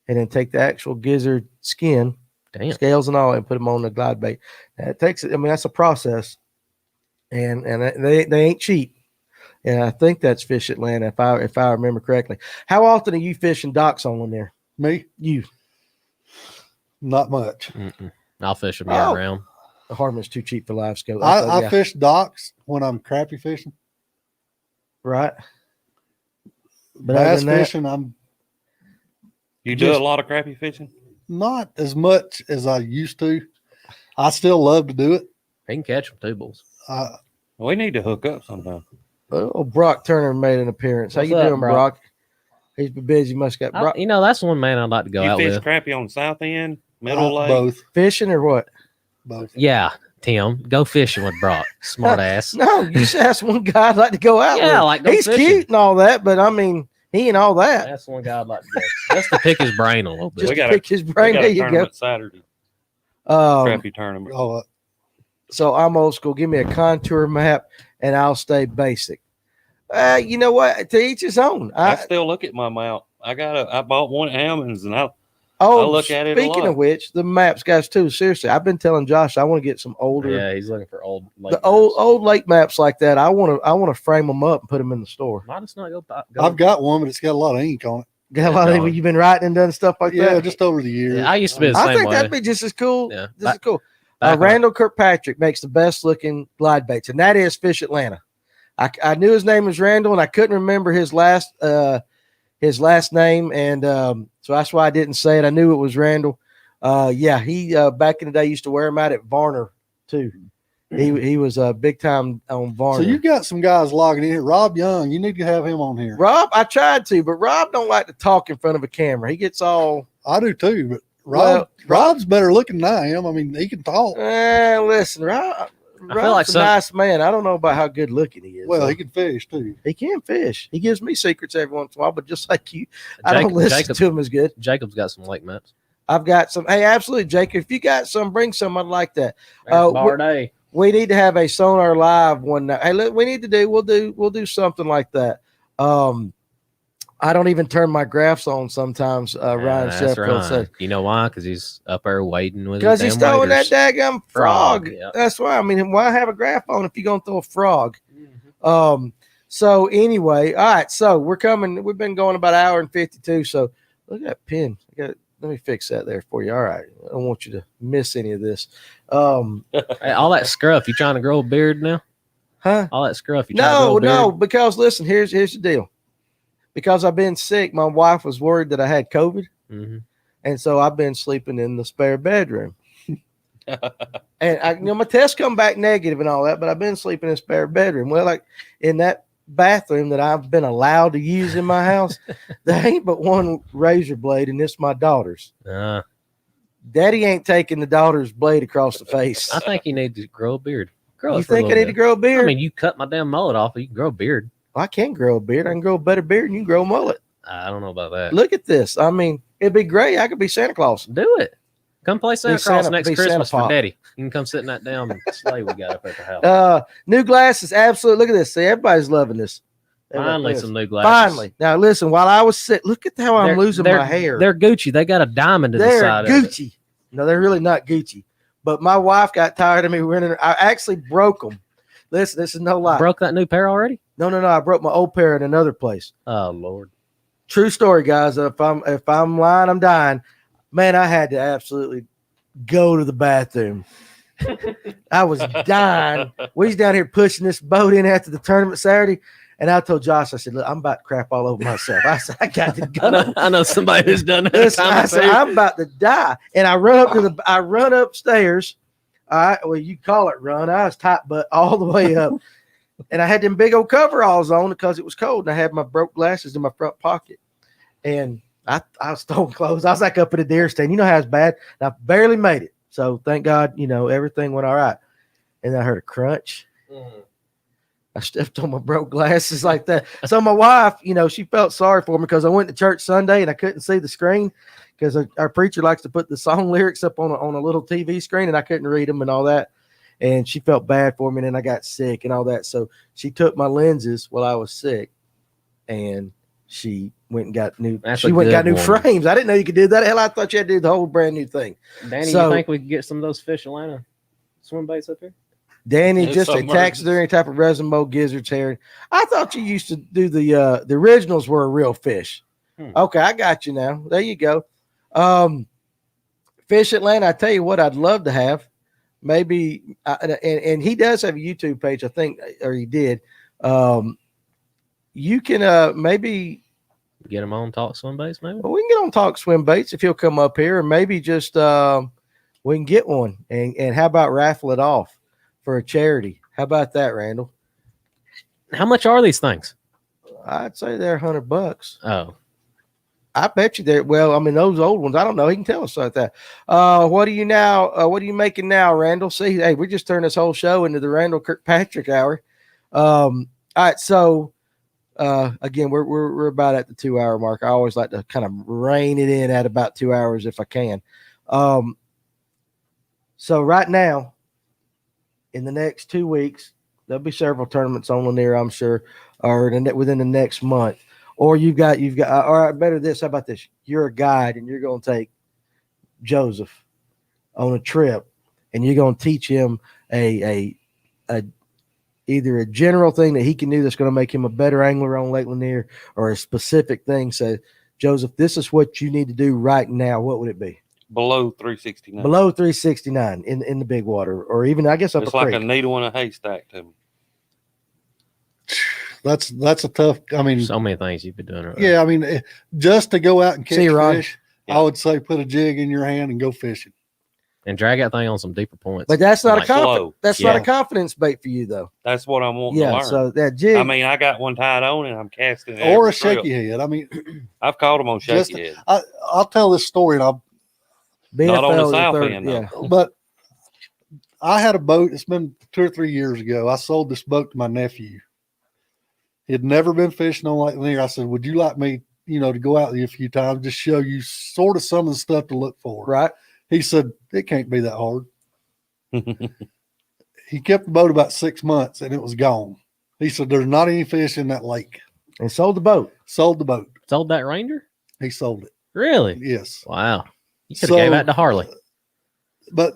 and then take the actual gizzard skin, scales and all, and put them on the glide bait. It takes. I mean, that's a process, and they ain't cheap. And I think that's Fish Atlanta, if I remember correctly. How often are you fishing docks on there? Me? You? Not much. Mm-mm. I'll fish them year round. The Harmon's too cheap for live scope. I fish docks when I'm crappie fishing. Right. But Bass fishing, You do a lot of crappie fishing? not as much as I used to. I still love to do it. He can catch them too, bulls. We need to hook up sometime. Oh, Brock Turner made an appearance. What's How you up, doing, Brock? He's been busy. Must got Brock. That's one man I'd like to go You out fish with. crappie on the south end, middle lake? Both. Fishing or what? Both. Yeah, Tim, go fishing with Brock. Smart ass. No, you just asked one guy I'd like to go out Yeah, with. like go he's fishing. cute and all that, but I mean, he ain't all that. That's one guy I'd like to go. Just to pick his brain a little bit. Just We to got pick his We brain. got There a you go. tournament Saturday. Crappie tournament. Oh, So I'm old school. Give me a contour map, and I'll stay basic. You know what? To each his own. I still look at my mount. I bought one at Hammond's, and I Oh, look at it a speaking lot. of which, the maps guys too. Seriously, I've been telling Josh I want to get some older, Yeah, he's looking for old. old lake maps like that. I want to frame them up and put them in the store. Why just not go? I've got one, but it's got a lot of ink on it. Got a lot of you've been writing and done stuff like Yeah, that. just over the years. Yeah, I used to be the I same think way. that'd be just as cool. Yeah. This is cool. Back when- Randall Kirkpatrick makes the best looking glide baits, and that is Fish Atlanta. I knew his name was Randall, and I couldn't remember his last name, and so that's why I didn't say it. I knew it was Randall. Yeah, he back in the day used to wear them out at Varner too. He was big time on Varner. So you got some guys logging in here. Rob Young, you need to have him on here. Rob, I tried to, but Rob don't like to talk in front of a camera. He gets all. I do too, but Well, Rob's better looking than I am. I mean, he can talk. Listen, Rob's like a some- nice man. I don't know about how good looking he is. Well, though. he can fish too. He can fish. He gives me secrets every once in a while, but just like you, I don't listen Jacob, to him as good. Jacob's got some lake maps. I've got some. Hey, absolutely, Jacob. If you got some, bring some. I'd like that. There's Barday. We need to have a Sonar Live one night. Hey, look, we need to do. We'll do something like that. I don't even turn my graphs on sometimes. Ryan That's Sheffield right. said You know why? Because he's up there waiting with because his he's damn throwing that waders. daggum frog. Yeah. That's why. I mean, why have a graph on if you're gonna throw a frog? Mm-hmm. So anyway, all right. So we're coming. We've been going about an hour and 52. So look at that pin. Let me fix that there for you. All right. I don't want you to miss any of this. Hey, all that scruff. You trying to grow a beard now? Huh? All that scruff. You trying to grow No, a beard? no. Because listen, here's the deal. Because I've been sick, my wife was worried that I had COVID, Mm-hmm. and so I've been sleeping in the spare bedroom. And my tests come back negative and all that, but I've been sleeping in the spare bedroom. Well, like in that bathroom that I've been allowed to use in my house, there ain't but one razor blade, and it's my daughter's. Daddy ain't taking the daughter's blade across the face. I think you need to grow a beard. Grow You it for a think I little need to bit. grow a beard? I mean, you cut my damn mullet off, you can grow a beard. I can grow a beard. I can grow a better beard than you can grow a mullet. I don't know about that. Look at this. I mean, it'd be great. I could be Santa Claus. Do it. Come play Santa Claus Santa- next be Santa Christmas for Pop. Daddy. You can come sit in that damn sleigh we got up at the house. New glasses. Absolutely. Look at this. See, everybody's loving this. Finally, some new glasses. Finally. Now, listen, while I was sick, look at how I'm They're- losing they're- my hair. They're Gucci. They got a diamond to the They're side of it. Gucci. No, they're really not Gucci. But my wife got tired of me wearing. I actually broke them. Listen, this is no lie. Broke that new pair already? No. I broke my old pair in another place. Oh Lord. True story, guys. If I'm lying, I'm dying. Man, I had to absolutely go to the bathroom. I was dying. We was down here pushing this boat in after the tournament Saturday. And I told Josh, I said, look, I'm about to crap all over myself. I said, I got to go. I know somebody who's done that. Listen, time I or said, two. I'm about to die. And I run upstairs. All right, well, you call it run. I was tight butt all the way up. And I had them big old coveralls on because it was cold. And I had my broke glasses in my front pocket. And I was stone clothes. I was like up at a deer stand. You know how it's bad. And I barely made it. So thank God, everything went all right. And I heard a crunch. I stepped on my broke glasses like that. So my wife, she felt sorry for me because I went to church Sunday and I couldn't see the screen because our preacher likes to put the song lyrics up on a little TV screen and I couldn't read them and all that. And she felt bad for me. And then I got sick and all that. So she took my lenses while I was sick and she went and got new. She went and got new frames. I didn't know you could do that. Hell, I thought you had to do the whole brand new thing. Danny, So- you think we could get some of those fish Atlanta swim baits up here? Danny, It's just a submerged. taxidermy type of resin bow gizzards herring. I thought you used to do the originals were a real fish. Okay, I got you now. There you go. Fish Atlanta. I tell you what, I'd love to have. Maybe, and he does have a YouTube page, I think, or he did. You can maybe Get them on Talk Swim Baits, maybe? we can get on Talk Swim Baits if he'll come up here, and maybe just we can get one and how about raffle it off for a charity? How about that, Randall? How much are these things? I'd say they're $100. Oh, I bet you they're well. I mean, those old ones. I don't know. He can tell us like that. What are you now? What are you making now, Randall? See, hey, we just turned this whole show into the Randall Kirkpatrick hour. All right, so again, we're about at the 2 hour mark. I always like to kind of rein it in at about 2 hours if I can. So right now, in the next 2 weeks, there'll be several tournaments on Lanier, I'm sure, or within the next month. Or you've got, all right, better this. How about this? You're a guide and you're going to take Joseph on a trip and you're going to teach him either a general thing that he can do that's going to make him a better angler on Lake Lanier or a specific thing. So, Joseph, this is what you need to do right now. What would it be? Below 369. Below 369 in the big water, or even, I guess, up It's a like creek. a needle in a haystack to me. That's a tough. I mean, so many things you've been doing. Right? yeah. I mean, just to go out and catch See you, Ron. fish, Yeah. I would say put a jig in your hand and go fishing. And drag that thing on some deeper points. But that's not Like a slow. that's not Yeah. a confidence bait for you, though. That's what I'm wanting to Yeah. learn. So that jig. I mean, I got one tied on and I'm casting it Or every a shaky trip. head. I mean, I've caught them on Just- shaky head. I'll tell this story, and Not on the BFL, south third- end, though. yeah. but I had a boat. It's been 2 or 3 years ago. I sold this boat to my nephew. He'd never been fishing on Lake Lanier. I said, "Would you like me, to go out with you a few times, just show you sort of some of the stuff to look for?" Right. He said, "It can't be that hard." He kept the boat about 6 months, and it was gone. He said, "There's not any fish in that lake." And sold the boat. Sold the boat. Sold that Ranger? He sold it. Really? Yes. Wow. You could have gave that to Harley. But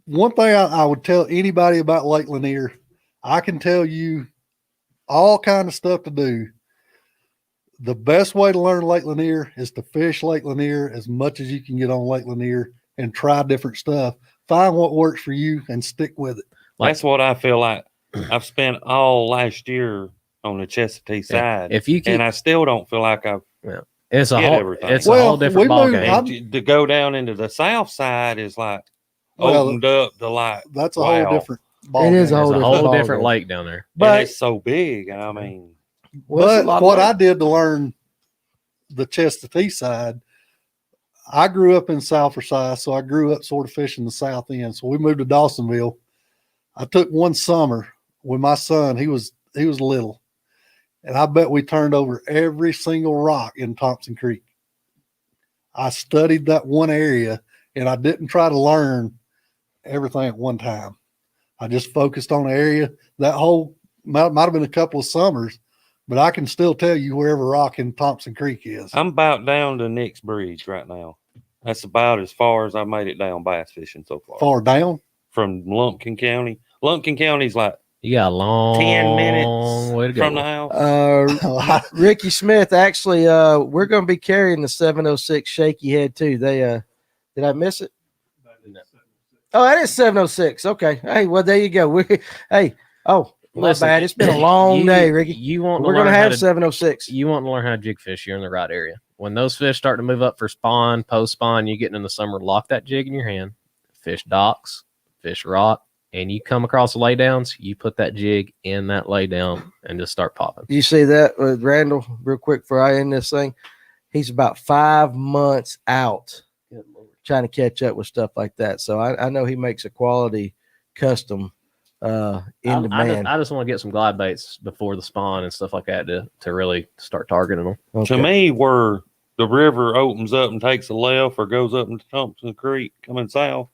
one thing I would tell anybody about Lake Lanier, I can tell you all kind of stuff to do. The best way to learn Lake Lanier is to fish Lake Lanier as much as you can get on Lake Lanier and try different stuff. Find what works for you and stick with it. That's what I feel like. I've spent all last year on the Chesapeake side, If you keep, and I still don't feel like I've it's a get whole, everything. it's a Well, whole different we ball moved- game. I'm- and to go down into the south side is like Well, opened up to like That's a Wow. whole different ball. It is game. a It's a different whole ball different game. lake down there. but But it's so big. I mean, well, it's a But lot of what money. I did to learn the Chesapeake side, I grew up in South Forsyth, so I grew up sort of fishing the south end. So we moved to Dawsonville. I took one summer with my son. He was little, and I bet we turned over every single rock in Thompson Creek. I studied that one area, and I didn't try to learn everything at one time. I just focused on the area. That whole might have been a couple of summers, but I can still tell you where every rock in Thompson Creek is. I'm about down to Nick's Bridge right now. That's about as far as I made it down bass fishing so far. Far down. From Lumpkin County. Lumpkin County's like, You got a long 10 minutes way to go. from the house. Ricky Smith, actually, we're going to be carrying the 706 shaky head too. They did I miss it? Oh, that is 706. Okay. Hey, well, there you go. My Listen, bad. It's been a long day, Ricky. We're going to have 706. You want to learn how to jig fish, you're in the right area. When those fish start to move up for spawn, post spawn, you getting in the summer, lock that jig in your hand, fish docks, fish rock, and you come across the laydowns, you put that jig in that laydown and just start popping. You see that with Randall, real quick before I end this thing? He's about 5 months out trying to catch up with stuff like that. So I know he makes a quality custom in demand. I just want to get some glide baits before the spawn and stuff like that to really start targeting them. Okay. To me, where the river opens up and takes a left or goes up into Thompson Creek coming south,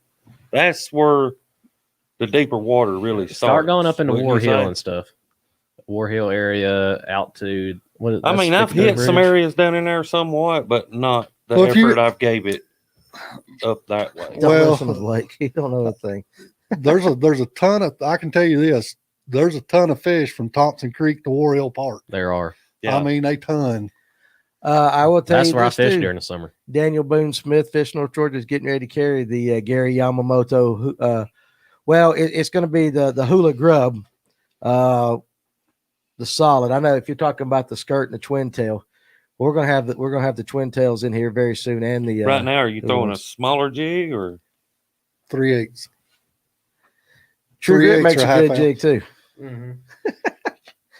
that's where the deeper water really starts. Start going up into Wouldn't War you Hill say? and stuff. War Hill area out to I mean, I've hit some areas down in there somewhat, but not the Well, if effort you- I've gave it up that way. Don't Well- listen to Blake. He don't know a thing. There's a ton of, I can tell you this, there's a ton of fish from Thompson Creek to War Hill Park. There are. Yeah. I mean, a ton. I will tell That's you where I this fish too. during the summer. Daniel Boone Smith, Fish North Georgia, is getting ready to carry the Gary Yamamoto. It's going to be the Hula Grub, the solid. I know if you're talking about the skirt and the twin tail, we're going to have the twin tails in here very soon. And the Right now, are you the throwing ones. a smaller jig or 3/8. True Grit 3/8 makes or a half good ounce. jig too.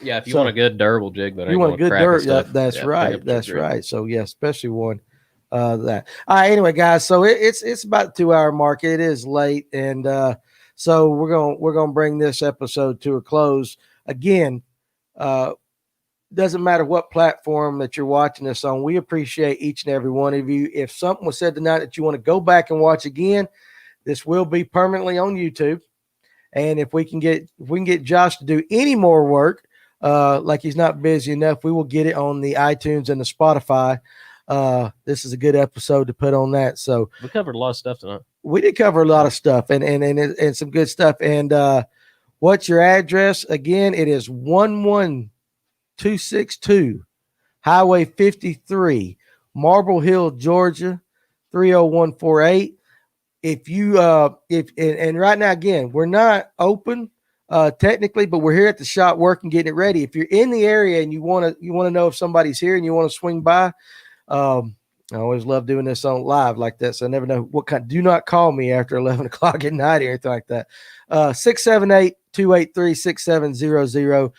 Yeah, if you So- want a good durable jig, but You want a good dirt? stuff, That's yeah, pick right. up That's True Grit. right. So yeah, especially one that. All right. Anyway, guys, so it's about the 2-hour mark. It is late, and so we're gonna bring this episode to a close. Again, doesn't matter what platform that you're watching this on. We appreciate each and every one of you. If something was said tonight that you want to go back and watch again, this will be permanently on YouTube. And if we can get Josh to do any more work, like he's not busy enough, we will get it on the iTunes and the Spotify. This is a good episode to put on that. So We covered a lot of stuff tonight. we did cover a lot of stuff and some good stuff. And what's your address? Again, it is 11262 Highway 53, Marble Hill, Georgia, 30148. If you and right now, again, we're not open technically, but we're here at the shop working, getting it ready. If you're in the area and you want to know if somebody's here and you want to swing by, I always love doing this on live like that. So I never know what kind. Do not call me after 11 o'clock at night or anything like that. 678-283-6700.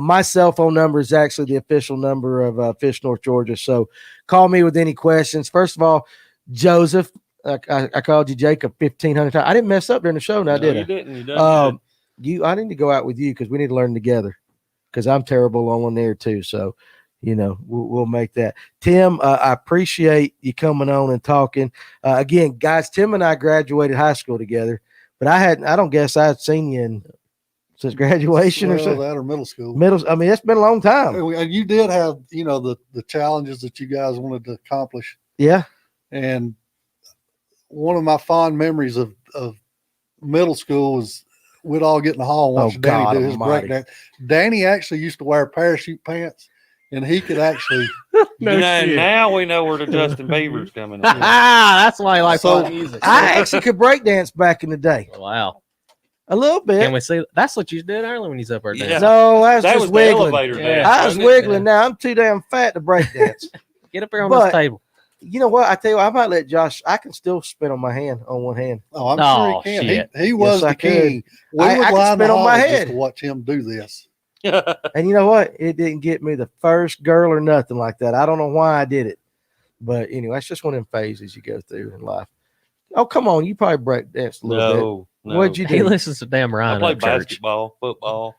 My cell phone number is actually the official number of Fish North Georgia. So call me with any questions. First of all, Joseph, I called you Jacob 1,500 times. I didn't mess up during the show. Now, did I? you didn't. You done good. I need to go out with you because we need to learn together. Because I'm terrible on there too. So, we'll make that. Tim, I appreciate you coming on and talking. Again, guys, Tim and I graduated high school together, but I don't guess I'd seen you since graduation or Well, something. that or middle school. I mean, it's been a long time. And you did have, the challenges that you guys wanted to accomplish. Yeah. And one of my fond memories of middle school was we'd all get in the hall and watch Danny God do his almighty. breakdance. Danny actually used to wear parachute pants, and he could actually. Now we know where the Justin Bieber's coming in. That's why I like So- pop music. I actually could break dance back in the day. Wow. A little bit. Can we see? That's what you did earlier when he's up there dancing. Yeah. No, I was That just was the wiggling. elevator Yeah. dance, I was wasn't it? wiggling. Now I'm too damn fat to break dance. Get up there on But- this table. You know what? I tell you what, I might let Josh. I can still spin on my hand on one hand. Oh, I'm Oh, sure he can. shit. He was I the king. We I would can line the spin on my hall just head. to watch him do this. And you know what? It didn't get me the first girl or nothing like that. I don't know why I did it. But anyway, it's just one of them phases you go through in life. Oh, come on. You probably break dance a little bit. No. What'd you He do? listens to damn I Ryan play at church. basketball, football.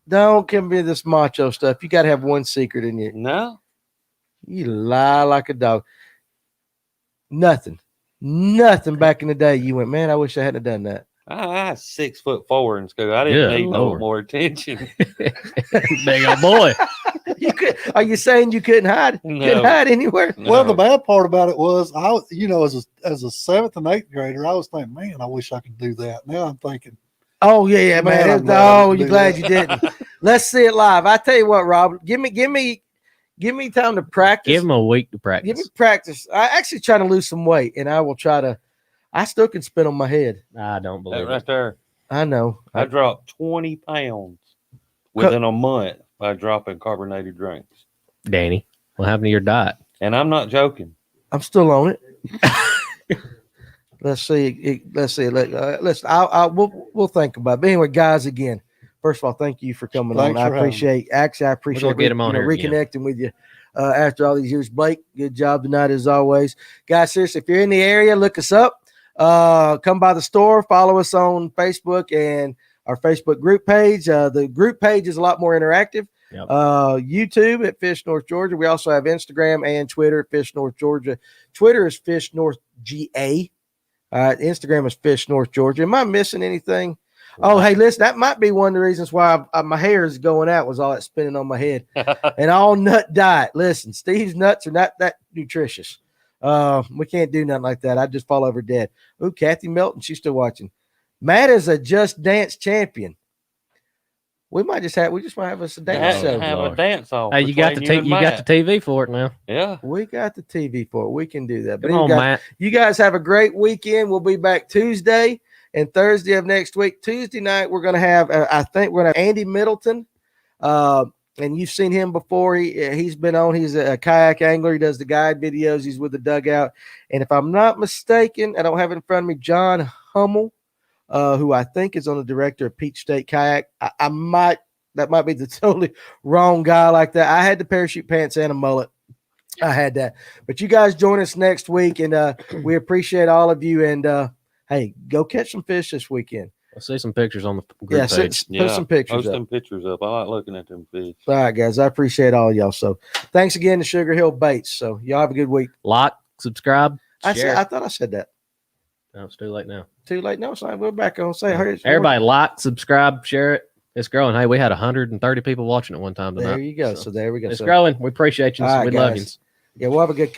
Don't give me this macho stuff. You got to have one secret in you. No. You lie like a dog. Nothing back in the day. You went, man, I wish I hadn't done that. I was 6'4" in school. I didn't Good need no Lord. more attention. Big old boy. Are you saying you couldn't hide? No. Couldn't hide anywhere? Well, the No. bad part about it was, I was, as a 7th and 8th grader, I was thinking, man, I wish I could do that. Now I'm thinking, Oh yeah, Man, man. I'm glad I Oh, didn't you're do glad that. you didn't. Let's see it live. I tell you what, Rob, give me time to practice. Give him a week to Give me practice. practice. I actually try to lose some weight, and I will try to. I still can spin on my head. I don't That believe right it. there. I know. I dropped 20 pounds within a month by dropping carbonated drinks. Danny, what happened to your diet? And I'm not joking. I'm still on it. Let's see. Let's see. Let's. We'll think about it. But anyway, guys, again, first of all, thank you for coming Thanks on. I for having me. appreciate. Actually, I appreciate get him on here again. reconnecting with you after all these years. Blake, good job tonight as always, guys. Seriously, if you're in the area, look us up. Come by the store. Follow us on Facebook and our Facebook group page. The group page is a lot more interactive. Yep. YouTube at Fish North Georgia. We also have Instagram and Twitter at Fish North Georgia. Twitter is Fish North GA. Instagram is Fish North Georgia. Am I missing anything? Oh, hey, listen, that might be one of the reasons why my hair is going out was all that spinning on my head. And all nut diet. Listen, Steve's nuts are not that nutritious. We can't do nothing like that. I just fall over dead. Ooh, Kathy Melton, she's still watching. Matt is a Just Dance champion. We might just have us a dance show. Have a Lord. dance off. Hey, you got the between you got the TV for it now. Yeah. We got the TV for it. We can do that. But Come on, anyway, Matt. you guys have a great weekend. We'll be back Tuesday and Thursday of next week. Tuesday night, we're going to have, I think we're going to have Andy Middleton. And you've seen him before. He's been on. He's a kayak angler. He does the guide videos. He's with the dugout. And if I'm not mistaken, I don't have it in front of me, John Hummel, who I think is on the director of Peach State Kayak. That might be the totally wrong guy like that. I had the parachute pants and a mullet. I had that. But you guys join us next week, and we appreciate all of you. And, hey, go catch some fish this weekend. I'll see some pictures on the group page. Put some pictures Post up. them pictures up. I like looking at them fish. All right, guys. I appreciate all y'all. So thanks again to Sugar Hill Baits. So y'all have a good week. Like, subscribe, I share. thought I said that. No, it's too late now. Too late. No, it's not. We're back on. Say, hey, Everybody like, subscribe, share it. It's growing. Hey, we had 130 people watching at one time tonight. There you go. So there we go. It's So, growing. We appreciate you. all right, We love you. guys. Yeah, we'll have a good